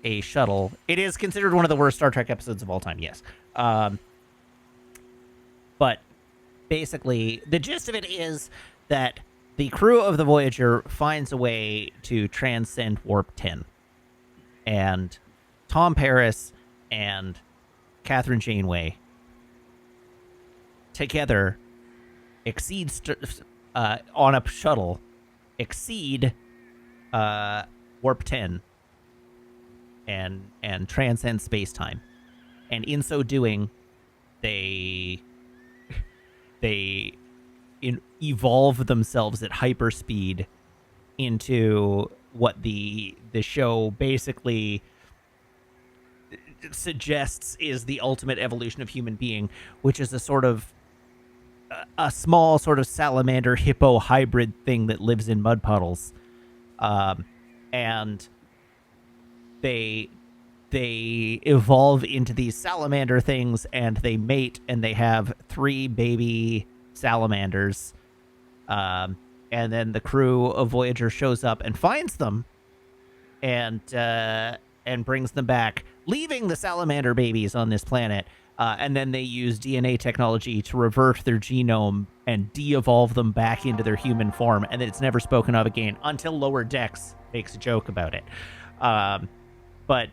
a shuttle. It is considered one of the worst Star Trek episodes of all time, yes. But basically, the gist of it is that the crew of the Voyager finds a way to transcend Warp 10. And Tom Paris and Catherine Janeway together on a shuttle exceed Warp 10 and transcend space-time. And in so doing, they evolve themselves at hyperspeed into what the show basically suggests is the ultimate evolution of human being, which is a sort of a small sort of salamander hippo hybrid thing that lives in mud puddles. And they evolve into these salamander things, and they mate, and they have 3 baby salamanders. And then the crew of Voyager shows up and finds them, and brings them back, leaving the salamander babies on this planet. And then they use DNA technology to revert their genome and de-evolve them back into their human form, and then it's never spoken of again until Lower Decks makes a joke about it. But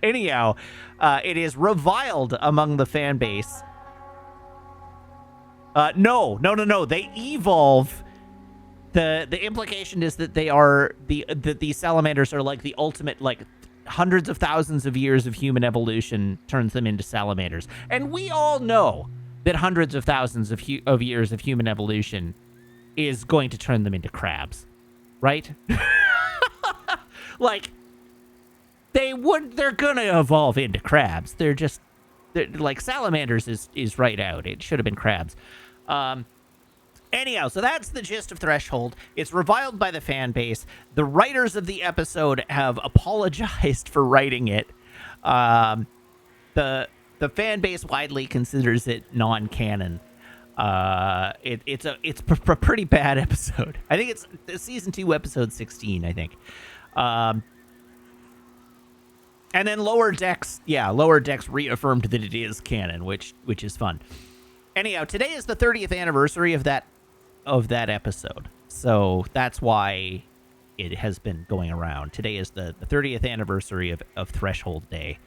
anyhow, it is reviled among the fan base. No. They evolve. The implication is that they are these salamanders are like the ultimate, like, hundreds of thousands of years of human evolution turns them into salamanders. And we all know that hundreds of thousands of years of human evolution is going to turn them into crabs, right? Like, they're gonna evolve into crabs. They're like, salamanders is right out. It should have been crabs. Anyhow, so that's the gist of Threshold. It's reviled by the fan base. The writers of the episode have apologized for writing it. The fan base widely considers it non-canon. It's a pretty bad episode. I think it's season 2, episode 16, I think. And then Lower Decks reaffirmed that it is canon, which is fun. Anyhow, today is the 30th anniversary of that episode, so that's why it has been going around. Today is the 30th anniversary of Threshold Day.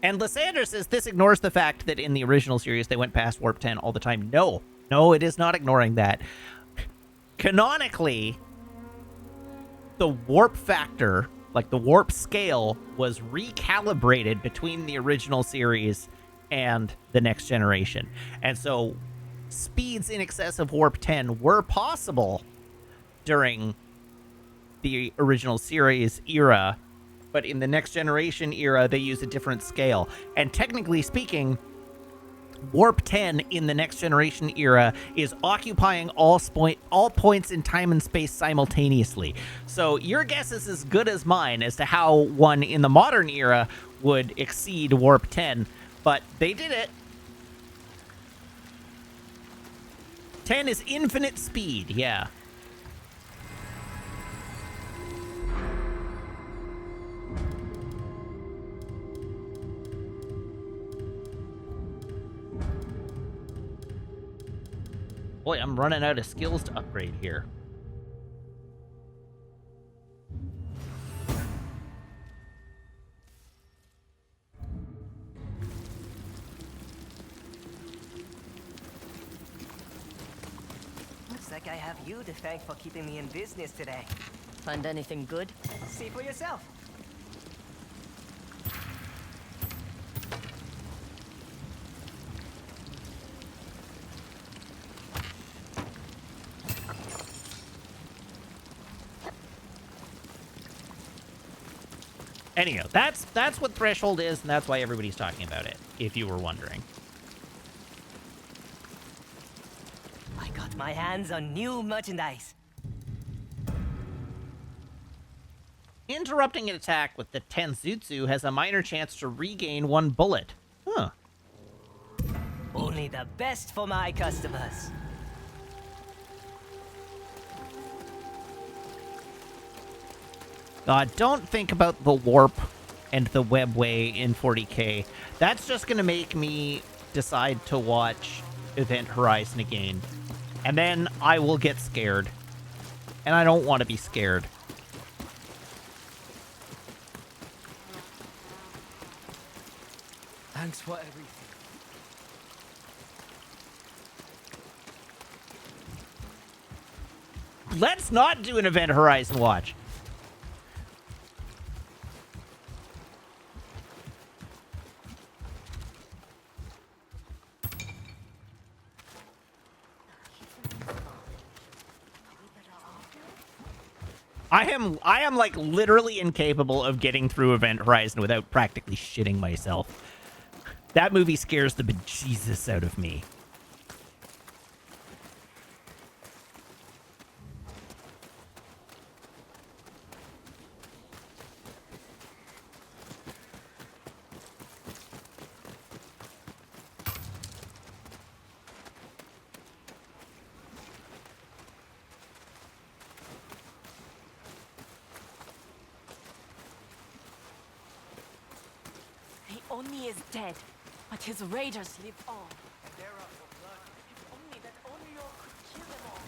And Lysander says this ignores the fact that in the original series they went past Warp 10 all the time. No, it is not ignoring that. Canonically, the warp factor, like the warp scale, was recalibrated between the original series and the Next Generation. And so speeds in excess of Warp 10 were possible during the original series era, but in the Next Generation era, they use a different scale. And technically speaking, Warp 10 in the Next Generation era is occupying all points in time and space simultaneously. So your guess is as good as mine as to how one in the modern era would exceed Warp 10, but they did it. 10 is infinite speed, yeah. Boy, I'm running out of skills to upgrade here. Looks like I have you to thank for keeping me in business today. Find anything good? See for yourself. Anyhow, that's what Threshold is, and that's why everybody's talking about it, if you were wondering. I got my hands on new merchandise. Interrupting an attack with the Tenzutsu has a minor chance to regain 1 bullet. Huh. Only the best for my customers. Don't think about the warp and the webway in 40K. That's just going to make me decide to watch Event Horizon again. And then I will get scared. And I don't want to be scared. Thanks for everything. Let's not do an Event Horizon watch. I am like literally incapable of getting through Event Horizon without practically shitting myself. That movie scares the bejesus out of me. He only is dead, but his raiders live on. If only that Onryo could kill them all.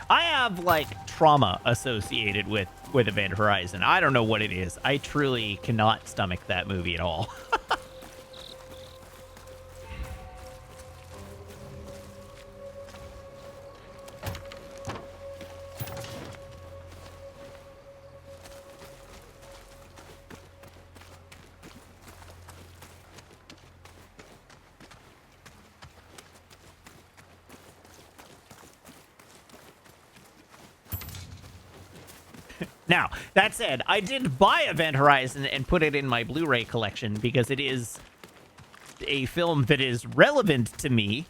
I have like trauma associated with Event Horizon. I don't know what it is. I truly cannot stomach that movie at all. Now, that said, I did buy Event Horizon and put it in my Blu-ray collection because it is a film that is relevant to me.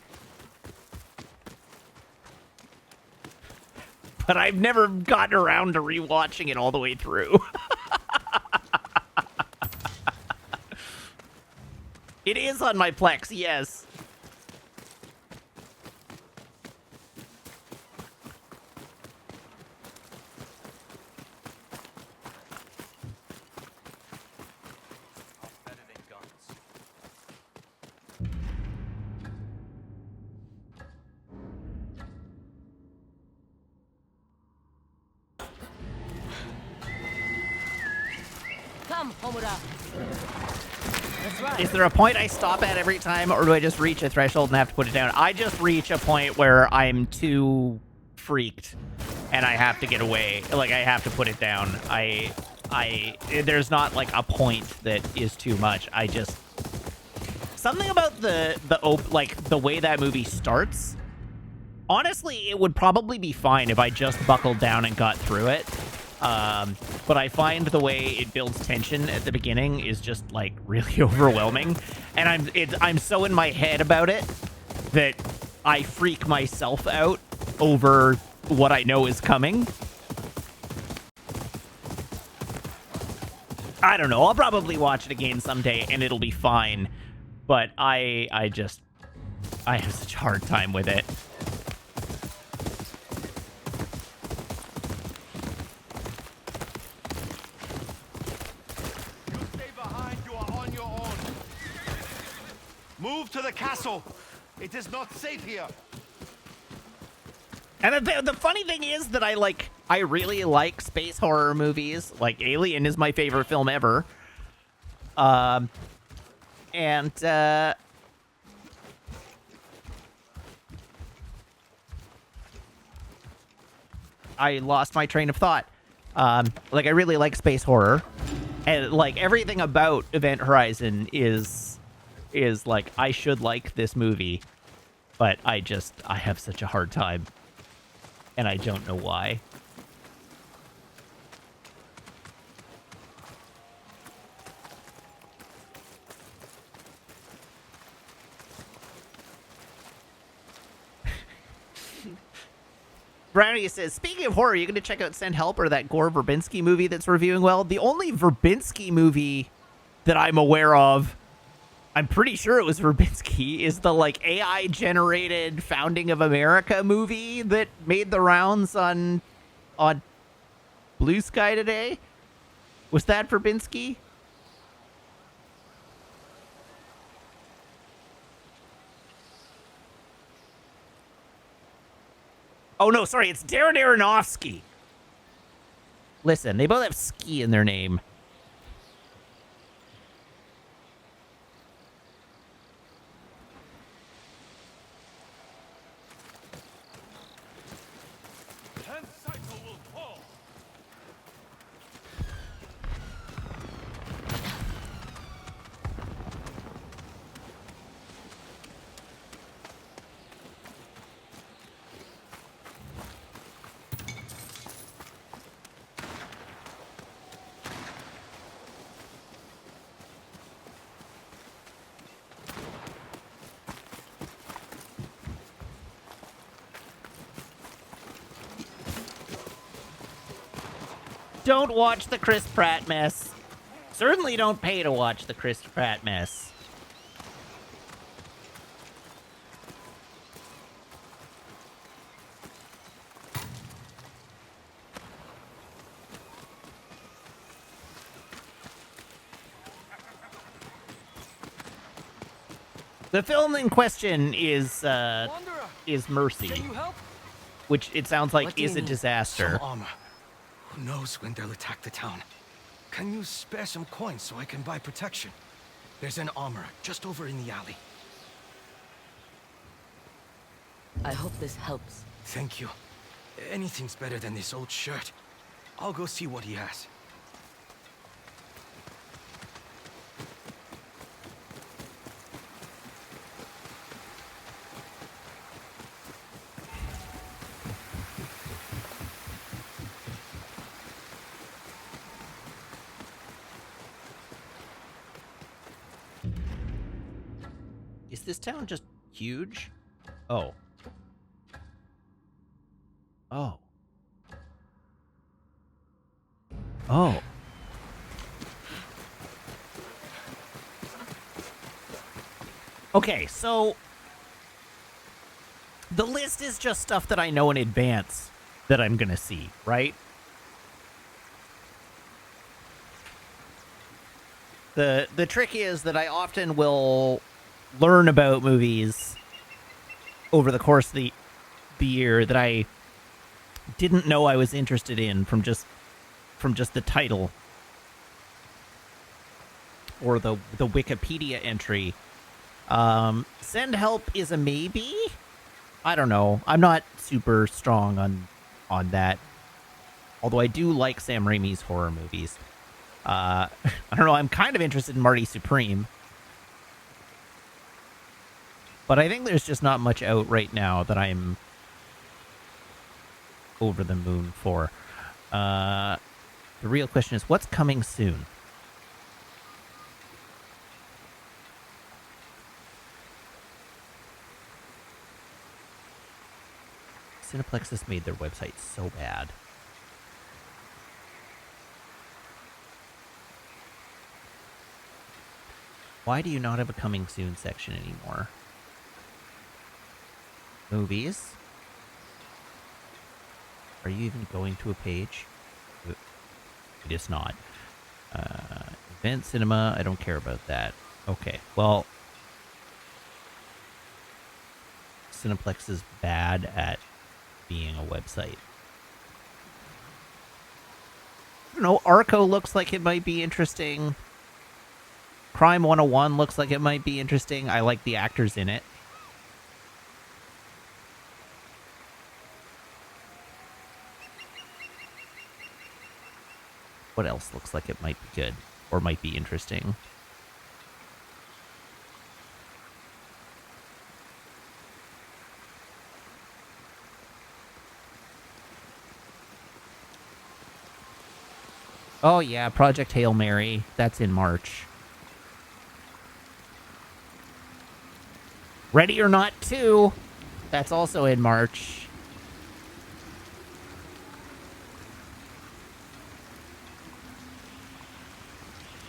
But I've never gotten around to rewatching it all the way through. It is on my Plex, yes. Come, Homura. That's right. Is there a point I stop at every time, or do I just reach a threshold and have to put it down? I just reach a point where I'm too freaked and I have to get away. Like, I have to put it down. there's not like a point that is too much. something about the way that movie starts. Honestly, it would probably be fine if I just buckled down and got through it. But I find the way it builds tension at the beginning is just like really overwhelming, and I'm so in my head about it that I freak myself out over what I know is coming. I don't know. I'll probably watch it again someday, and it'll be fine. But I have such a hard time with it. Move to the castle. It is not safe here. And the funny thing is that I really like space horror movies. Like Alien is my favorite film ever. I lost my train of thought. Like I really like space horror, and like everything about Event Horizon is like I should like this movie, but I have such a hard time, and I don't know why. Brownie says, speaking of horror, you going to check out Send Help or that Gore Verbinski movie that's reviewing well? The only Verbinski movie that I'm aware of, I'm pretty sure it was Verbinski, is the like AI generated Founding of America movie that made the rounds on Blue Sky today. Was that Verbinski? Oh, no, sorry. It's Darren Aronofsky. Listen, they both have ski in their name. Don't watch the Chris Pratt mess. Certainly don't pay to watch the Chris Pratt mess. The film in question is Mercy, which it sounds like is a disaster. Some armor. Who knows when they'll attack the town? Can you spare some coins so I can buy protection? There's an armor just over in the alley. I hope this helps. Thank you. Anything's better than this old shirt. I'll go see what he has. Is this town just huge? Oh. Oh. Oh. Okay, so the list is just stuff that I know in advance that I'm gonna see, right? The trick is that I often will learn about movies over the course of the year that I didn't know I was interested in from just the title or the Wikipedia entry. Send Help is a maybe. I don't know. I'm not super strong on that. Although I do like Sam Raimi's horror movies. I don't know. I'm kind of interested in Marty Supreme. But I think there's just not much out right now that I'm over the moon for. The real question is, what's coming soon? Cineplex has made their website so bad. Why do you not have a coming soon section anymore? Movies? Are you even going to a page? It is not. Event cinema, I don't care about that. Okay, well, Cineplex is bad at being a website. I don't know, Arco looks like it might be interesting. Crime 101 looks like it might be interesting. I like the actors in it. What else looks like it might be good or might be interesting? Oh yeah, Project Hail Mary. That's in March. Ready or Not 2. That's also in March.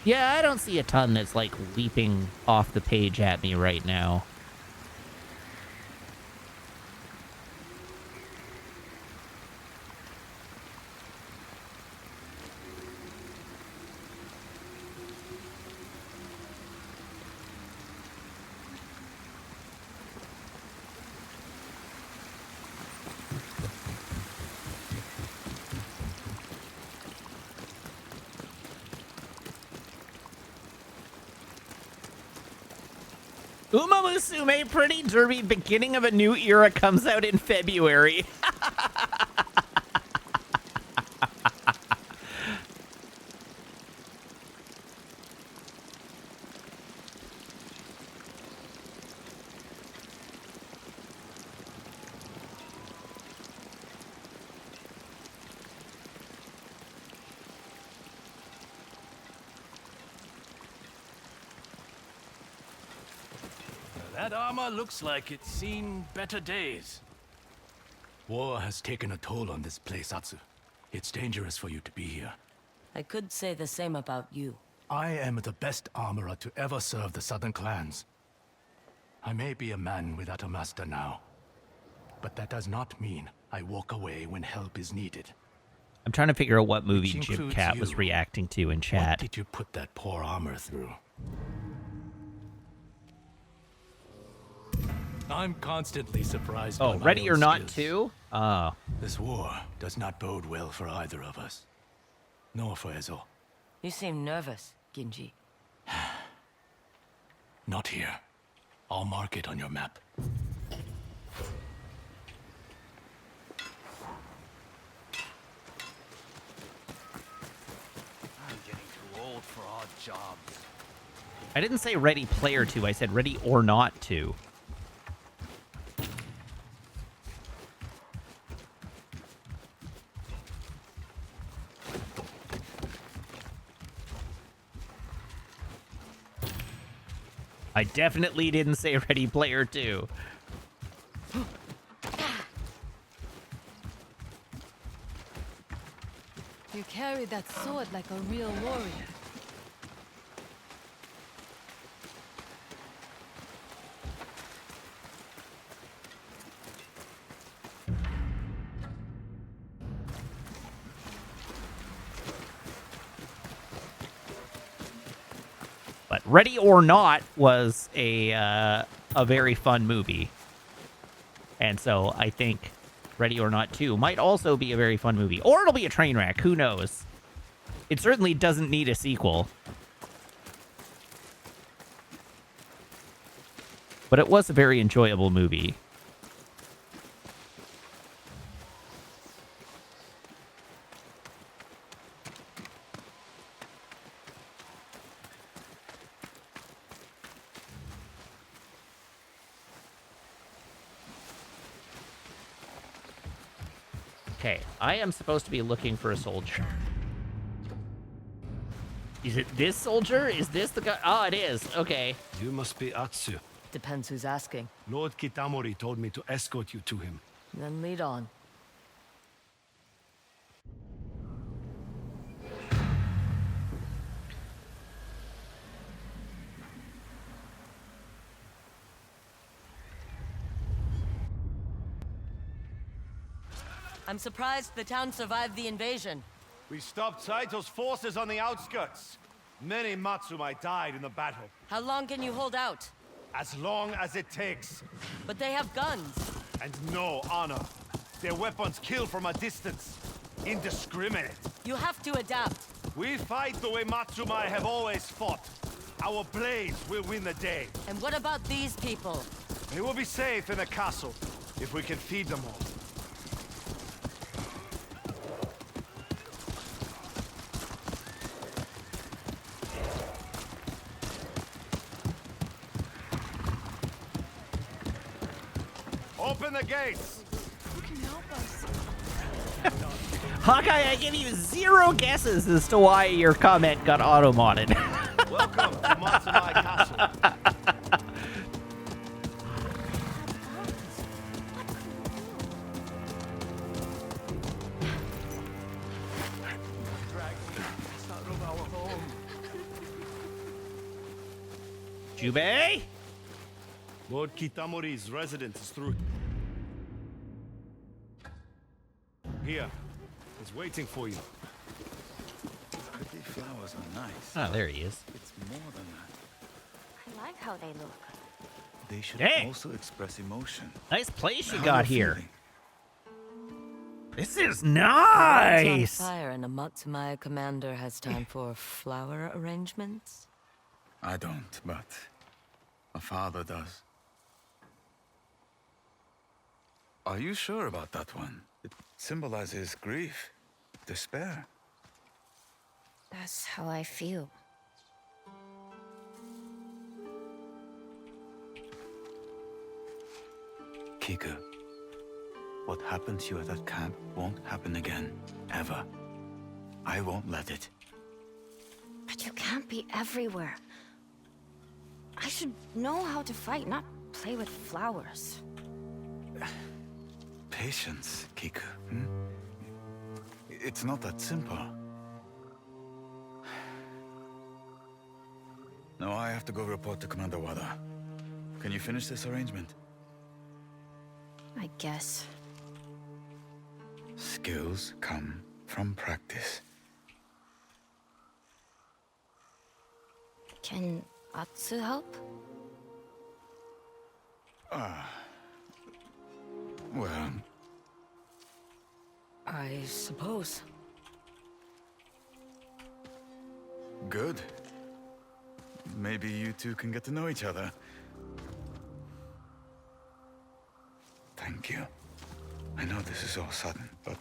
Yeah, I don't see a ton that's like leaping off the page at me right now. Uma Musume Pretty Derby Beginning of a New Era comes out in February. That armor looks like it's seen better days. War has taken a toll on this place, Atsu. It's dangerous for you to be here. I could say the same about you. I am the best armorer to ever serve the Southern clans. I may be a man without a master now, but that does not mean I walk away when help is needed. I'm trying to figure out what movie Which Jim includes Cat was you. reacting to in chat. What did you put that poor armor through? I'm constantly surprised by Oh, my Ready own or Not skills. 2? Oh. This war does not bode well for either of us. Nor for Ezo. You seem nervous, Ginji. Not here. I'll mark it on your map. I'm getting too old for odd jobs. I didn't say Ready Player 2, I said Ready or Not 2. I definitely didn't say Ready Player 2. You carry that sword like a real warrior. But Ready or Not was a very fun movie. And so I think Ready or Not 2 might also be a very fun movie. Or it'll be a train wreck, who knows? It certainly doesn't need a sequel. But it was a very enjoyable movie. Okay, I am supposed to be looking for a soldier. Is it this soldier? Is this the guy? Oh, it is. Okay. You must be Atsu. Depends who's asking. Lord Kitamori told me to escort you to him. Then lead on. I'm surprised the town survived the invasion. We stopped Saito's forces on the outskirts. Many Matsumai died in the battle. How long can you hold out? As long as it takes. But they have guns. And no honor. Their weapons kill from a distance. Indiscriminate. You have to adapt. We fight the way Matsumai have always fought. Our blades will win the day. And what about these people? They will be safe in the castle, if we can feed them all. Open the gates! Who can help us? Hawkeye, I give you 0 guesses as to why your comment got auto-modded. Welcome to Matsumai Castle. Jubei? Lord Kitamori's residence is through. Here. He's waiting for you. Pretty flowers are nice. Oh, there he is. It's more than that. I like how they look. They should Dang. also express emotion. Nice place you How got you're here. feeling. This is Lights on nice. fire and a Matsumaya commander has time for flower arrangements? I don't, but a father does. Are you sure about that one? It symbolizes grief, despair. That's how I feel. Kiku, what happened to you at that camp won't happen again, ever. I won't let it. But you can't be everywhere. I should know how to fight, not play with flowers. Patience, Kiku. Hmm? It's not that simple. Now I have to go report to Commander Wada. Can you finish this arrangement? I guess. Skills come from practice. Can Atsu help? Well, I suppose. good. Maybe you two can get to know each other. Thank you. I know this is all sudden, but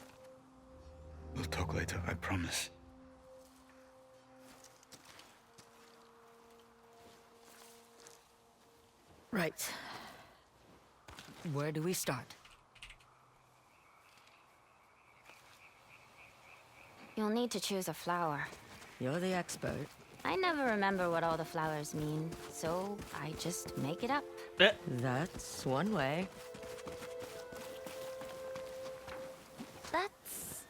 we'll talk later, I promise. Right. Where do we start? You'll need to choose a flower. You're the expert. I never remember what all the flowers mean, so I just make it up. That's one way. That's,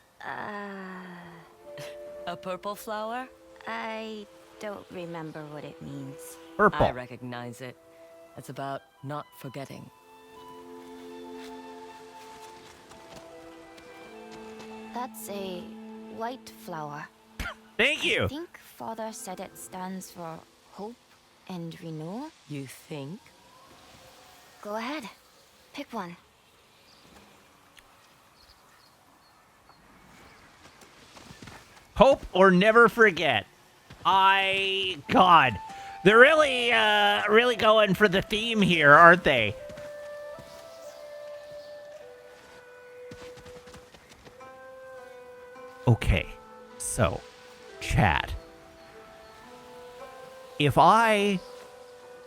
A purple flower? I don't remember what it means. Purple. I recognize it. It's about not forgetting. That's a white flower. Thank I you. think Father said it stands for hope and renewal. You think? Go ahead. Pick one. Hope or never forget. God, they're really going for the theme here, aren't they? Okay, so, chat. If I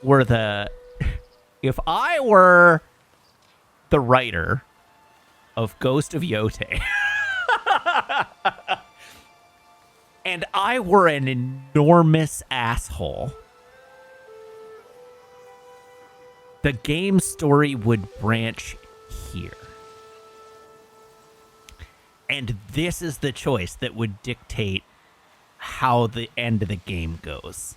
were the writer of Ghost of Yotei, and I were an enormous asshole, the game story would branch here. And this is the choice that would dictate how the end of the game goes.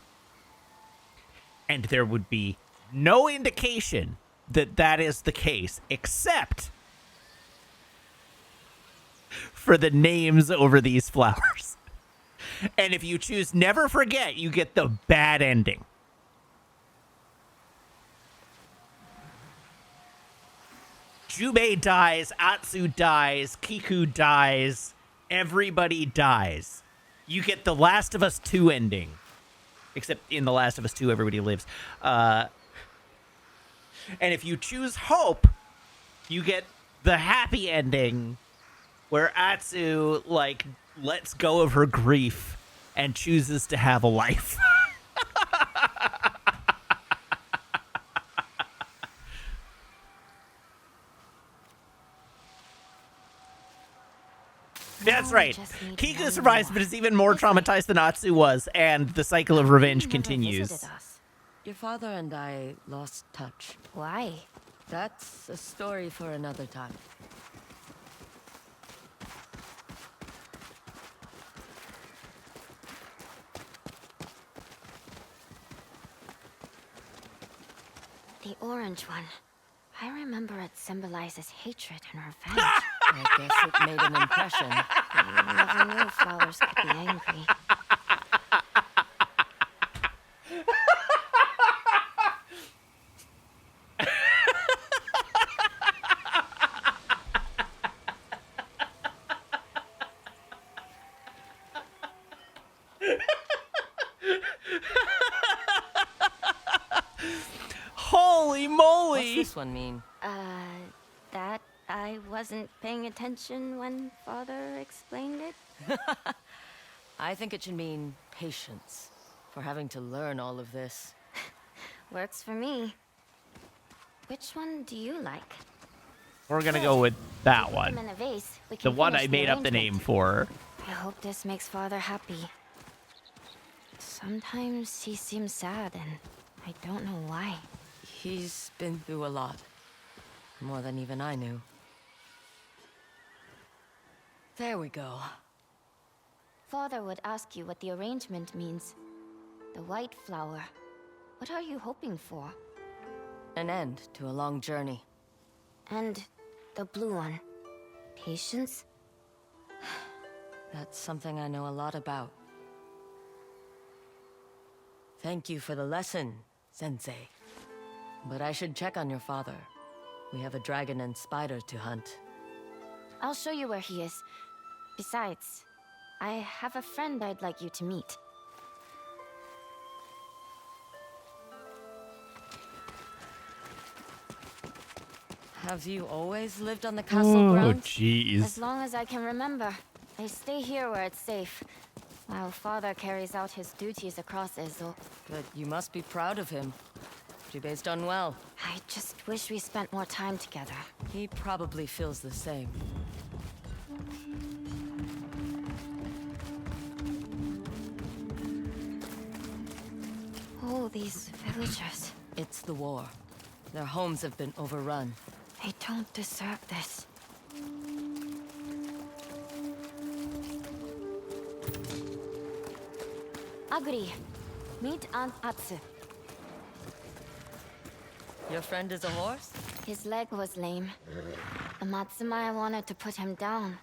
And there would be no indication that that is the case, except for the names over these flowers. And if you choose Never Forget, you get the bad ending. Jubei dies, Atsu dies, Kiku dies, everybody dies. You get the Last of Us 2 ending. Except in The Last of Us 2, everybody lives. And if you choose Hope, you get the happy ending where Atsu, like, lets go of her grief and chooses to have a life. That's right. Kiku survives, but is even more traumatized than Atsu was, and the cycle of revenge continues. Your father and I lost touch. Why? That's a story for another time. The orange one. I remember it symbolizes hatred and revenge. I guess it made an impression. I never knew flowers could be angry. Holy moly! What's this one mean? That I wasn't paying attention when Father explained it. I think it should mean patience for having to learn all of this. Works for me. Which one do you like? We're gonna go with that Put one. them in a vase. We The can one I finish made up the arrangement. name for. I hope this makes Father happy. Sometimes he seems sad, and I don't know why. He's been through a lot. More than even I knew. There we go. Father would ask you what the arrangement means. The white flower. What are you hoping for? An end to a long journey. And the blue one. Patience? That's something I know a lot about. Thank you for the lesson, Sensei. But I should check on your father. We have a dragon and spider to hunt. I'll show you where he is. Besides, I have a friend I'd like you to meet. Have you always lived on the castle Oh, grounds? jeez. As long as I can remember. I stay here where it's safe, while Father carries out his duties across Ezo. But you must be proud of him. Jubei's done well. I just wish we spent more time together. He probably feels the same. Oh, these villagers. It's the war. Their homes have been overrun. They don't deserve this. Aguri, meet Aunt Atsu. Your friend is a horse? His leg was lame. The Matsumai wanted to put him down,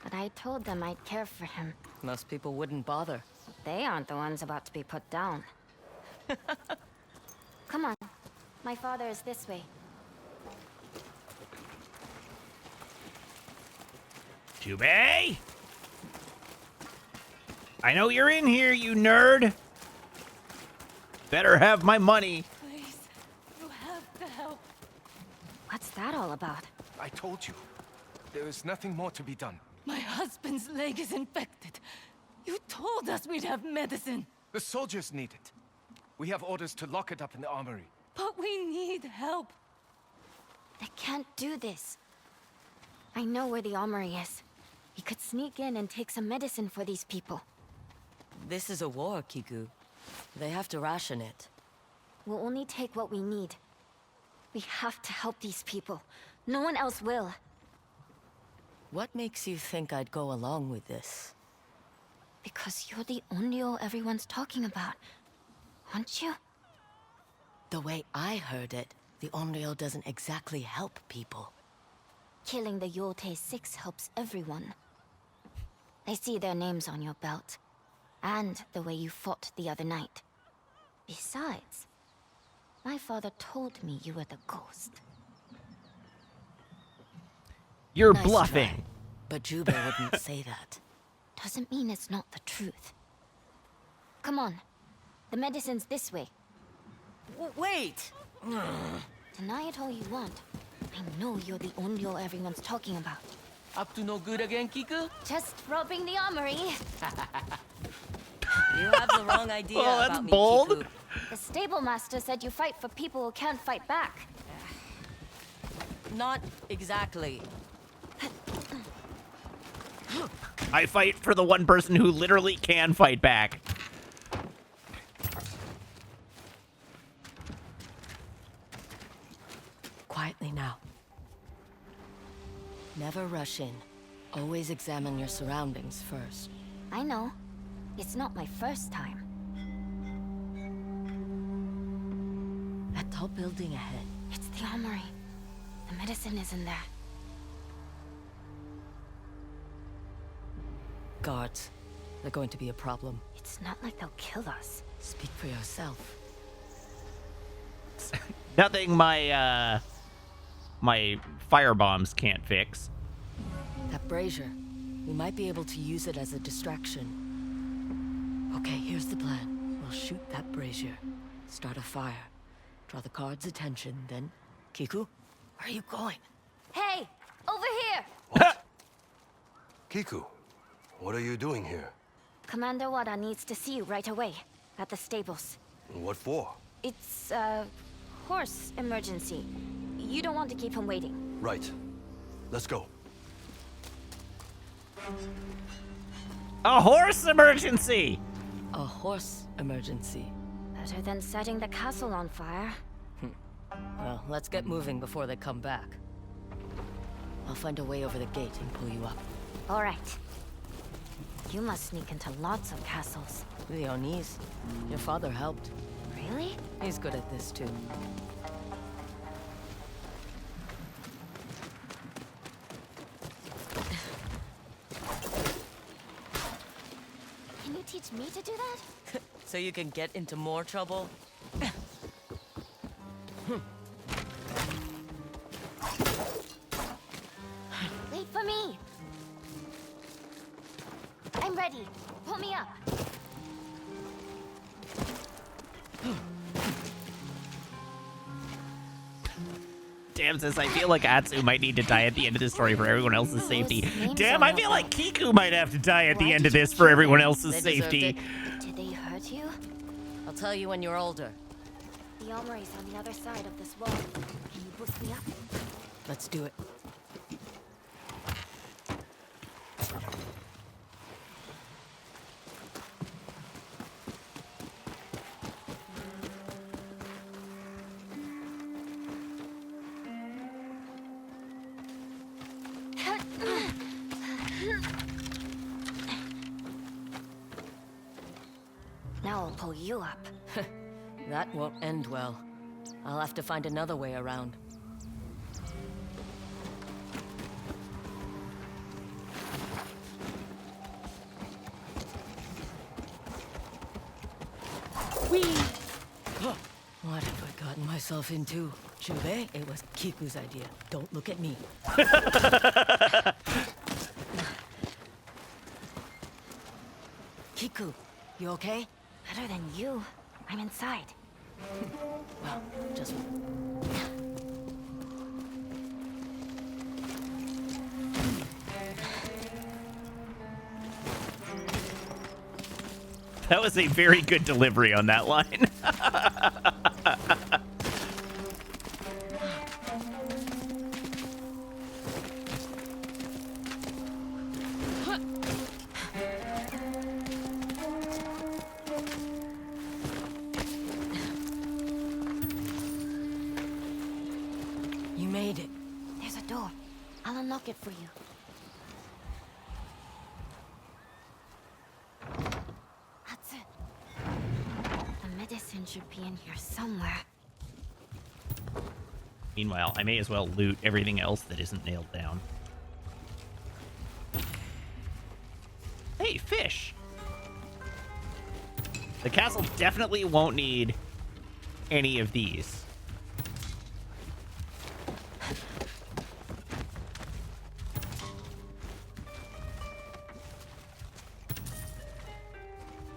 but I told them I'd care for him. Most people wouldn't bother. They aren't the ones about to be put down. Come on. My father is this way. Jubei? I know you're in here, you nerd. Better have my money. Please, you have to help. What's that all about? I told you. There is nothing more to be done. My husband's leg is infected. You told us we'd have medicine. The soldiers need it. We have orders to lock it up in the armory. But we need help. I can't do this. I know where the armory is. We could sneak in and take some medicine for these people. This is a war, Kiku. They have to ration it. We'll only take what we need. We have to help these people. No one else will. What makes you think I'd go along with this? Because you're the Onryo everyone's talking about. Aren't you? The way I heard it, the Onryo doesn't exactly help people. Killing the Yotei 6 helps everyone. I see their names on your belt. And the way you fought the other night. Besides, my father told me you were the ghost. You're Nice bluffing. try, but Jubei wouldn't say that. Doesn't mean it's not the truth. Come on. The medicine's this way. Wait! Deny it all you want. I know you're the Onryo everyone's talking about. Up to no good again, Kiku? Just robbing the armory. You have the wrong idea Well, that's about me, bold. Kiku. The stable master said you fight for people who can't fight back. Not exactly. I fight for the one person who literally can fight back. Quietly now. Never rush in. Always examine your surroundings first. I know. It's not my first time. That tall building ahead. It's the armory. The medicine is in there. Guards. They're going to be a problem. It's not like they'll kill us. Speak for yourself. Nothing my my fire bombs can't fix. That brazier. We might be able to use it as a distraction. Okay, here's the plan. We'll shoot that brazier. Start a fire. Draw the guards' attention, then... Kiku? Where are you going? Hey! Over here! Kiku, what are you doing here? Commander Wada needs to see you right away. At the stables. What for? It's a horse emergency. You don't want to keep him waiting. Right. Let's go. A horse emergency! A horse emergency. Better than setting the castle on fire. Well, let's get moving before they come back. I'll find a way over the gate and pull you up. All right. You must sneak into lots of castles. The Onis. Your father helped. Really? He's good at this too. Can you teach me to do that? So you can get into more trouble? Wait for me! I'm ready. Pull me up. Damn, sis, I feel like Atsu might need to die at the end of this story for everyone else's safety. Damn, I feel like Kiku might have to die at the end of this for everyone else's They deserved safety. it. Did they hurt you? I'll tell you when you're older. The armory's on the other side of this wall. Can you boost me up? Let's do it. Now I'll pull you up. That won't end well. I'll have to find another way around. Whee! What have I gotten myself into? Jubei, it was Kiku's idea. Don't look at me. Kiku, you okay? Better than you. I'm inside. Well, just... That was a very good delivery on that line. unlock it for you. That's it. The medicine should be in here somewhere. Meanwhile, I may as well loot everything else that isn't nailed down. Hey, fish! The castle definitely won't need any of these.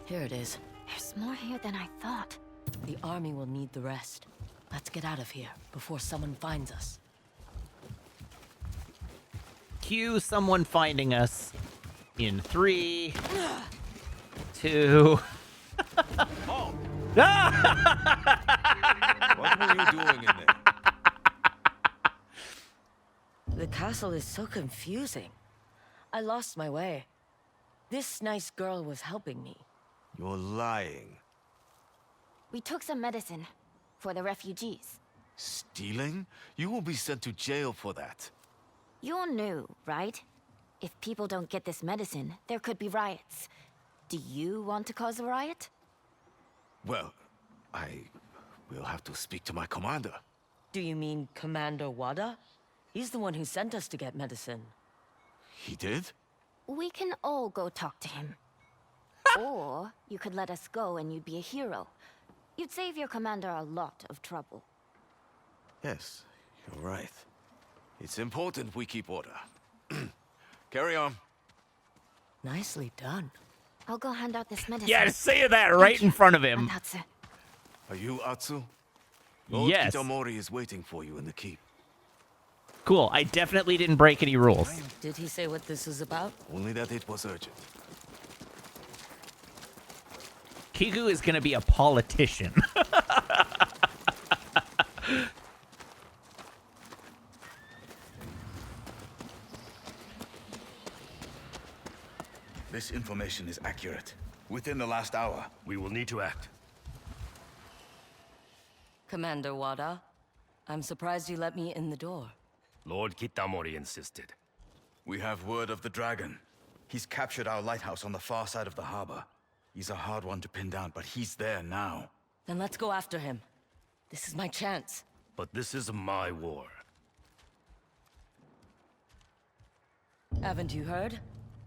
Here it is. There's more here than I thought. The army will need the rest. Let's get out of here before someone finds us. Cue someone finding us in 3, 2. Oh! What were you doing in there? The castle is so confusing. I lost my way. This nice girl was helping me. You're lying. We took some medicine for the refugees. Stealing? You will be sent to jail for that. You knew, right? If people don't get this medicine, there could be riots. Do you want to cause a riot? Well, I will have to speak to my commander. Do you mean Commander Wada? He's the one who sent us to get medicine. He did? We can all go talk to him. Or you could let us go and you'd be a hero. You'd save your commander a lot of trouble. Yes, you're right. It's important we keep order. Carry on. Nicely done. I'll go hand out this medicine. Yeah, say that right in front of him. That's it. Are you Atsu? Lord Yes. Kitamori is waiting for you in the keep. Cool. I definitely didn't break any rules. Did he say what this is about? Only that it was urgent. Kiku is gonna be a politician. This information is accurate. Within the last hour. We will need to act. Commander Wada, I'm surprised you let me in the door. Lord Kitamori insisted. We have word of the dragon. He's captured our lighthouse on the far side of the harbor. He's a hard one to pin down, but he's there now. Then let's go after him. This is my chance. But this is my war. Haven't you heard?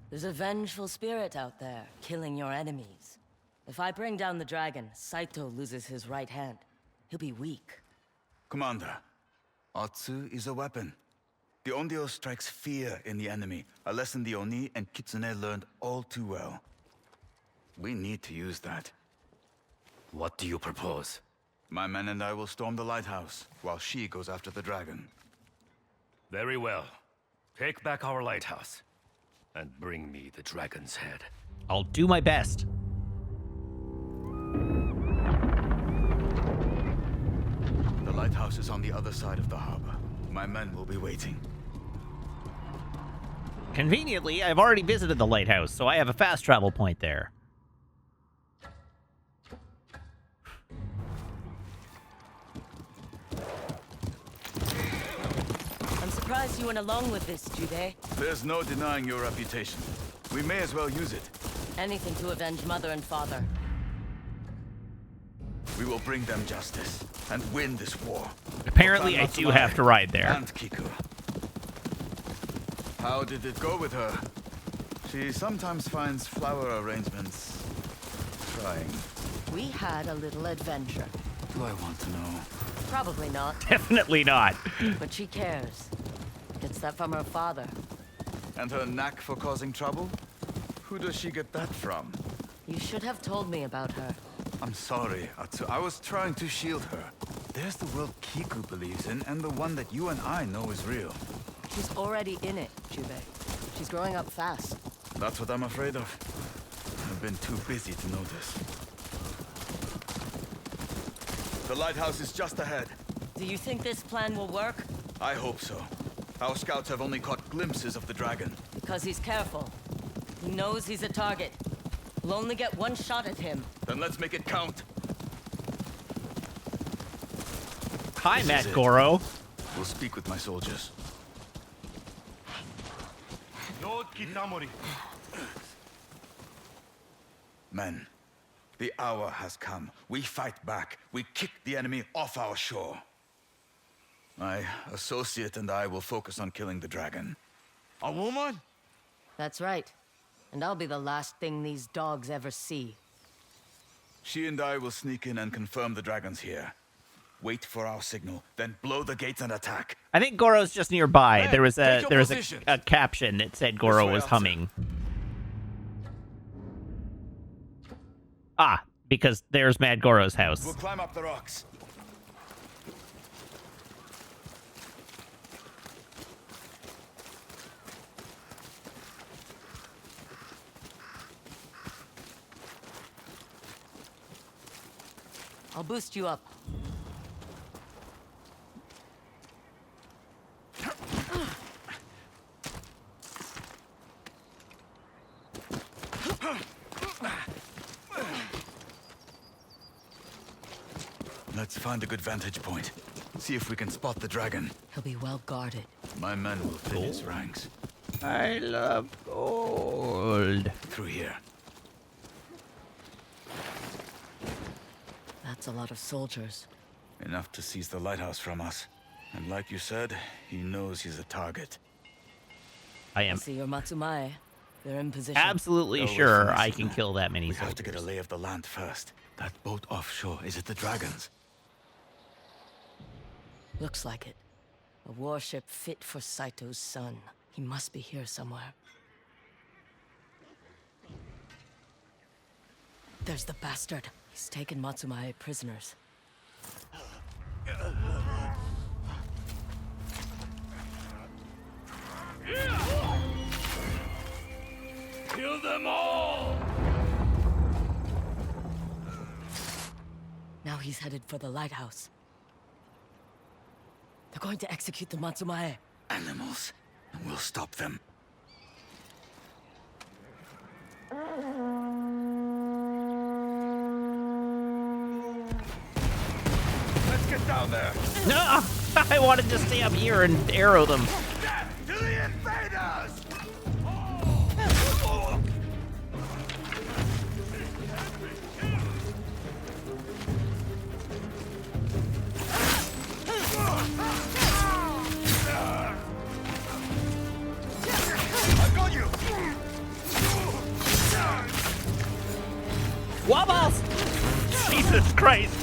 There's a vengeful spirit out there, killing your enemies. If I bring down the dragon, Saito loses his right hand. He'll be weak. Commander, Atsu is a weapon. The Onryo strikes fear in the enemy, a lesson the Oni and Kitsune learned all too well. We need to use that. What do you propose? My men and I will storm the lighthouse, while she goes after the dragon. Very well. Take back our lighthouse. And bring me the dragon's head. I'll do my best. The lighthouse is on the other side of the harbor. My men will be waiting. Conveniently, I've already visited the lighthouse, so I have a fast travel point there. I'm surprised you went along with this, Yotei. There's no denying your reputation. We may as well use it. Anything to avenge mother and father. We will bring them justice and win this war. Apparently, I do have to ride there. And Kiku. How did it go with her? She sometimes finds flower arrangements trying. We had a little adventure. Do I want to know? Probably not, Definitely not. but she cares. Gets that from her father. And her knack for causing trouble? Who does she get that from? You should have told me about her. I'm sorry, Atsu. I was trying to shield her. There's the world Kiku believes in, and the one that you and I know is real. She's already in it, Yotei. She's growing up fast. That's what I'm afraid of. I've been too busy to notice. The lighthouse is just ahead. Do you think this plan will work? I hope so. Our scouts have only caught glimpses of the dragon. Because he's careful. He knows he's a target. We'll only get one shot at him. Then let's make it count. Hi, This Matt is it. Goro. We'll speak with my soldiers. Men, the hour has come. We fight back. We kick the enemy off our shore. My associate and I will focus on killing the dragon. A woman? That's right. And I'll be the last thing these dogs ever see. She and I will sneak in and confirm the dragon's here. Wait for our signal, then blow the gates and attack. I think Goro's just nearby. Hey, there was take your a positions. caption that said Goro way, was officer. humming. Ah, because there's Mad Goro's house. We'll climb up the rocks. I'll boost you up. Let's find a good vantage point. See if we can spot the dragon. He'll be well guarded. My men will thin his ranks. I love gold. Through here. That's a lot of soldiers. Enough to seize the lighthouse from us. And like you said, he knows he's a target. I am See your Matsumae. They're in position. absolutely Go with sure me, I can Suna. kill that many We have to get a soldiers. lay of the land first. That boat offshore, is it the dragon's? Looks like it. A warship fit for Saito's son. He must be here somewhere. There's the bastard. He's taken Matsumae prisoners. Kill them all! Now he's headed for the lighthouse. They're going to execute the Matsumae. Animals. And we'll stop them. Let's get down there! No, I wanted to stay up here and arrow them. To the invaders! I got you! Wobbles! Jesus Christ!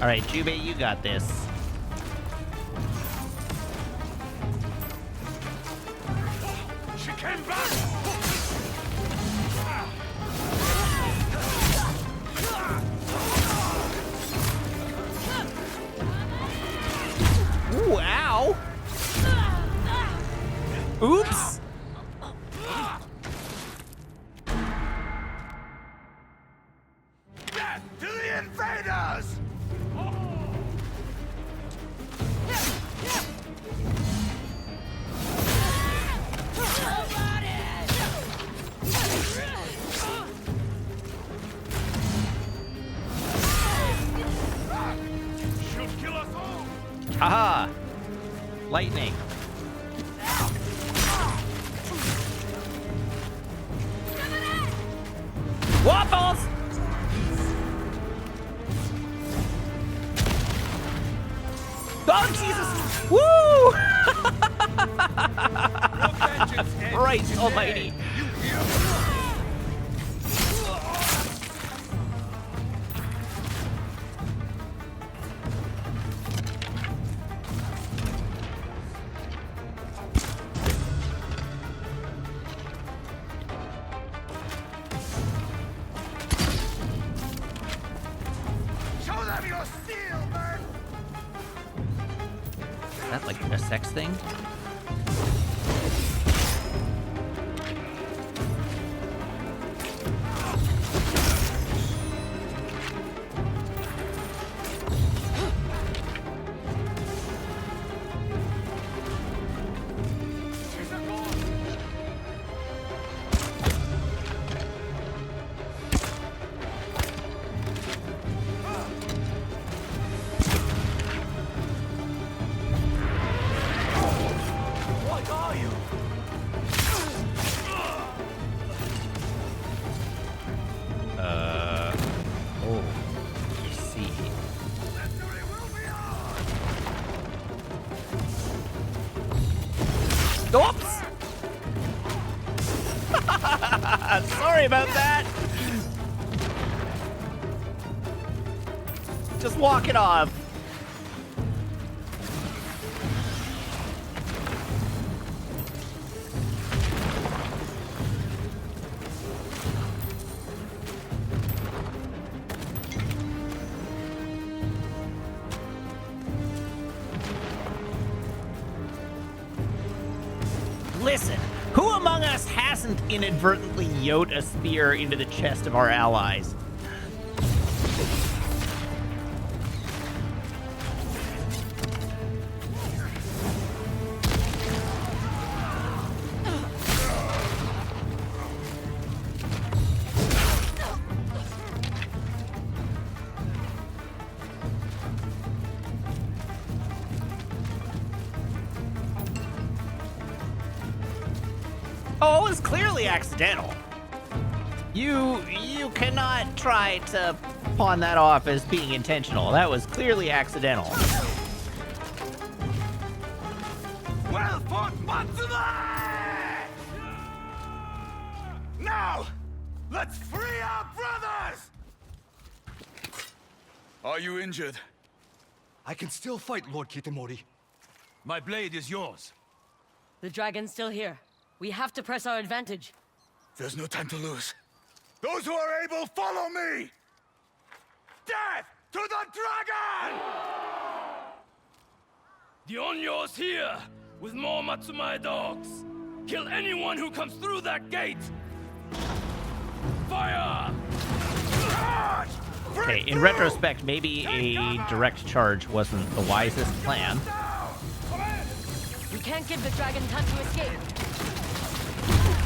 All right, Jubei, you got this. She came back! Ooh, ow! Oops! To the invaders! She'll kill us all! Haha! Lightning. Waffles! Oh, Jesus! Woo! Christ almighty. Show them your steel, man! Is that like a sex thing? Oops! Sorry about that. Just walk it off. Listen, who among us hasn't inadvertently yoked a spear into the chest of our allies? Oh, it was clearly accidental. You cannot try to pawn that off as being intentional. That was clearly accidental. Well fought, Matsume! Now, let's free our brothers! Are you injured? I can still fight, Lord Kitamori. My blade is yours. The dragon's still here. We have to press our advantage. There's no time to lose. Those who are able, follow me! Death to the dragon! The Onyo's here, with more Matsumae dogs. Kill anyone who comes through that gate! Fire! Charge! Okay, in retrospect, maybe a direct charge wasn't the wisest plan. We can't give the dragon time to escape.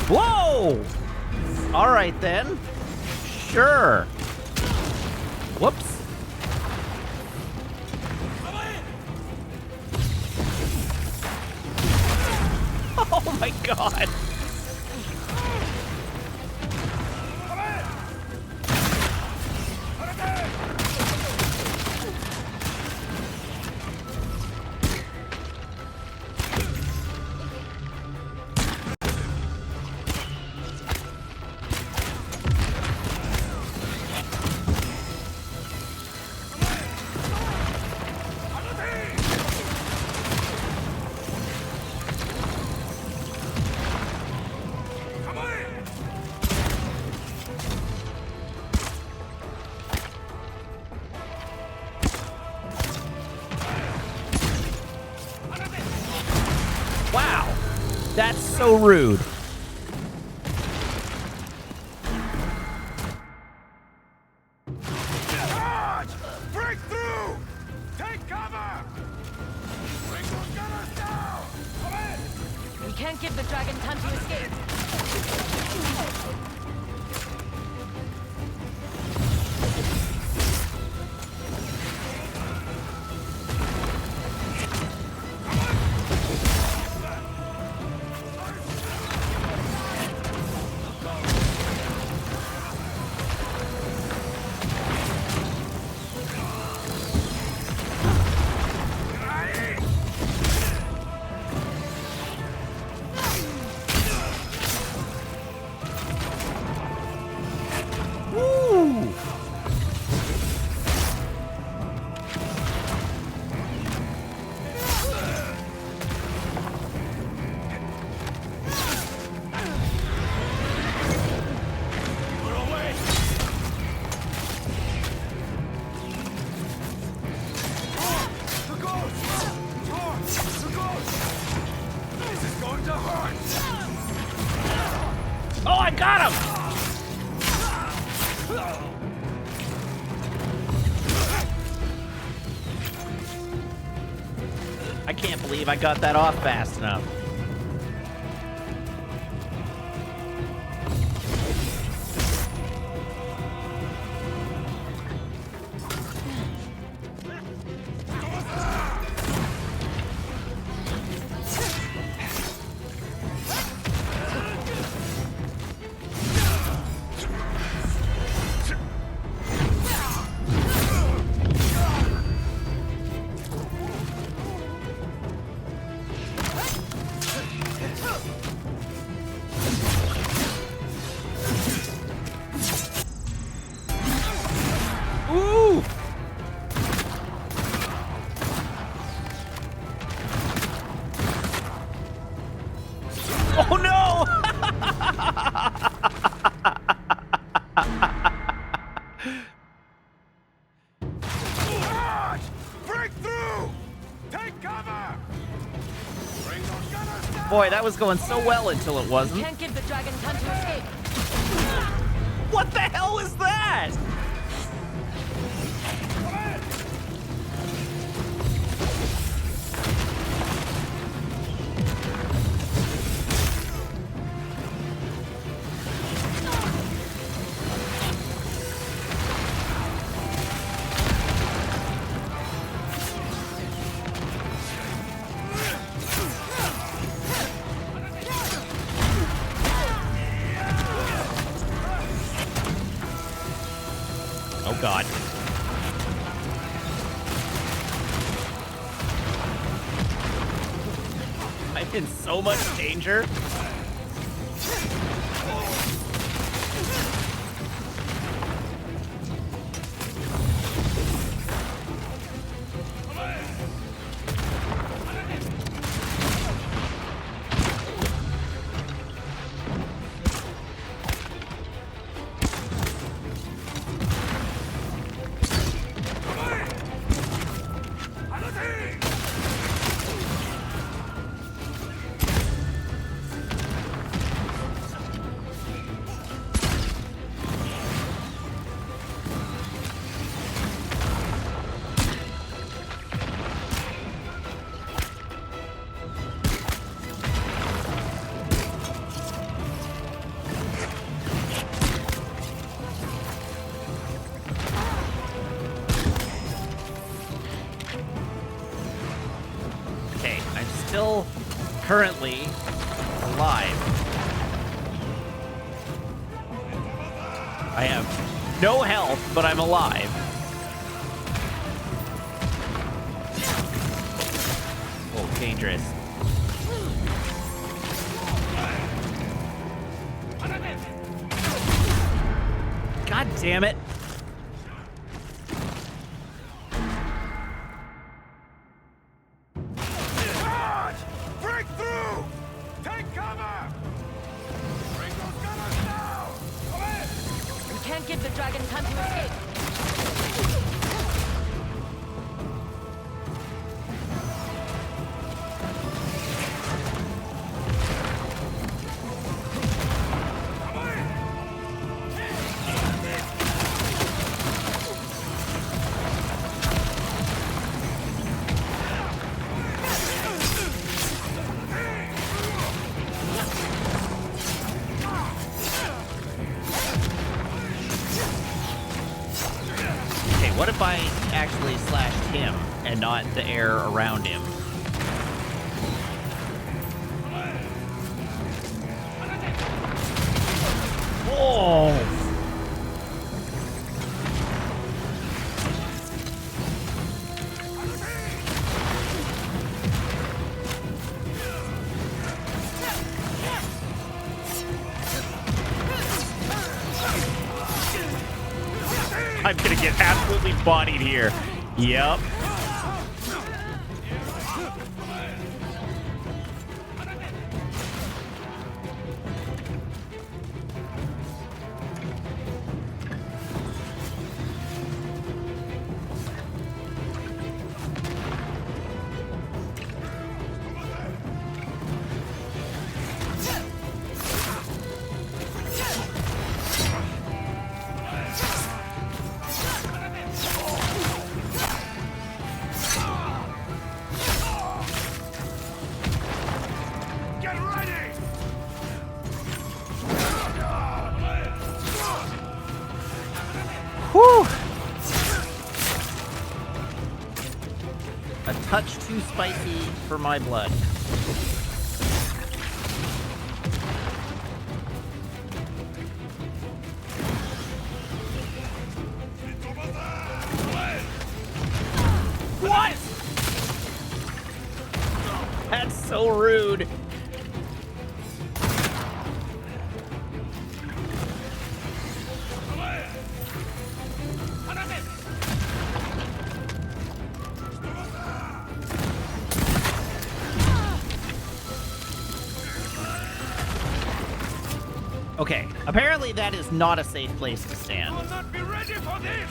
Whoa! All right then. Sure. Whoops. Oh my god. Wow, that's so rude. Charge! Break through! Take cover! Bring those gunners down! Come in! We can't give the dragon time to escape. Woo! This is going to hurt! Oh, I got him! I can't believe I got that off fast enough. Boy, that was going so well until it wasn't. Can't give the dragon time to escape. What the hell is that? Oh God. I'm in so much danger. Still currently alive. I have no health, but I'm alive. Oh, dangerous. God damn it. Give the dragon time to escape. What if I actually slashed him and not the air around him? Whoa! I'm gonna get absolutely bodied here. Yep. Whew! A touch too spicy for my blood. What? That's so rude. Okay, apparently that is not a safe place to stand. I'll not be ready for this!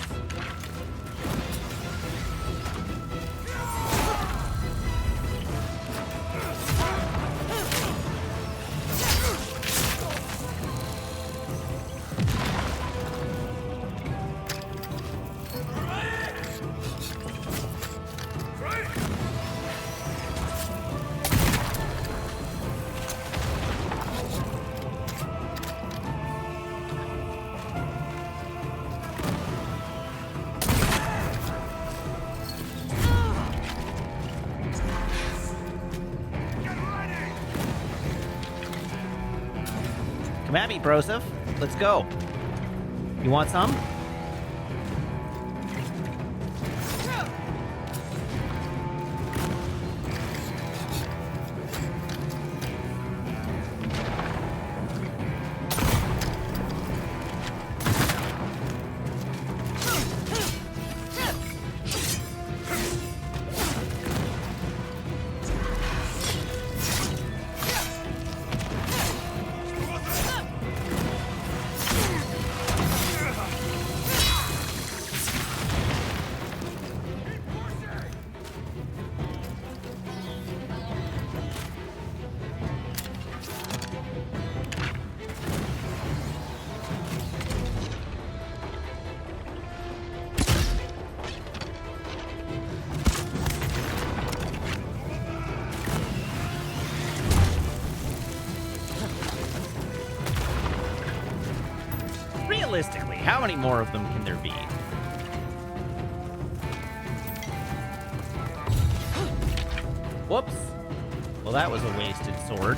Come at me, Broseph. Let's go. You want some? Realistically, how many more of them can there be? Whoops. Well, that was a wasted sword.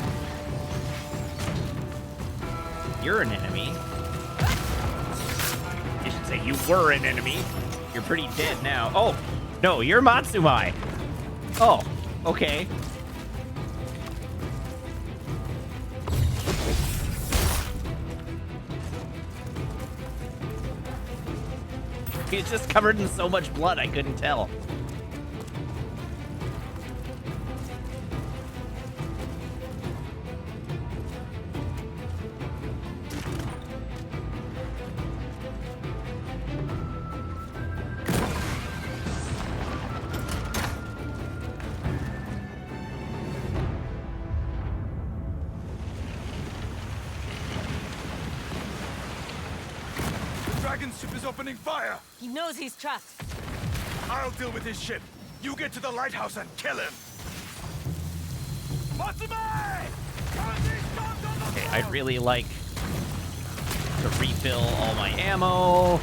You're an enemy. You should say you were an enemy. You're pretty dead now. Oh, no, you're Matsumai. Oh, okay. He's just covered in so much blood, I couldn't tell. The dragon ship is opening fire! He knows he's trapped. I'll deal with his ship. You get to the lighthouse and kill him. Matsume! Okay, I'd really like to refill all my ammo.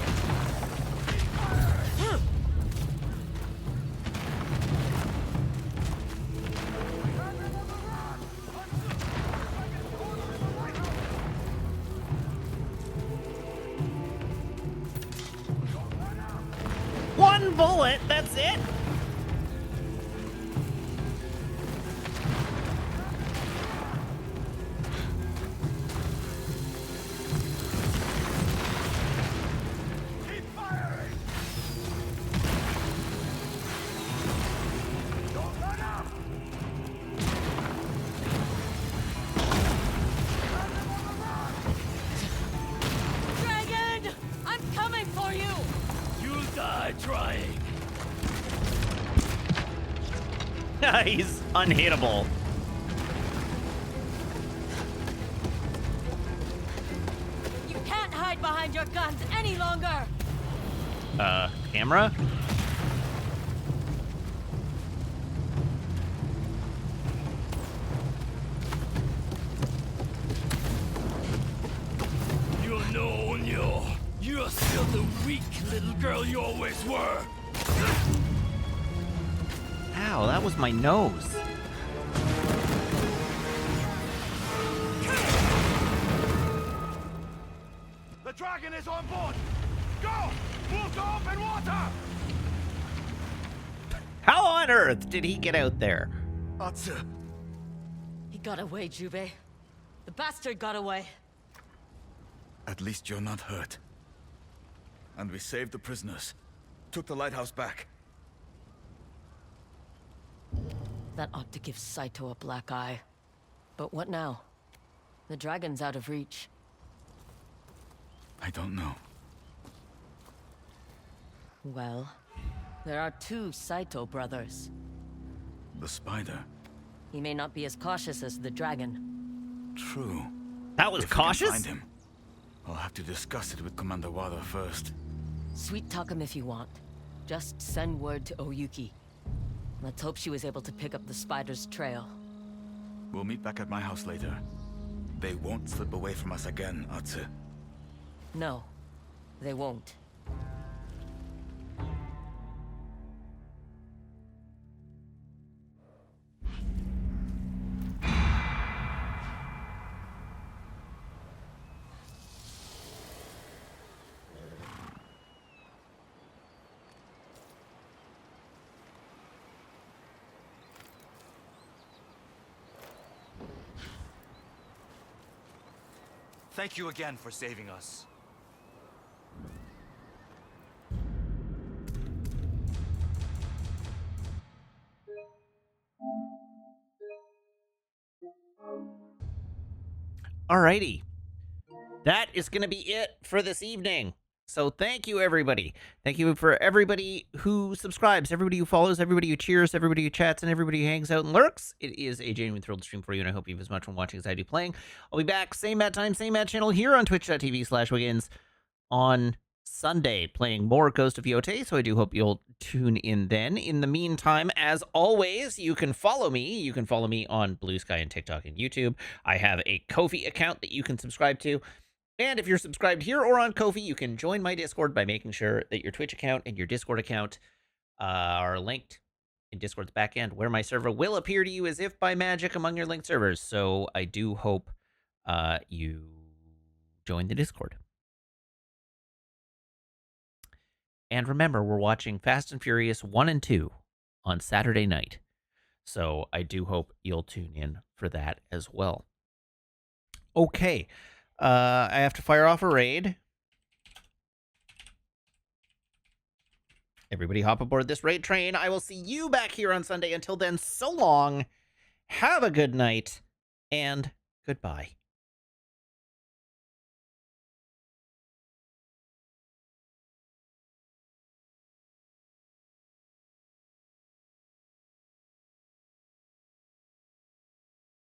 One bullet, that's it? Dragon! I'm coming for you! You'll die trying. He's unhittable. You can't hide behind your guns any longer! Camera? You're no Onyo. You're still the weak little girl you always were. Ow, that was my nose. The dragon is on board! Go! Move to open water! How on earth did he get out there? Atsu, He got away, Jubei. The bastard got away. At least you're not hurt. And we saved the prisoners. Took the lighthouse back. That ought to give Saito a black eye. But what now? The dragon's out of reach. I don't know. Well, there are two Saito brothers. The spider. He may not be as cautious as the dragon. True. That was If we can cautious? find him, I'll have to discuss it with Commander Wada first. Sweet talk him if you want. Just send word to Oyuki. Let's hope she was able to pick up the spider's trail. We'll meet back at my house later. They won't slip away from us again, Atsu. No, they won't. Thank you again for saving us. Alrighty. That is going to be it for this evening. So thank you, everybody. Thank you for everybody who subscribes, everybody who follows, everybody who cheers, everybody who chats, and everybody who hangs out and lurks. It is a genuine thrill to stream for you, and I hope you have as much fun watching as I do playing. I'll be back, same bat time, same bat channel here on twitch.tv/Wiggins on Sunday, playing more Ghost of Yotei, so I do hope you'll tune in then. In the meantime, as always, you can follow me. You can follow me on Blue Sky and TikTok and YouTube. I have a Ko-fi account that you can subscribe to. And if you're subscribed here or on Ko-fi, you can join my Discord by making sure that your Twitch account and your Discord account are linked in Discord's backend, where my server will appear to you as if by magic among your linked servers. So I do hope you join the Discord. And remember, we're watching Fast and Furious 1 and 2 on Saturday night. So I do hope you'll tune in for that as well. Okay. I have to fire off a raid. Everybody hop aboard this raid train. I will see you back here on Sunday. Until then, so long. Have a good night. And goodbye.